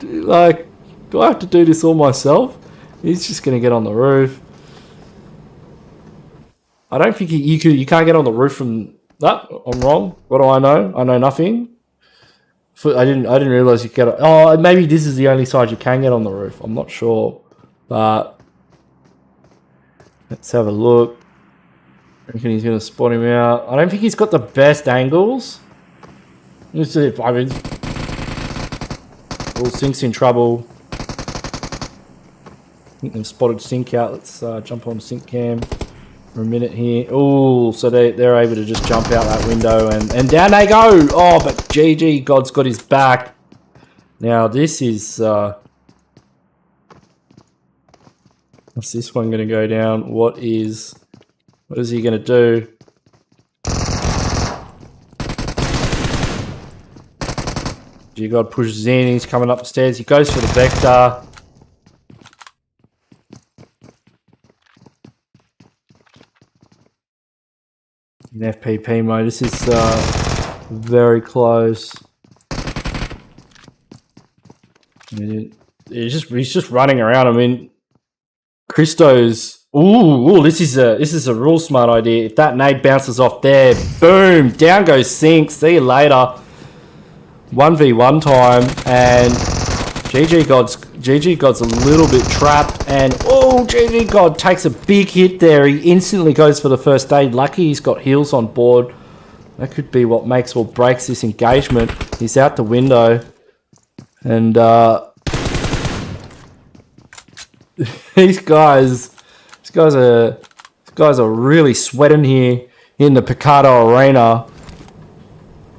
Like, do I have to do this all myself? He's just gonna get on the roof. I don't think you can't get on the roof from that. I'm wrong. What do I know? I know nothing. I didn't realize you could get. Oh, maybe this is the only side you can get on the roof. I'm not sure, but let's have a look. I reckon he's gonna spot him out. I don't think he's got the best angles. Let's see if I mean, Sink's in trouble. I think they've spotted Sink out. Let's jump on Sink cam for a minute here. Oh, so they're able to just jump out that window and down they go. Oh, but GG, God's got his back. Now this is what's this one going to go down? What is he going to do? God pushes in. He's coming up the stairs. He goes for the vector. In FPP mode, this is very close. He's just running around. I mean, Christo's. Ooh, this is a real smart idea. If that nade bounces off there, boom, down goes Sink. See you later. 1v1 time, and GG God's a little bit trapped, and oh, GG God takes a big hit there. He instantly goes for the first aid. Lucky he's got heals on board. That could be what makes or breaks this engagement. He's out the window, and these guys are really sweating here in the Picardo Arena.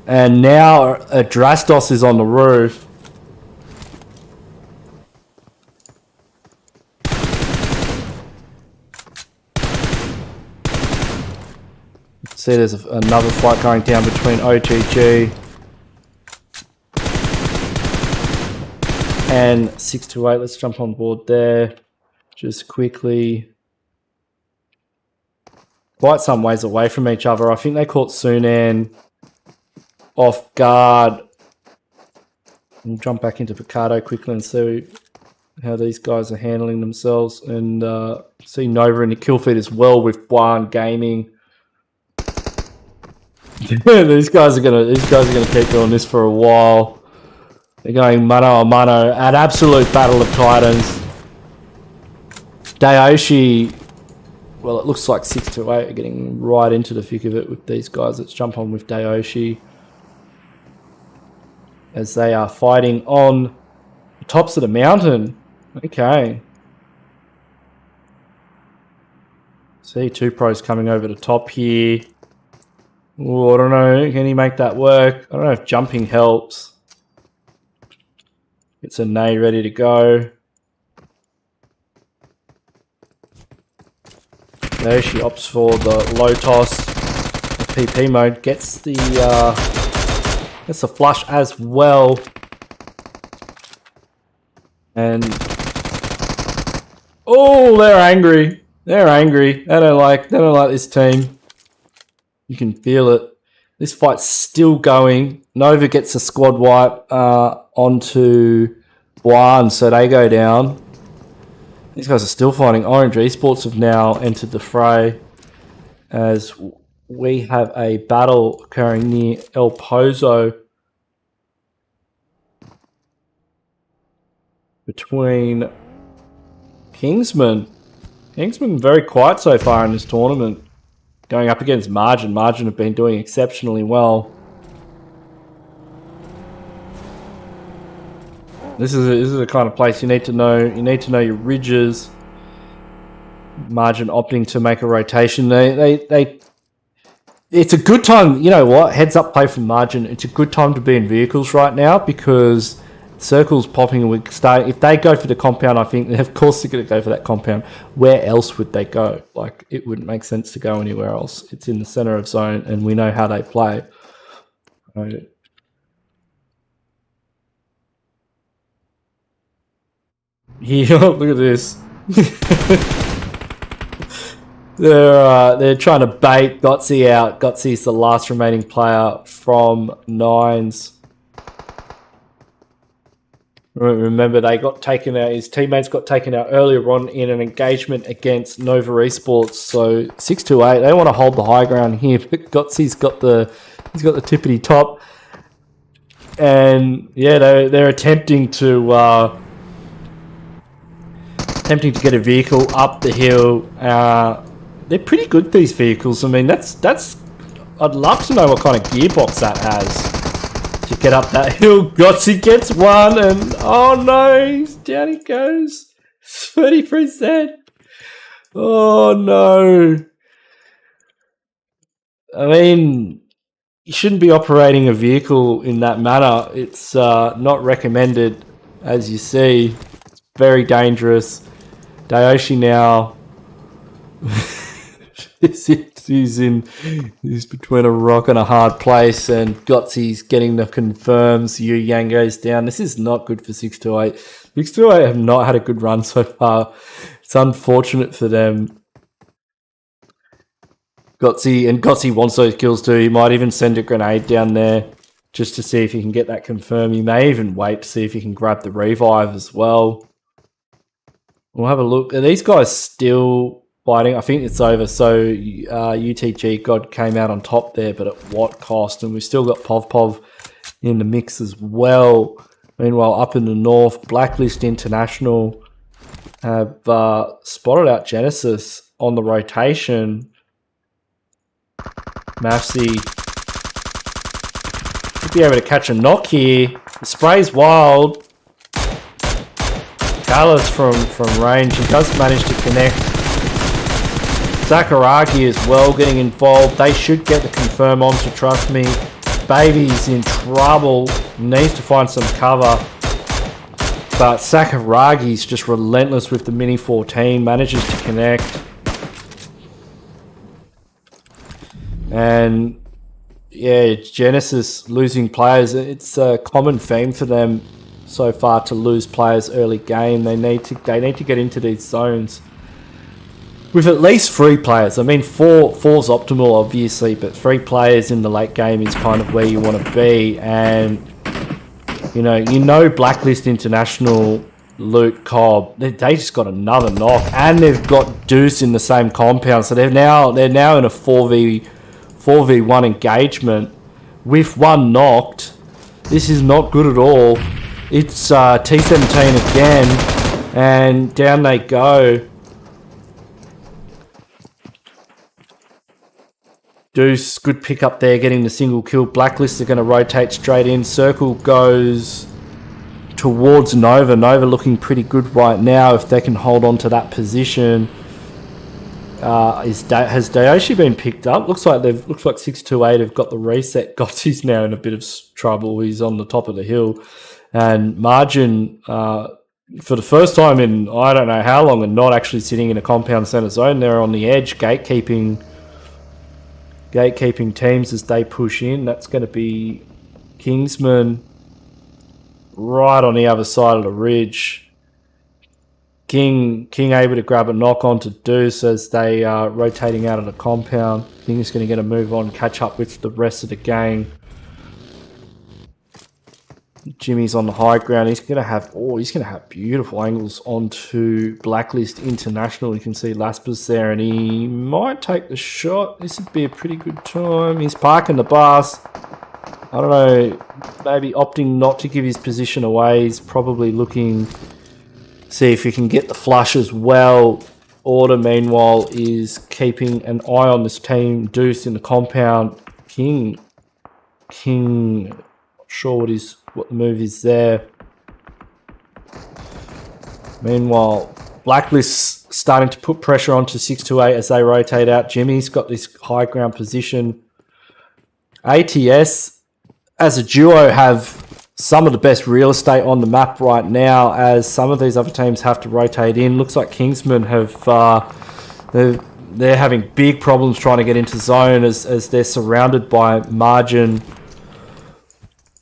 And now ADRASTOS is on the roof. See, there's another fight going down between OGG and 628. Let's jump on board there just quickly. Quite some ways away from each other. I think they caught Sunan off guard. We'll jump back into Picardo quickly and see how these guys are handling themselves, and see Nova in the kill feed as well with BUAN Gaming. these guys are gonna keep doing this for a while. They're going mano a mano, an absolute battle of titans. DEUS, well, it looks like 628 are getting right into the thick of it with these guys. Let's jump on with DEUS as they are fighting on the tops of the mountain. Okay. See, two pros coming over the top here. Ooh, I don't know. Can he make that work? I don't know if jumping helps. It's a nade ready to go. There she opts for the low toss. The PP mode gets the flush as well. And oh, they're angry. They're angry. They don't like this team. You can feel it. This fight's still going. Nova gets a squad wipe onto BUAN, so they go down. These guys are still fighting. Orange Esports have now entered the fray as we have a battle occurring near El Pozo between KINGSMAN. KINGSMAN very quiet so far in this tournament. Going up against MARJIN. MARJIN have been doing exceptionally well. This is the kind of place you need to know. You need to know your ridges. MARJIN opting to make a rotation. It's a good time. You know what? Heads up play from MARJIN. It's a good time to be in vehicles right now because circles popping and we're starting. If they go for the compound, I think of course they're going to go for that compound. Where else would they go? Like, it wouldn't make sense to go anywhere else. It's in the center of zone, and we know how they play. Right. Yeah, look at this. They're trying to bait Ganksy out. Gangsy's the last remaining player from Nines. Remember, they got taken out. His teammates got taken out earlier on in an engagement against Nova Esports. So 628, they want to hold the high ground here. But Gotsy's got the tippity top, and yeah, they're attempting to get a vehicle up the hill. They're pretty good, these vehicles. I mean, that's. I'd love to know what kind of gearbox that has to get up that hill. Gotsy gets one, and oh no, down he goes. 30%. Oh no. I mean, you shouldn't be operating a vehicle in that manner. It's not recommended, as you see. Very dangerous. DEUS now. He's between a rock and a hard place, and Gotsy's getting the confirms. Yu Yang goes down. This is not good for 628. 628 have not had a good run so far. It's unfortunate for them. Gotzy wants those kills too. He might even send a grenade down there just to see if he can get that confirm. He may even wait to see if he can grab the revive as well. We'll have a look. Are these guys still fighting? I think it's over. So UTG God came out on top there, but at what cost? And we've still got Pubg in the mix as well. Meanwhile, up in the north, Blacklist International have spotted out Genesis on the rotation. Mafsy should be able to catch a knock here. The spray's wild. Carlos from range, he does manage to connect. Sakuragi as well getting involved. They should get the confirm on, to trust me. Baby's in trouble, needs to find some cover. But Sakuragi's just relentless with the Mini 14, manages to connect. And yeah, Genesis losing players. It's a common theme for them so far to lose players early game. They need to get into these zones with at least 3 players. I mean, four's optimal, obviously, but 3 players in the late game is kind of where you want to be. And you know, Blacklist International, Luke Cobb, they just got another knock, and they've got DEUS in the same compound, so they're now in a 4v1 engagement with one knocked. This is not good at all. It's T17 again, and down they go. DEUS, good pick up there, getting the single kill. Blacklist are going to rotate straight in. Circle goes towards Nova. Nova looking pretty good right now if they can hold on to that position. Has DEUS been picked up? Looks like 628 have got the reset. Gotsy's now in a bit of trouble. He's on the top of the hill. And MARJIN, for the first time in I don't know how long, and not actually sitting in a compound center zone. They're on the edge, gatekeeping teams as they push in. That's going to be KINGSMAN right on the other side of the ridge. King able to grab a knock onto DEUS as they are rotating out of the compound. King is going to get a move on, catch up with the rest of the gang. Jimmy's on the high ground. He's going to have beautiful angles onto Blacklist International. You can see Lasper's there, and he might take the shot. This would be a pretty good time. He's parking the bus. I don't know, maybe opting not to give his position away. He's probably looking to see if he can get the flush as well. Order, meanwhile, is keeping an eye on this team. DEUS in the compound. King, not sure what the move is there. Meanwhile, Blacklist starting to put pressure onto 628 as they rotate out. Jimmy's got this high ground position. ATS, as a duo, have some of the best real estate on the map right now, as some of these other teams have to rotate in. Looks like KINGSMAN have they're having big problems trying to get into zone as they're surrounded by MARJIN,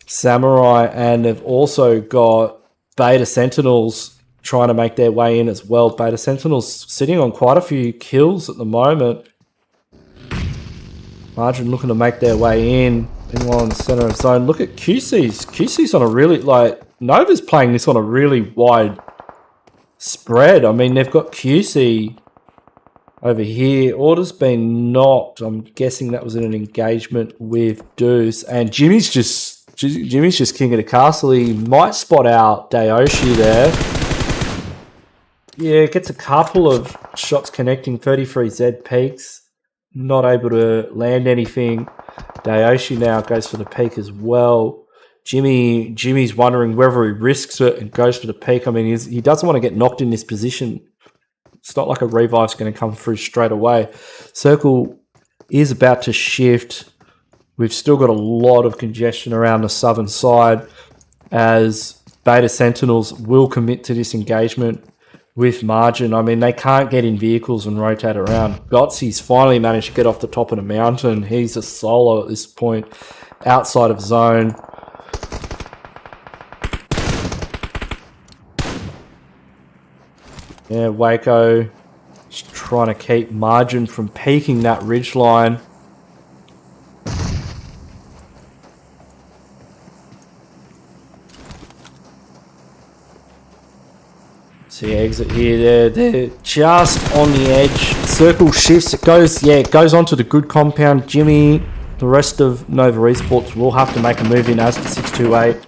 Samurai, and they've also got Beta Sentinels trying to make their way in as well. Beta Sentinels sitting on quite a few kills at the moment. MARJIN looking to make their way in. Meanwhile in the center of zone. Look at QC's. QC's on a really, Nova's playing this on a really wide spread. I mean, they've got QC over here. Order's been knocked. I'm guessing that was in an engagement with DEUS. And Jimmy's just king of the castle. He might spot out DEUS there. Yeah, gets a couple of shots connecting. 33Z peaks. Not able to land anything. DEUS now goes for the peak as well. Jimmy's wondering whether he risks it and goes for the peak. I mean, he doesn't want to get knocked in this position. It's not like a revive's going to come through straight away. Circle is about to shift. We've still got a lot of congestion around the southern side as Beta Sentinels will commit to this engagement with Margin. I mean, they can't get in vehicles and rotate around. Gotsy's finally managed to get off the top of the mountain. He's a solo at this point, outside of zone. Yeah, Waco just trying to keep Margin from peaking that ridge line. See, exit here. They're just on the edge. Circle shifts. It goes onto the good compound. Jimmy, the rest of Nova Esports will have to make a move in as to 628.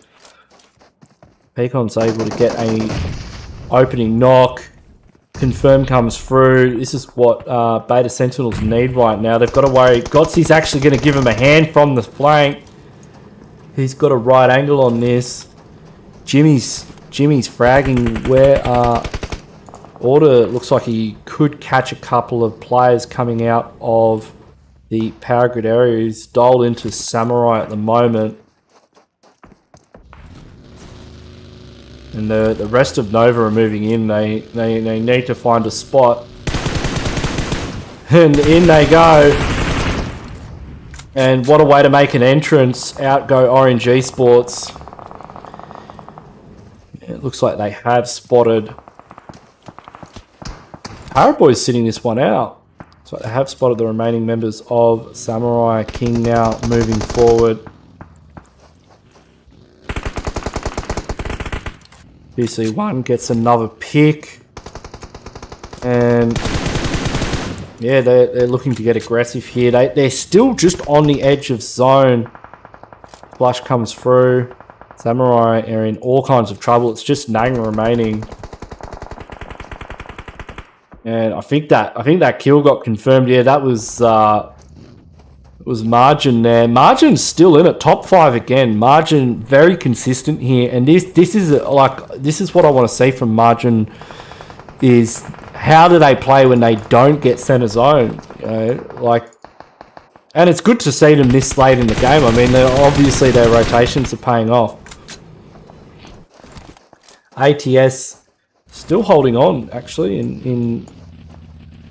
Peacon's able to get a opening knock. Confirm comes through. This is what Beta Sentinels need right now. They've got to worry. Gotsy's actually going to give him a hand from the flank. He's got a right angle on this. Jimmy's fragging where Order looks like he could catch a couple of players coming out of the power grid area. He's dialed into Samurai at the moment. And the rest of Nova are moving in. They need to find a spot. And in they go. And what a way to make an entrance. Out go Orange Esports. It looks like they have spotted. Paraboy's sitting this one out. So they have spotted the remaining members of Samurai King now moving forward. BC1 gets another pick. And yeah, they're looking to get aggressive here. They're still just on the edge of zone. Flush comes through. Samurai are in all kinds of trouble. It's just Nang remaining. And I think that kill got confirmed. Yeah, that was Marjin there. Marjin's still in it, top 5 again. Marjin very consistent here, and this is what I want to see from Marjin is how do they play when they don't get center zone? And it's good to see them this late in the game. I mean, obviously their rotations are paying off. ATS still holding on actually in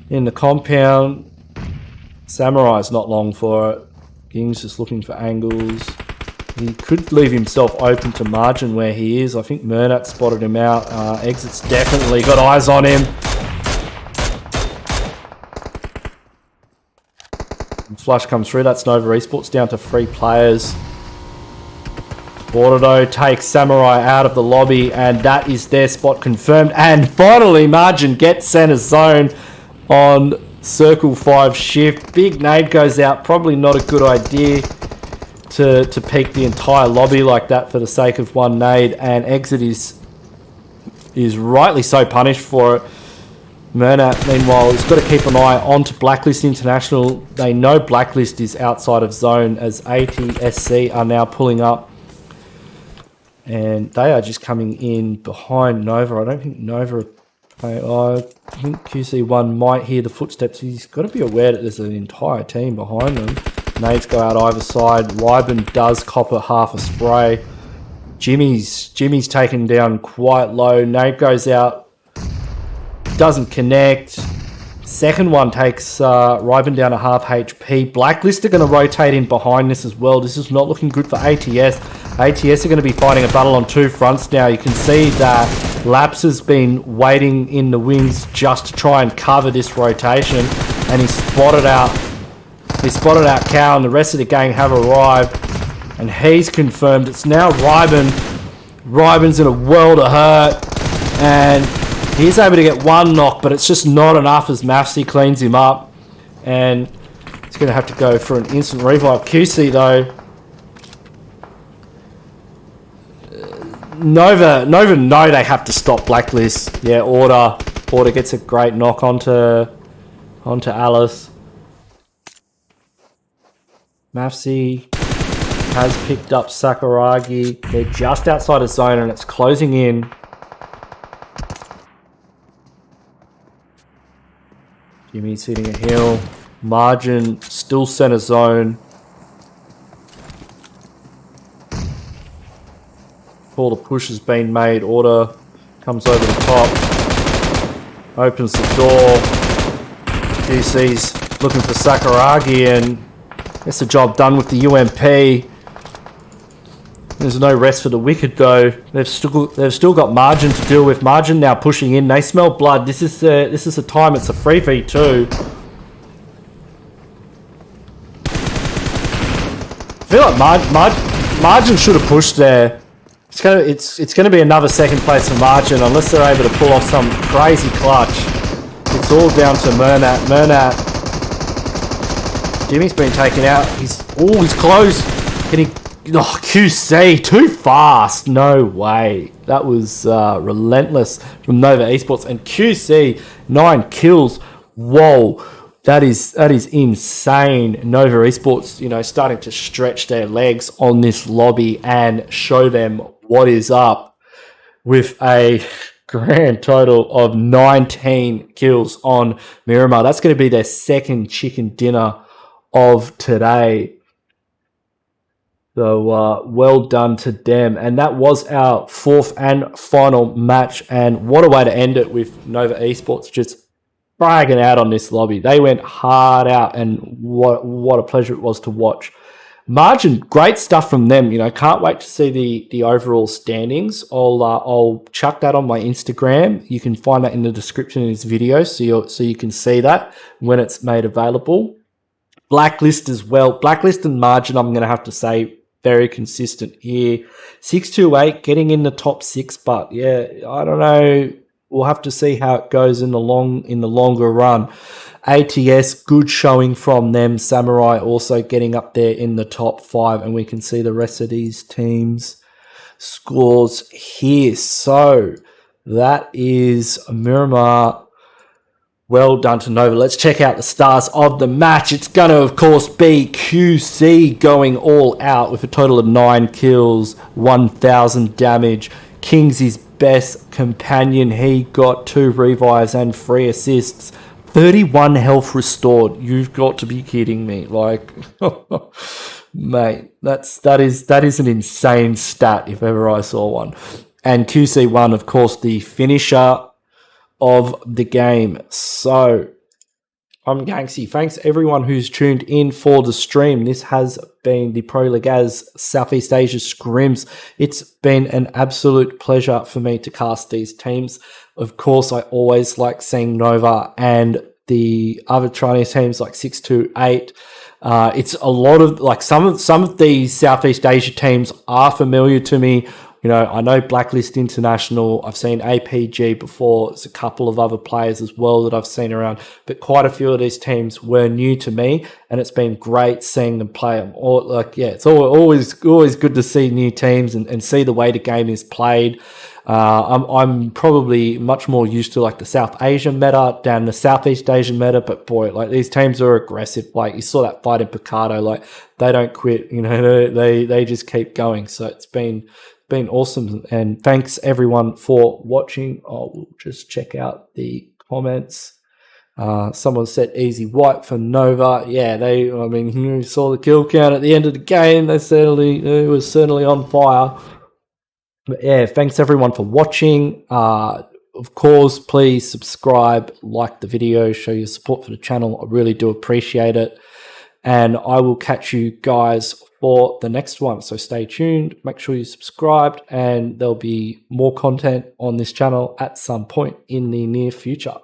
the compound. Samurai's not long for it. King's just looking for angles. He could leave himself open to Margin where he is. I think Murnat spotted him out. Exit's definitely got eyes on him. And Flush comes through. That's Nova Esports down to 3 players. Bordeaux takes Samurai out of the lobby, and that is their spot confirmed. And finally, Margin gets center zone on Circle 5 shift. Big nade goes out. Probably not a good idea to peek the entire lobby like that for the sake of one nade. And Exit is rightly so punished for it. Murnat, meanwhile, has got to keep an eye on to Blacklist International. They know Blacklist is outside of zone as ATSC are now pulling up. And they are just coming in behind Nova. I don't think Nova... I think QC1 might hear the footsteps. He's got to be aware that there's an entire team behind them. Nades go out either side. Ryben does copper half a spray. Jimmy's taken down quite low. Nade goes out. Doesn't connect. Second one takes Ryben down to half HP. Blacklist are going to rotate in behind this as well. This is not looking good for ATS. ATS are going to be fighting a battle on 2 fronts now. You can see that Laps has been waiting in the wings just to try and cover this rotation, and he spotted out Cow, and the rest of the gang have arrived, and he's confirmed. It's now Ryben Ryben's in a world of hurt, and he's able to get one knock, but it's just not enough as Mafsy cleans him up, and he's going to have to go for an instant revive. QC though, Nova know they have to stop Blacklist. Yeah, Order gets a great knock onto Alice. Mafsy has picked up Sakuragi. They're just outside of zone and it's closing in. Jimmy's hitting a hill. Margin still center zone. All the push has been made. Order comes over the top. Opens the door. DC's looking for Sakuragi and gets the job done with the UMP. There's no rest for the Wicked though. They've still got Margin to deal with. Margin now pushing in. They smell blood. This is the time. It's a 3v2. I feel like Margin should have pushed there. It's gonna be another second place for Margin unless they're able to pull off some crazy clutch. It's all down to Murnat. Jimmy's been taken out. He's close. Can he? Oh, QC, too fast. No way. That was relentless from Nova Esports. And QC, 9 kills. Whoa, that is insane. Nova Esports, you know, starting to stretch their legs on this lobby and show them what is up with a grand total of 19 kills on Miramar. That's going to be their second chicken dinner of today. So well done to them. And that was our fourth and final match. And what a way to end it with Nova Esports just bragging out on this lobby. They went hard out, and what a pleasure it was to watch. Margin, great stuff from them. You know, can't wait to see the overall standings. I'll chuck that on my Instagram. You can find that in the description of this video, so you can see that when it's made available. Blacklist as well. Blacklist and Margin, I'm going to have to say, very consistent here. 628 getting in the top 6, but yeah, I don't know. We'll have to see how it goes in the longer run. ATS, good showing from them. Samurai also getting up there in the top 5, and we can see the rest of these teams' scores here. So that is Miramar. Well done to Nova. Let's check out the stars of the match. It's going to, of course, be QC going all out with a total of 9 kills, 1,000 damage. Kingsy's best companion. He got 2 revives and 3 assists. 31 health restored. You've got to be kidding me. Like, mate, that is an insane stat if ever I saw one. And QC1, of course, the finisher of the game. So I'm Ganksy. Thanks everyone who's tuned in for the stream. This has been the Pro Legaz Southeast Asia Scrims. It's been an absolute pleasure for me to cast these teams. Of course, I always like seeing Nova and the other Chinese teams like 628. It's a lot of like some of these Southeast Asia teams are familiar to me. You know, I know Blacklist International. I've seen APG before. There's a couple of other players as well that I've seen around. But quite a few of these teams were new to me, and it's been great seeing them play them. Or like, yeah, it's always good to see new teams and see the way the game is played. I'm probably much more used to like the South Asian meta than the Southeast Asian meta, but boy, like these teams are aggressive. Like you saw that fight in Picardo, like they don't quit. You know, they just keep going. So it's been awesome, and thanks everyone for watching. We'll just check out the comments. Someone said easy white for Nova. Yeah, I mean, you saw the kill count at the end of the game. It was certainly on fire. But yeah, thanks everyone for watching. Of course, please subscribe, like the video, show your support for the channel. I really do appreciate it. And I will catch you guys for the next one. So stay tuned, make sure you subscribed, and there'll be more content on this channel at some point in the near future.